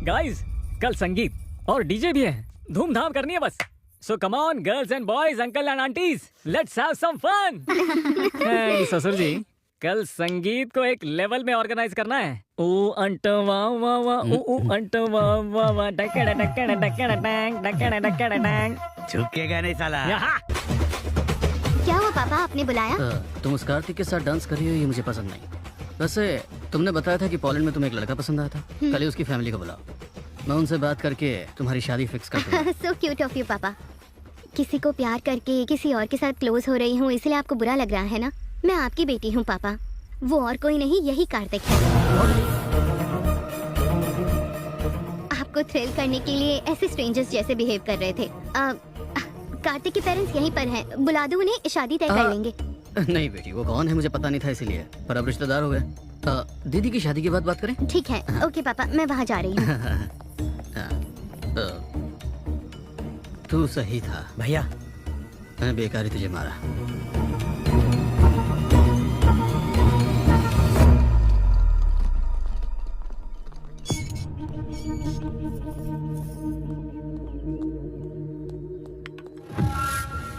गाइस, कल संगीत और डीजे भी है, धूमधाम करनी है बस। So come on girls and boys, uncle and aunties, let's have some fun. ससुर जी, कल संगीत को एक लेवल में ऑर्गेनाइज करना है। ओ अंट वाह वाह वाह, ओ अंट वाह वाह वाह, डकड़ा डकड़ा डकड़ा डैंग, डकड़ा डकड़ा डैंग। झुकेगा नहीं साला। क्या हुआ पापा, आपने बुलाया? तुम उस कार्तिक के साथ डांस कर रही हो, ये मुझे पसंद नहीं। वैसे तुमने बताया था कि पोलैंड में तुम्हें एक लड़का पसंद आया था। कल ही उसकी फैमिली को बुलाओ, मैं उनसे बात करके तुम्हारी शादी फिक्स कर दूंगा। सो क्यूट ऑफ यू पापा। किसी को प्यार करके किसी और के साथ क्लोज हो रही हूँ, इसलिए आपको बुरा लग रहा है ना? मैं आपकी बेटी हूँ पापा, वो और कोई नहीं, यही कार्तिक है। आपको थ्रिल करने के लिए ऐसे स्ट्रेंजर्स जैसे बिहेव कर रहे थे। कार्तिक के पेरेंट्स यहीं पर हैं, बुला दो उन्हें, शादी तय कर लेंगे। नहीं बेटी, वो कौन है मुझे पता नहीं था, इसीलिए, पर अब रिश्तेदार हो गए। दीदी की शादी के बाद बात करें? ठीक है, ओके पापा, मैं वहाँ जा रही हूँ। तू सही था भैया, मैंने बेकार ही तुझे मारा।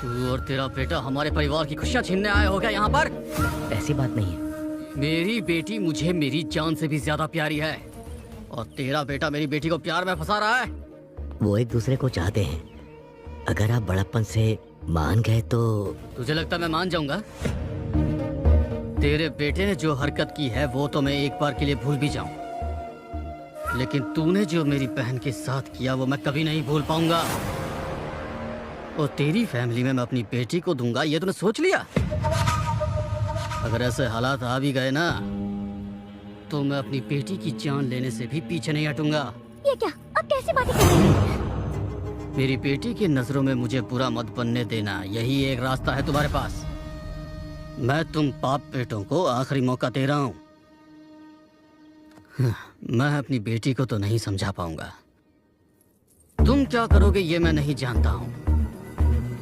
तू और तेरा बेटा हमारे परिवार की खुशियां छीनने आए हो क्या यहाँ पर? ऐसी बात नहीं है। मेरी बेटी मुझे मेरी जान से भी ज्यादा प्यारी है, और तेरा बेटा मेरी बेटी को प्यार में फंसा रहा है। वो एक दूसरे को चाहते हैं, अगर आप बड़प्पन से मान गए तो। तुझे लगता मैं मान जाऊंगा? तेरे बेटे ने जो हरकत की है वो तो मैं एक बार के लिए भूल भी जाऊं, लेकिन तूने जो मेरी बहन के साथ किया वो मैं कभी नहीं भूल पाऊंगा। और तेरी फैमिली में मैं अपनी बेटी को दूंगा, ये तूने सोच लिया? अगर ऐसे हालात आ भी गए ना तो मैं अपनी बेटी की जान लेने से भी पीछे नहीं हटूंगा। ये क्या? अब कैसे बातें कर रहे हैं? मेरी बेटी की नजरों में मुझे बुरा मत बनने देना, यही एक रास्ता है तुम्हारे पास। मैं तुम बाप बेटों को आखिरी मौका दे रहा हूँ। मैं अपनी बेटी को तो नहीं समझा पाऊंगा। तुम क्या करोगे ये मैं नहीं जानता हूँ,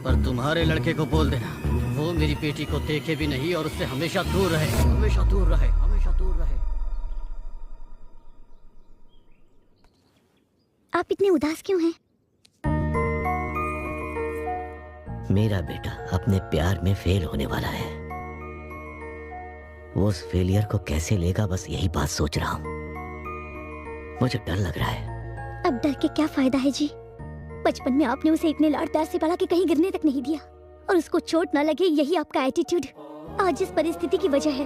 पर तुम्हारे लड़के को बोल देना वो मेरी बेटी को देखे भी नहीं और उससे हमेशा दूर रहे, हमेशा दूर रहे, हमेशा दूर रहे। आप इतने उदास क्यों हैं? मेरा बेटा अपने प्यार में फेल होने वाला है। वो उस फेलियर को कैसे लेगा, बस यही बात सोच रहा हूँ। मुझे डर लग रहा है। अब डर के क्या फायदा है जी? बचपन में आपने उसे इतने लाड प्यार से पाला कि कहीं गिरने तक नहीं दिया, और उसको चोट ना लगे यही आपका एटीट्यूड आज जिस परिस्थिति की वजह है।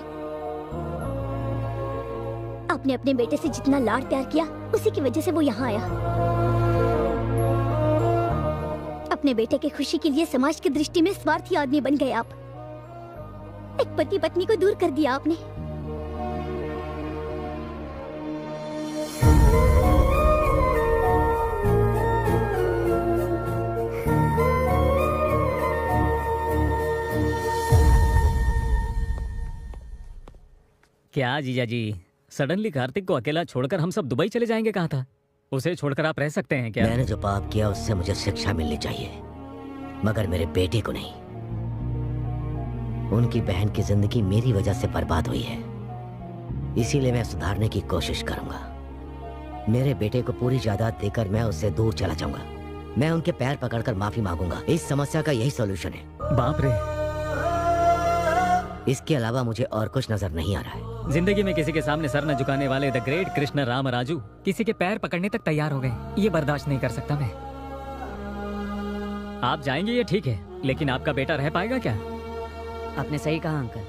आपने अपने बेटे से जितना लाड प्यार किया उसी की वजह से वो यहाँ आया। अपने बेटे के खुशी के लिए समाज की दृष्टि में स्वार्थी आदमी बन गए आप। एक पति पत्नी को दूर कर दिया आपने। क्या जीजा जी, सडनली कार्तिक को अकेला छोड़कर हम सब दुबई चले जाएंगे? कहा था उसे छोड़कर आप रह सकते हैं क्या? मैंने जो पाप किया उससे मुझे शिक्षा मिलनी चाहिए, मगर मेरे बेटे को नहीं। उनकी बहन की जिंदगी मेरी वजह से बर्बाद हुई है, इसीलिए मैं सुधारने की कोशिश करूंगा। मेरे बेटे को पूरी जायदाद देकर मैं उससे दूर चला जाऊंगा। मैं उनके पैर पकड़कर माफी मांगूंगा। इस समस्या का यही सॉल्यूशन है। बाप रे, इसके अलावा मुझे और कुछ नजर नहीं आ रहा है। जिंदगी में किसी के सामने सर न झुकाने वाले द ग्रेट कृष्ण राम राजू किसी के पैर पकड़ने तक तैयार हो गए। ये बर्दाश्त नहीं कर सकता मैं। आप जाएंगे ये ठीक है, लेकिन आपका बेटा रह पाएगा क्या? आपने सही कहा अंकल।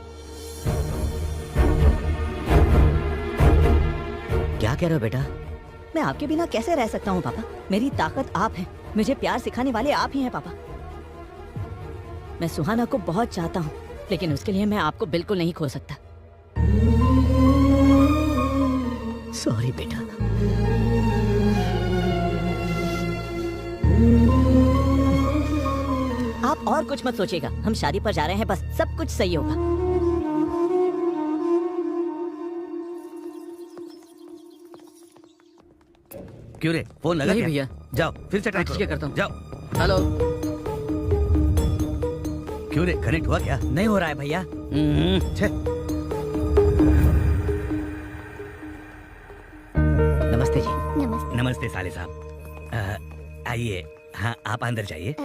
क्या कह रहे हो बेटा? मैं आपके बिना कैसे रह सकता हूँ पापा? मेरी ताकत आप हैं, मुझे प्यार सिखाने वाले आप ही हैं पापा। मैं सुहाना को बहुत चाहता हूँ, लेकिन उसके लिए मैं आपको बिल्कुल नहीं खो सकता। सॉरी बेटा। आप और कुछ मत सोचिएगा, हम शादी पर जा रहे हैं, बस सब कुछ सही होगा। क्यों रे, फोन लगा नहीं क्या? भैया। जाओ फिर से ट्राई ठीक है, करो। करता हूँ। जाओ। हेलो। क्यों रे, कनेक्ट हुआ क्या? नहीं हो रहा है भैया। नमस्ते जी। नमस्ते। नमस्ते साले साहब। आइए। हाँ, आप अंदर जाइए।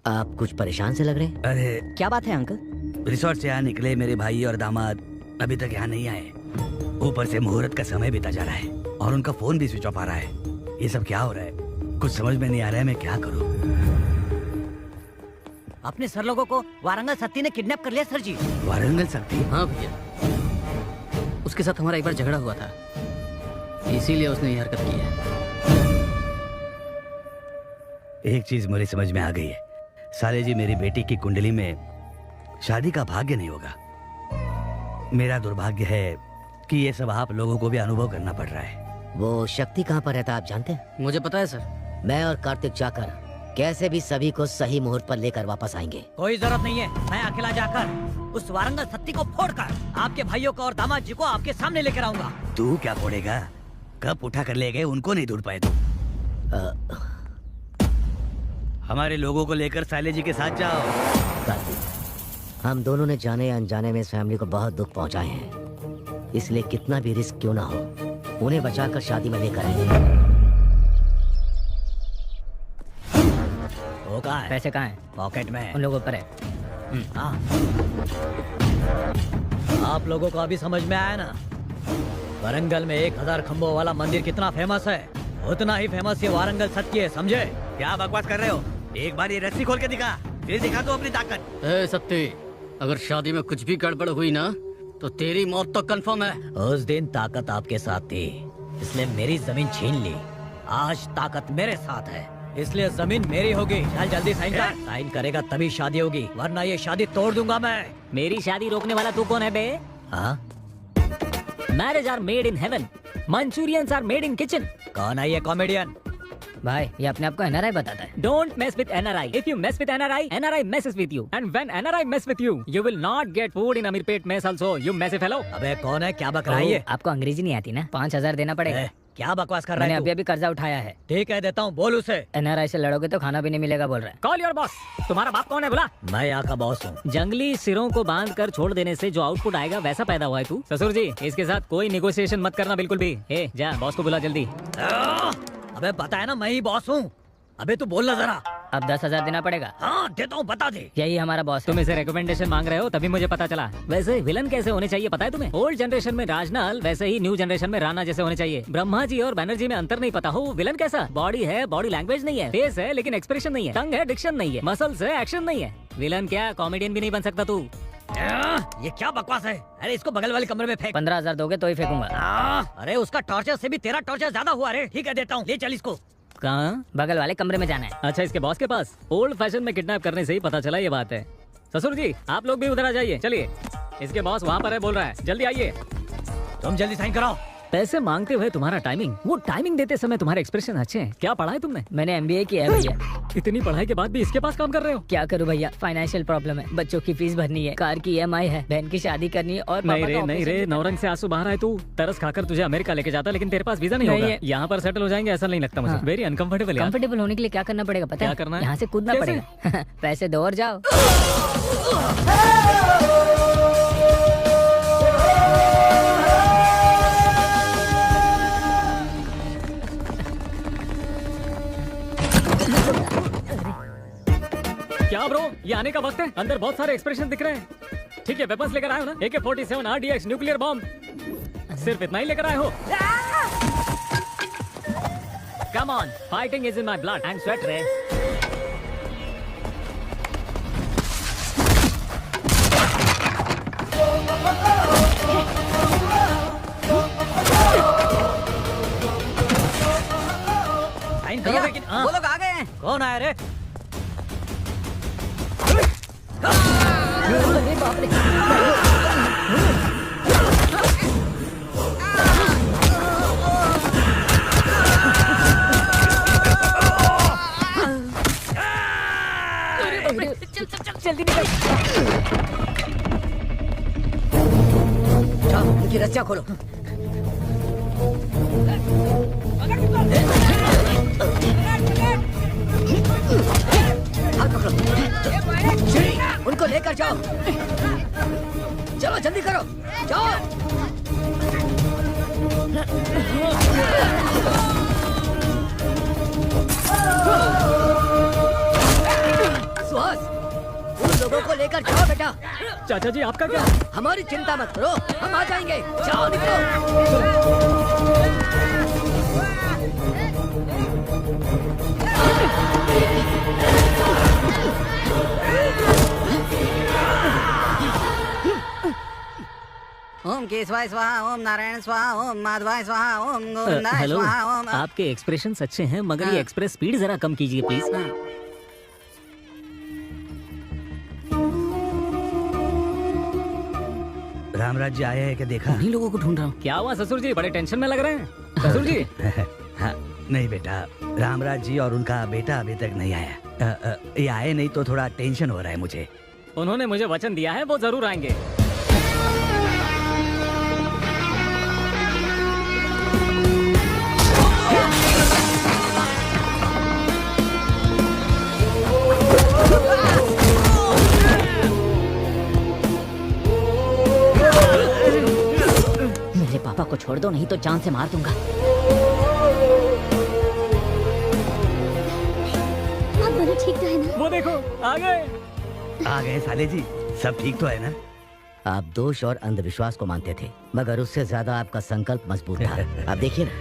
आप कुछ परेशान से लग रहे हैं। अरे क्या बात है अंकल? रिसोर्ट से यहाँ निकले मेरे भाई और दामाद अभी तक यहाँ नहीं आए। ऊपर से मुहूर्त का समय बीता जा रहा है और उनका फोन भी स्विच ऑफ आ रहा है। ये सब क्या हो रहा है? कुछ समझ में नहीं आ रहा है, मैं क्या करूँ? अपने सर लोगों को वारंगल सत्ती ने किडनैप कर लिया सर जी। वारंगल सत्ती? हाँ भैया, उसके साथ हमारा एक बार झगड़ा हुआ था, इसीलिए उसने ये हरकत की है। एक चीज मेरी समझ में आ गई है, साले जी मेरी बेटी की कुंडली में शादी का भाग्य नहीं होगा। मेरा दुर्भाग्य है कि ये सब आप लोगों को भी अनुभव करना पड़ रहा है। वो शक्ति कहाँ पर रहता है आप जानते हैं? मुझे पता है सर। मैं और कार्तिक जाकर कैसे भी सभी को सही मुहूर्त पर लेकर वापस आएंगे। कोई जरूरत नहीं है, मैं अकेला जाकर उस वारंगल सत्ती को फोड़कर आपके भाइयों को और दामाद जी को आपके सामने लेकर आऊंगा। तू क्या फोड़ेगा? कब उठा कर ले गए, उनको नहीं ढूंढ पाए तुम। हमारे लोगों को लेकर साले जी के साथ जाओ। कार्तिक, हम दोनों ने जाने या अनजाने में इस फैमिली को बहुत दुख पहुंचाए हैं, इसलिए कितना भी रिस्क क्यों ना हो उन्हें बचाकर शादी में लेकर आएंगे। वो कहाँ है? पैसे कहाँ हैं? पॉकेट में। उन लोगों पर है। हाँ। आप लोगों को अभी समझ में आया ना? वारंगल में 1000 खंभों वाला मंदिर कितना फेमस है, उतना ही फेमस ये वारंगल सत्ती है, समझे? क्या बकवास कर रहे हो? एक बार ये रस्सी खोल के दिखा, फिर दिखा दो अपनी ताकत। ए सत्ती, अगर शादी में कुछ भी गड़बड़ हुई ना तो तेरी मौत तो कंफर्म है। उस दिन ताकत आपके साथ थी, इसलिए मेरी जमीन छीन ली। आज ताकत मेरे साथ है, इसलिए जमीन मेरी होगी। चल जल्दी साइन कर। साइन करेगा तभी शादी होगी, वरना ये शादी तोड़ दूंगा मैं। मेरी शादी रोकने वाला तू कौन है बे? हाँ, marriage are made in heaven, Manchurians are made in kitchen. कौन है ये कॉमेडियन? भाई ये अपने आप को एनआरआई बताता है। Don't mess with NRI. If you mess with NRI, NRI messes with you. And when NRI mess with you, you will not get food in Amirpet mess also. You messy fellow. अबे कौन है, क्या बक रहा है ये? आपको अंग्रेजी नहीं आती ना? 5,000 देना पड़ेगा। क्या बकवास कर रहा मैंने है अभी अभी कर्जा उठाया है। ठीक है, देता हूँ, बोल उसे। एनआरआई से लड़ोगे तो खाना भी नहीं मिलेगा बोल रहा है। Call your boss. तुम्हारा बाप कौन है बोला? मैं यहाँ का बॉस हूँ। जंगली सिरों को बांध कर छोड़ देने से जो आउटपुट आएगा वैसा पैदा हुआ है तू। ससुर जी, इसके साथ कोई नेगोशिएशन मत करना बिल्कुल भी। ए, जा बॉस को बुला जल्दी। अबे बता है ना, मैं ही बॉस हूँ। अबे तू बोलना जरा। अब 10,000 देना पड़ेगा। हाँ देता हूँ, बता दे। यही हमारा बॉस है। तुम इसे रिकमेंडेशन मांग रहे हो तभी मुझे पता चला। वैसे विलन कैसे होने चाहिए पता है तुम्हें? ओल्ड जनरेशन में राजनाल, वैसे ही न्यू जनरेशन में राणा जैसे होने चाहिए। ब्रह्मा जी और बैनर्जी में अंतर नहीं पता हो। विलन कैसा? बॉडी है, बॉडी लैंग्वेज नहीं है, फेस है लेकिन एक्सप्रेशन नहीं है, टंग है, डिक्शन नहीं है, मसल्स है, एक्शन नहीं है। विलन क्या, कॉमेडियन भी नहीं बन सकता तू। ये क्या बकवास है? अरे इसको बगल वाले कमरे में फेंक। 15,000 दोगे तो ही फेंकूंगा। अरे उसका टॉर्चर से भी तेरा टॉर्चर ज्यादा हुआ रे। ठीक है, देता हूँ, ले चल इसको। कहाँ? बगल वाले कमरे में जाना है। अच्छा, इसके बॉस के पास। ओल्ड फैशन में किडनैप करने से ही पता चला ये बात है। ससुर जी, आप लोग भी उधर आ जाइए। चलिए, इसके बॉस वहाँ पर है, बोल रहा है, जल्दी आइए। तुम जल्दी साइन कराओ। पैसे मांगते हुए तुम्हारा टाइमिंग, वो टाइमिंग देते समय तुम्हारे एक्सप्रेशन अच्छे हैं। क्या पढ़ा है तुमने? मैंने MBA किया है भैया। इतनी पढ़ाई के बाद भी इसके पास काम कर रहे हो? क्या करूं भैया, फाइनेंशियल प्रॉब्लम है। बच्चों की फीस भरनी है, कार की EMI है, बहन की शादी करनी है और नहीं रे, नौरंग से आंसू बाहर आए तू। तरस खाकर तुझे अमेरिका लेके जाता, लेकिन तेरे पास वीजा नहीं होगा। यहाँ पर सेटल हो जाएंगे ऐसा नहीं लगता मुझे। Very uncomfortable. कंफर्टेबल होने के लिए क्या करना पड़ेगा पता है? क्या करना है? यहाँ से कूदना पड़ेगा। पैसे दो और जाओ। क्या ब्रो, ये आने का वक्त है? अंदर बहुत सारे एक्सप्रेशन दिख रहे हैं। ठीक है, वेपन्स लेकर आए हो ना? AK-47 RDX न्यूक्लियर बॉम्ब, सिर्फ इतना ही लेकर आए हो? Come on, fighting is in my blood and sweat ray. Sign करो लेकिन। वो लोग आ गए हैं। कौन आया रे? जल्दी निकल। जाओ, इनकी रस्सियाँ खोलो। हाथ पकड़ो। उनको लेकर जाओ। चलो जल्दी करो, जाओ। सुहास, उन लोगों को लेकर जाओ बेटा। चाचा जी, आपका क्या? हमारी चिंता मत करो, हम आ जाएंगे। जाओ, निकलो। ओम केशवाय स्वाहा, ओम नारायण स्वाहा, ओम माधवाय स्वाहा, ओम गोविंदाय हेलो, स्वाहा, ओम। आपके एक्सप्रेशंस अच्छे हैं मगर ये एक्सप्रेस स्पीड जरा कम कीजिए प्लीज। रामराज जी आए हैं क्या देखा? उन्हीं लोगों को ढूंढ रहा हूँ। क्या हुआ ससुर जी, बड़े टेंशन में लग रहे हैं? ससुर जी। हाँ, नहीं बेटा, रामराज जी और उनका बेटा अभी तक नहीं आया। ये आए नहीं तो थोड़ा टेंशन हो रहा है मुझे। उन्होंने मुझे वचन दिया है वो जरूर आएंगे। मेरे पापा को छोड़ दो, नहीं तो जान से मार दूंगा। आप दोनों ठीक तो है ना? वो देखो, आ गए। आ गए साले जी, सब ठीक तो है ना? आप दोष और अंधविश्वास को मानते थे, मगर उससे ज्यादा आपका संकल्प मजबूत था। आप देखिए ना,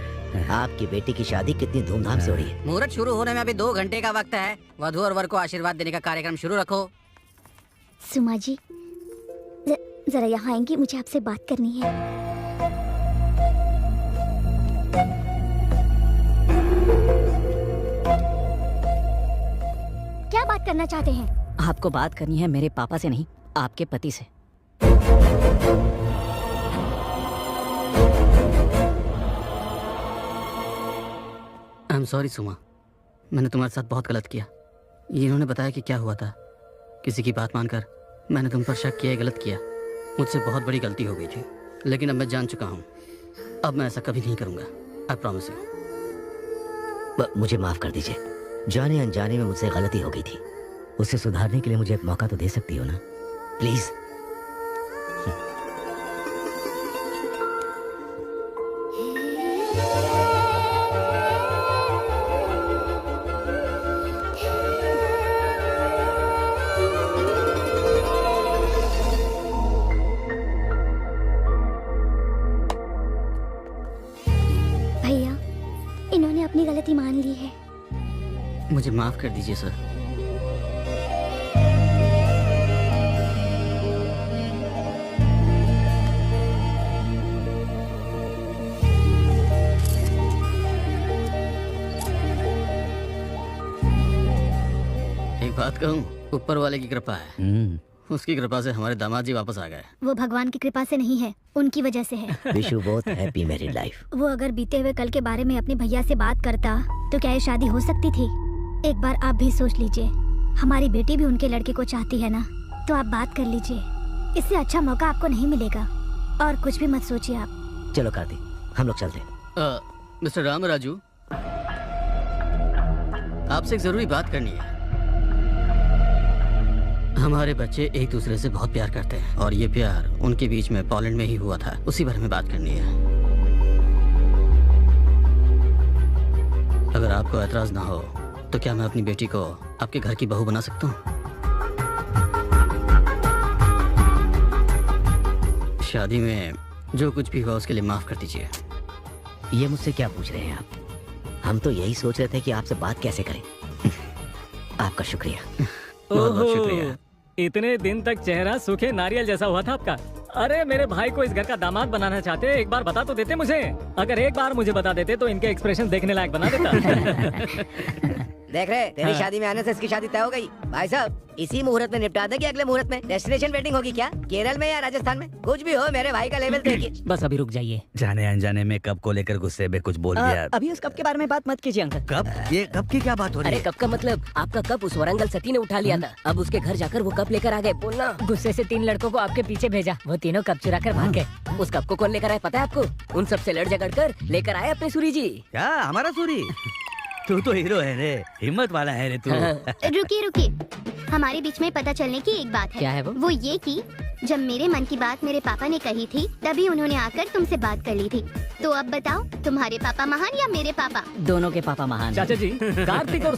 आपकी बेटी की शादी कितनी धूमधाम से हो रही है। मुहूर्त शुरू होने में अभी 2 घंटे का वक्त है। वधू और वर को आशीर्वाद देने का कार्यक्रम शुरू रखो। सुमा जी, जरा यहाँ आएंगी, मुझे आपसे बात करनी है। क्या बात करना चाहते हैं? आपको बात करनी है मेरे पापा से नहीं, आपके पति से। एम सॉरी सुमा, मैंने तुम्हारे साथ बहुत गलत किया। इन्होंने बताया कि क्या हुआ था, किसी की बात मानकर मैंने तुम पर शक किया, गलत किया। मुझसे बहुत बड़ी गलती हो गई थी, लेकिन अब मैं जान चुका हूँ। अब मैं ऐसा कभी नहीं करूँगा, आई प्रॉमिस यू। मुझे माफ कर दीजिए, जाने अनजाने में मुझसे गलती हो गई थी। उसे सुधारने के लिए मुझे एक मौका तो दे सकती हो ना, प्लीज। भैया, इन्होंने अपनी गलती मान ली है। मुझे माफ कर दीजिए सर। एक बात कहूँ, ऊपर वाले की कृपा है। उसकी कृपा से हमारे दामाद जी वापस आ गए। वो भगवान की कृपा से नहीं है, उनकी वजह से है। Wish you both happy married life. वो अगर बीते हुए कल के बारे में अपने भैया से बात करता तो क्या ये शादी हो सकती थी? एक बार आप भी सोच लीजिए, हमारी बेटी भी उनके लड़के को चाहती है ना, तो आप बात कर लीजिए। इससे अच्छा मौका आपको नहीं मिलेगा। और कुछ भी मत सोचिए आप। चलो कार्तिक, हम लोग चलते हैं। मिस्टर राम राजू, आपसे एक जरूरी बात करनी है। हमारे बच्चे एक दूसरे से बहुत प्यार करते हैं और ये प्यार उनके बीच में पोलैंड में ही हुआ था, उसी बारे में बात करनी है। अगर आपको एतराज ना हो तो क्या मैं अपनी बेटी को आपके घर की बहू बना सकता हूँ? शादी में जो कुछ भी हुआ उसके लिए माफ कर दीजिए। ये मुझसे क्या पूछ रहे हैं आप? हम तो यही सोच रहे थे कि आपसे बात कैसे करें। आपका शुक्रिया। बहुत बहुत शुक्रिया। इतने दिन तक चेहरा सूखे नारियल जैसा हुआ था आपका। अरे मेरे भाई को इस घर का दामाद बनाना चाहते, एक बार बता तो देते मुझे। अगर एक बार मुझे बता देते तो इनके एक्सप्रेशन देखने लायक बना देता। देख रहे, तेरी शादी में आने से इसकी शादी तय हो गई। भाई साहब, इसी मुहूर्त में निपटा दे कि अगले मुहूर्त में? डेस्टिनेशन वेडिंग होगी क्या, केरल में या राजस्थान में? कुछ भी हो, मेरे भाई का लेवल देखिए। बस अभी रुक जाइए। जाने अनजाने में कप को लेकर गुस्से में कुछ बोल दिया। अभी उस कप के बारे में बात मत कीजिए अंकल। कप? ये कप की क्या बात हो रही अरे है? कप का मतलब आपका कप उस वरंगल सती ने उठा लिया था। अब उसके घर जाकर वो कप लेकर आ गए। बोलना। गुस्से से 3 लड़कों को आपके पीछे भेजा, वो तीनों कप चुरा कर भाग गए। उस कप को कौन लेकर आया पता है आपको? उन सबसे लड़ झगड़ कर लेकर आए अपने सूरी जी। क्या हमारा सूरी? तू तो हीरो है रे, हिम्मत वाला है रे तू। रुकिए रुकिए, हमारे बीच में पता चलने की एक बात है। क्या है वो? ये कि जब मेरे मन की बात मेरे पापा ने कही थी, तभी उन्होंने आकर तुमसे बात कर ली थी। तो अब बताओ, तुम्हारे पापा महान या मेरे पापा? दोनों के पापा महान। चाचा जी, कार्तिक और